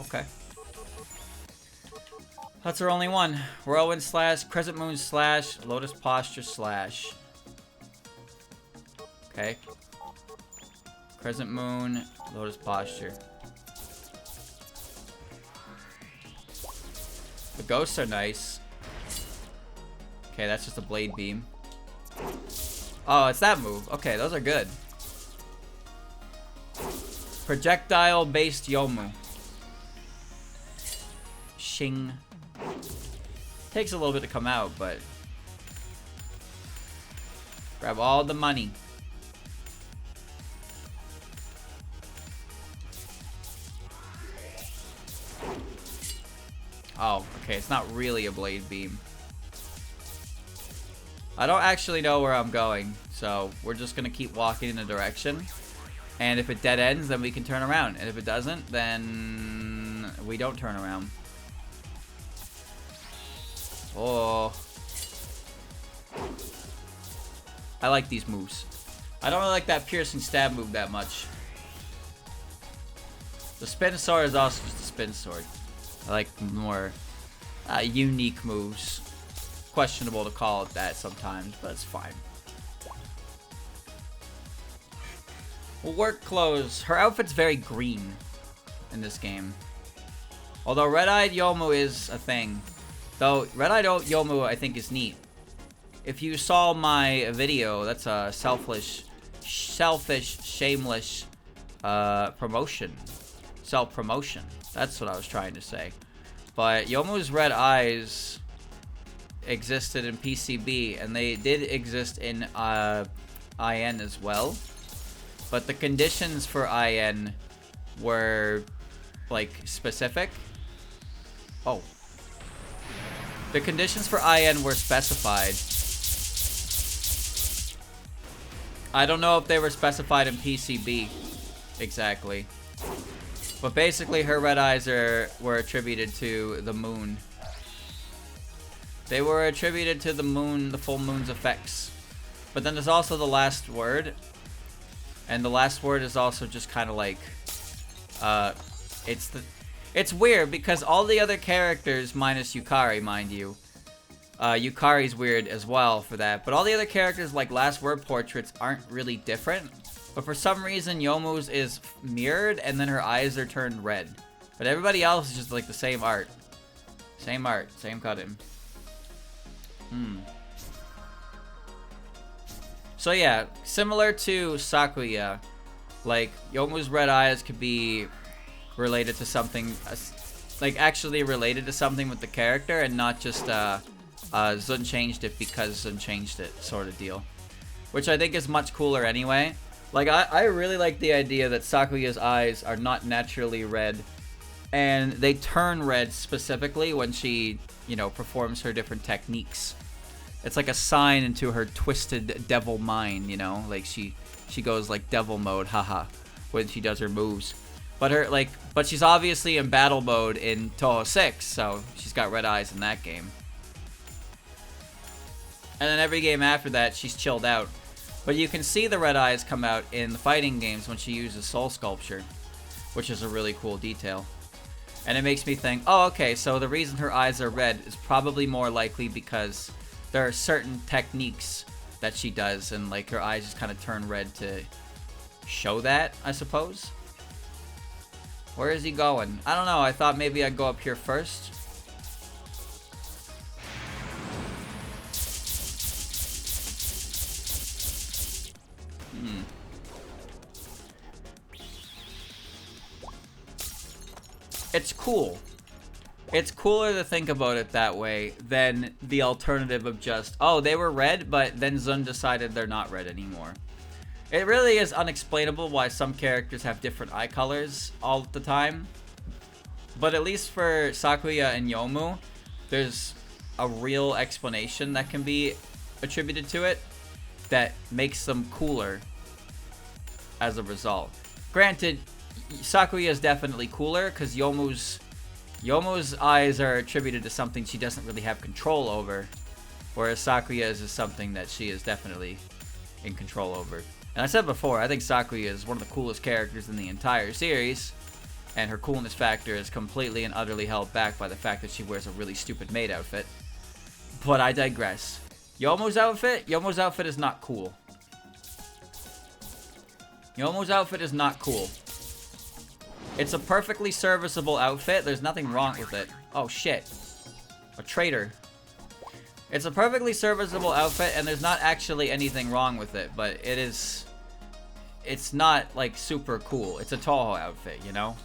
Okay. That's our only one. Whirlwind Slash, Crescent Moon Slash, Lotus Posture Slash. Okay. Crescent Moon, Lotus Posture. The ghosts are nice. Okay, that's just a Blade Beam. Oh, it's that move. Okay, those are good. Projectile-based Yomu. Shing. Takes a little bit to come out, but... Grab all the money. Oh, okay, it's not really a Blade Beam. I don't actually know where I'm going, so we're just gonna keep walking in a direction. And if it dead ends, then we can turn around. And if it doesn't, then we don't turn around. Oh. I like these moves. I don't really like that piercing stab move that much. The spin sword is also just a spin sword. I like more unique moves. Questionable to call it that sometimes, but it's fine. Well, work clothes. Her outfit's very green in this game. Although Red-Eyed Yomu is a thing. Though Red-Eyed Yomu I think is neat. If you saw my video, that's a selfish, shameless promotion. Self-promotion. That's what I was trying to say. But Yomu's red eyes existed in PCB, and they did exist in IN as well. But the conditions for IN were, like, specific. Oh. The conditions for IN were specified. I don't know if they were specified in PCB exactly. But basically, her red eyes were attributed to the moon. They were attributed to the moon, the full moon's effects. But then there's also the last word. And the last word is also just kind of like... It's weird because all the other characters, minus Yukari, mind you. Yukari's weird as well for that. But all the other characters, like last word portraits, aren't really different. But for some reason, Yomu's is mirrored, and then her eyes are turned red. But everybody else is just like the same art. Same art, same cutting. So yeah, similar to Sakuya, like, Yomu's red eyes could be related to something, like, actually related to something with the character, and not just, Zun changed it because Zun changed it sort of deal. Which I think is much cooler anyway. Like, I really like the idea that Sakuya's eyes are not naturally red, and they turn red specifically when she, you know, performs her different techniques. It's like a sign into her twisted devil mind, you know? Like, she goes, like, devil mode, haha, when she does her moves. But she's obviously in battle mode in Touhou 6, so she's got red eyes in that game. And then every game after that, she's chilled out. But you can see the red eyes come out in the fighting games when she uses soul sculpture, which is a really cool detail. And it makes me think, oh, okay, so the reason her eyes are red is probably more likely because there are certain techniques that she does, and like her eyes just kind of turn red to show that, I suppose. Where is he going? I don't know, I thought maybe I'd go up here first. It's cool. It's cooler to think about it that way than the alternative of just, oh, they were red, but then Zun decided they're not red anymore. It really is unexplainable why some characters have different eye colors all the time, But at least for Sakuya and Yomu, there's a real explanation that can be attributed to it that makes them cooler as a result. Granted, Sakuya is definitely cooler because Yomu's eyes are attributed to something she doesn't really have control over, whereas Sakuya's is something that she is definitely in control over. And I said before, I think Sakuya is one of the coolest characters in the entire series, and her coolness factor is completely and utterly held back by the fact that she wears a really stupid maid outfit. But I digress. Yomu's outfit is not cool. Yomu's outfit is not cool. It's a perfectly serviceable outfit. There's nothing wrong with it. Oh shit. A traitor. It's a perfectly serviceable outfit, and there's not actually anything wrong with it, but it's not, like, super cool. It's a Touhou outfit, you know?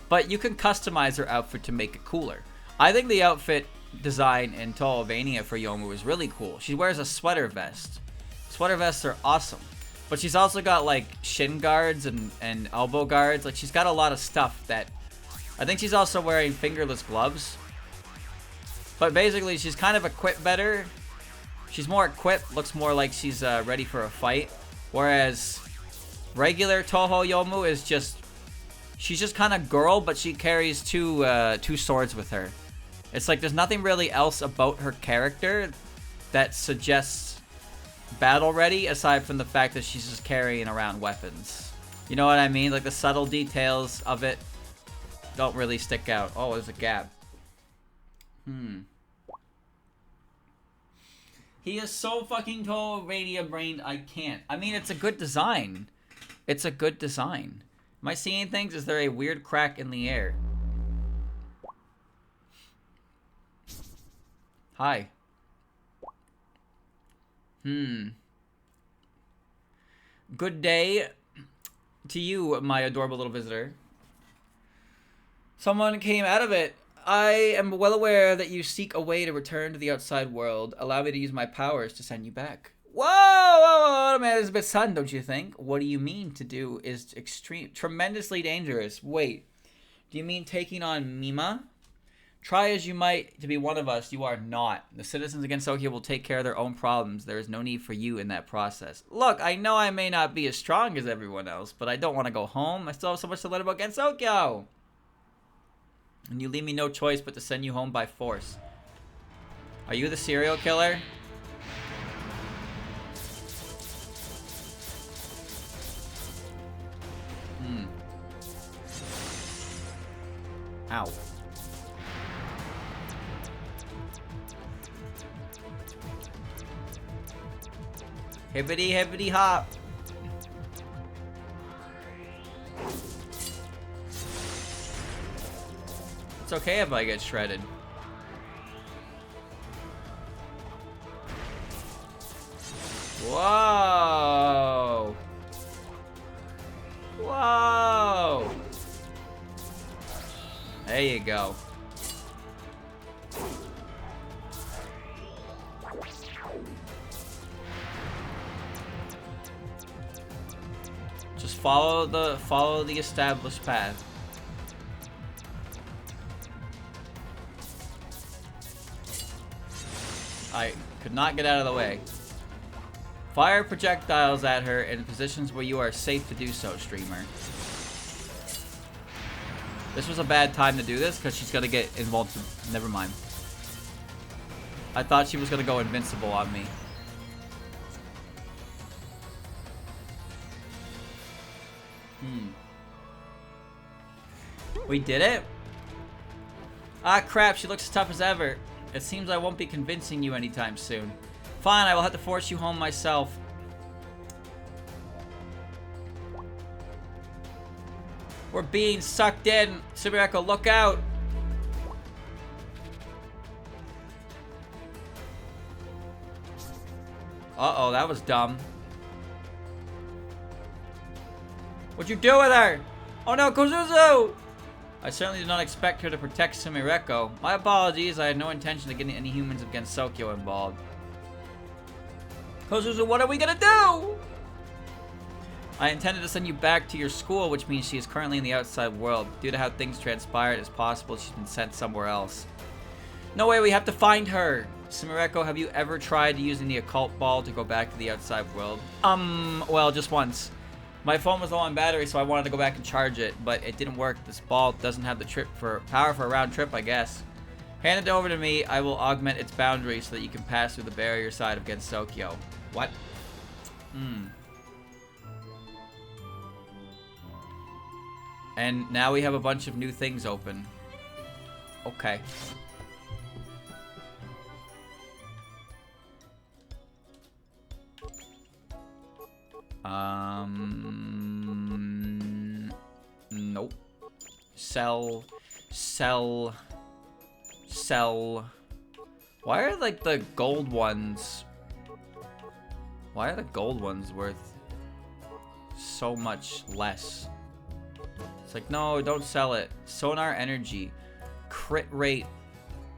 But you can customize her outfit to make it cooler. I think the outfit design in Touhouvania for Yomu is really cool. She wears a sweater vest. Sweater vests are awesome. But she's also got, like, shin guards and elbow guards. Like, she's got a lot of stuff that... I think she's also wearing fingerless gloves. But basically, she's kind of equipped better. She's more equipped, looks more like she's ready for a fight. Whereas regular Touhou Yomu is just... She's just kind of girl, but she carries two swords with her. It's like there's nothing really else about her character that suggests battle ready, aside from the fact that she's just carrying around weapons. You know what I mean? Like the subtle details of it don't really stick out. Oh, there's a gap. He is so fucking Touhouvania brained, I can't. I mean, it's a good design. It's a good design. Am I seeing things? Is there a weird crack in the air? Hi. Good day to you, my adorable little visitor. Someone came out of it. I am well aware that you seek a way to return to the outside world. Allow me to use my powers to send you back. Whoa, man, it's a bit sudden, don't you think? What do you mean to do is tremendously dangerous? Wait, do you mean taking on Mima? Try as you might to be one of us, you are not. The citizens of Gensokyo will take care of their own problems. There is no need for you in that process. Look, I know I may not be as strong as everyone else, but I don't want to go home. I still have so much to learn about Gensokyo. And you leave me no choice but to send you home by force. Are you the serial killer? Ow. Hippity hippity hop. It's okay if I get shredded. Whoa! Whoa! There you go. Just follow the established path. I could not get out of the way. Fire projectiles at her in positions where you are safe to do so, streamer. This was a bad time to do this because she's gonna get involved. Never mind. I thought she was gonna go invincible on me. We did it? Ah, crap, she looks as tough as ever. It seems I won't be convincing you anytime soon. Fine, I will have to force you home myself. We're being sucked in. Sumireko, look out! Uh-oh, that was dumb. What'd you do with her? Oh no, Kozuzu! I certainly did not expect her to protect Sumireko. My apologies, I had no intention of getting any humans of Gensokyo involved. Kozuzu, what are we gonna do? I intended to send you back to your school, which means she is currently in the outside world. Due to how things transpired, it's possible she's been sent somewhere else. No way, we have to find her! Sumireko, have you ever tried using the occult ball to go back to the outside world? Well, just once. My phone was low on battery, so I wanted to go back and charge it, but it didn't work. This ball doesn't have the power for a round trip, I guess. Hand it over to me. I will augment its boundaries so that you can pass through the barrier side of Gensokyo. What? And now we have a bunch of new things open. Okay. Nope. Sell. Why are, like, the gold ones... Why are the gold ones worth so much less? It's like, no, don't sell it. Sonar energy. Crit rate.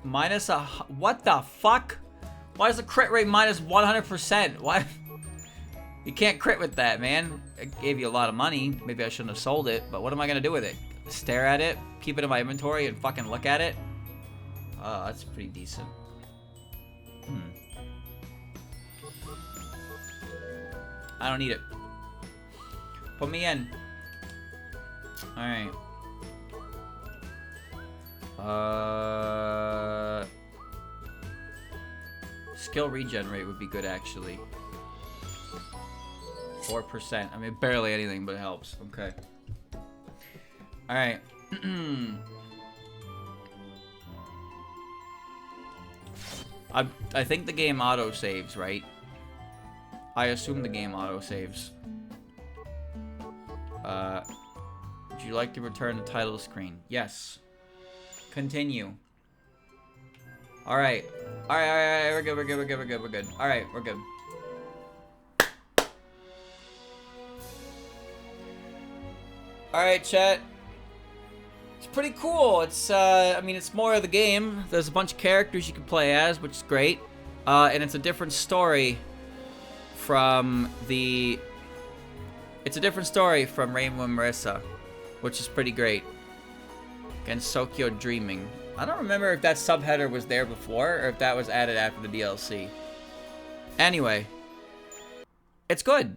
Minus a... What the fuck? Why is the crit rate minus 100%? Why... You can't crit with that, man. It gave you a lot of money. Maybe I shouldn't have sold it, but what am I gonna do with it? Stare at it? Keep it in my inventory and fucking look at it? Oh, that's pretty decent. I don't need it. Put me in. Alright. Skill regen rate would be good, actually. 4%. I mean, barely anything, but it helps. Okay. Alright. I think the game auto-saves, right? I assume the game auto-saves. Would you like to return the title screen? Yes. Continue. Alright. Alright, we're good. Alright, we're good. Alright, chat. It's pretty cool. It's, I mean, it's more of the game. There's a bunch of characters you can play as, which is great. And it's a different story from the... It's a different story from Rainbow and Marissa, which is pretty great. Gensokyo Dreaming. I don't remember if that subheader was there before, or if that was added after the DLC. Anyway. It's good.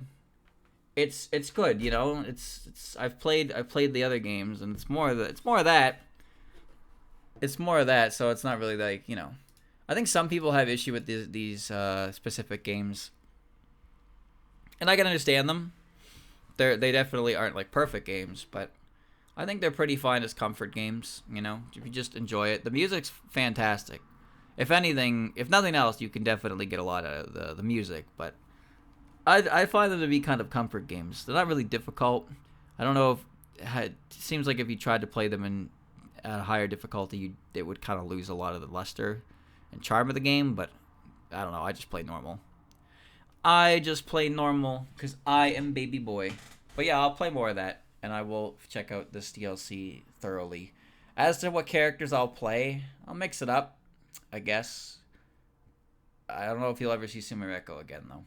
It's good, you know. I've played the other games, and it's more of that. So it's not really like, you know. I think some people have issue with these specific games, and I can understand them. They definitely aren't like perfect games, but I think they're pretty fine as comfort games. You know, if you just enjoy it. The music's fantastic. If anything, if nothing else, you can definitely get a lot out of the music, but. I find them to be kind of comfort games. They're not really difficult. I don't know if it seems like if you tried to play them at a higher difficulty, it would kind of lose a lot of the luster and charm of the game. But I don't know. I just play normal. Because I am baby boy. But yeah, I'll play more of that, and I will check out this DLC thoroughly. As to what characters I'll play, I'll mix it up, I guess. I don't know if you'll ever see Sumireko again, though.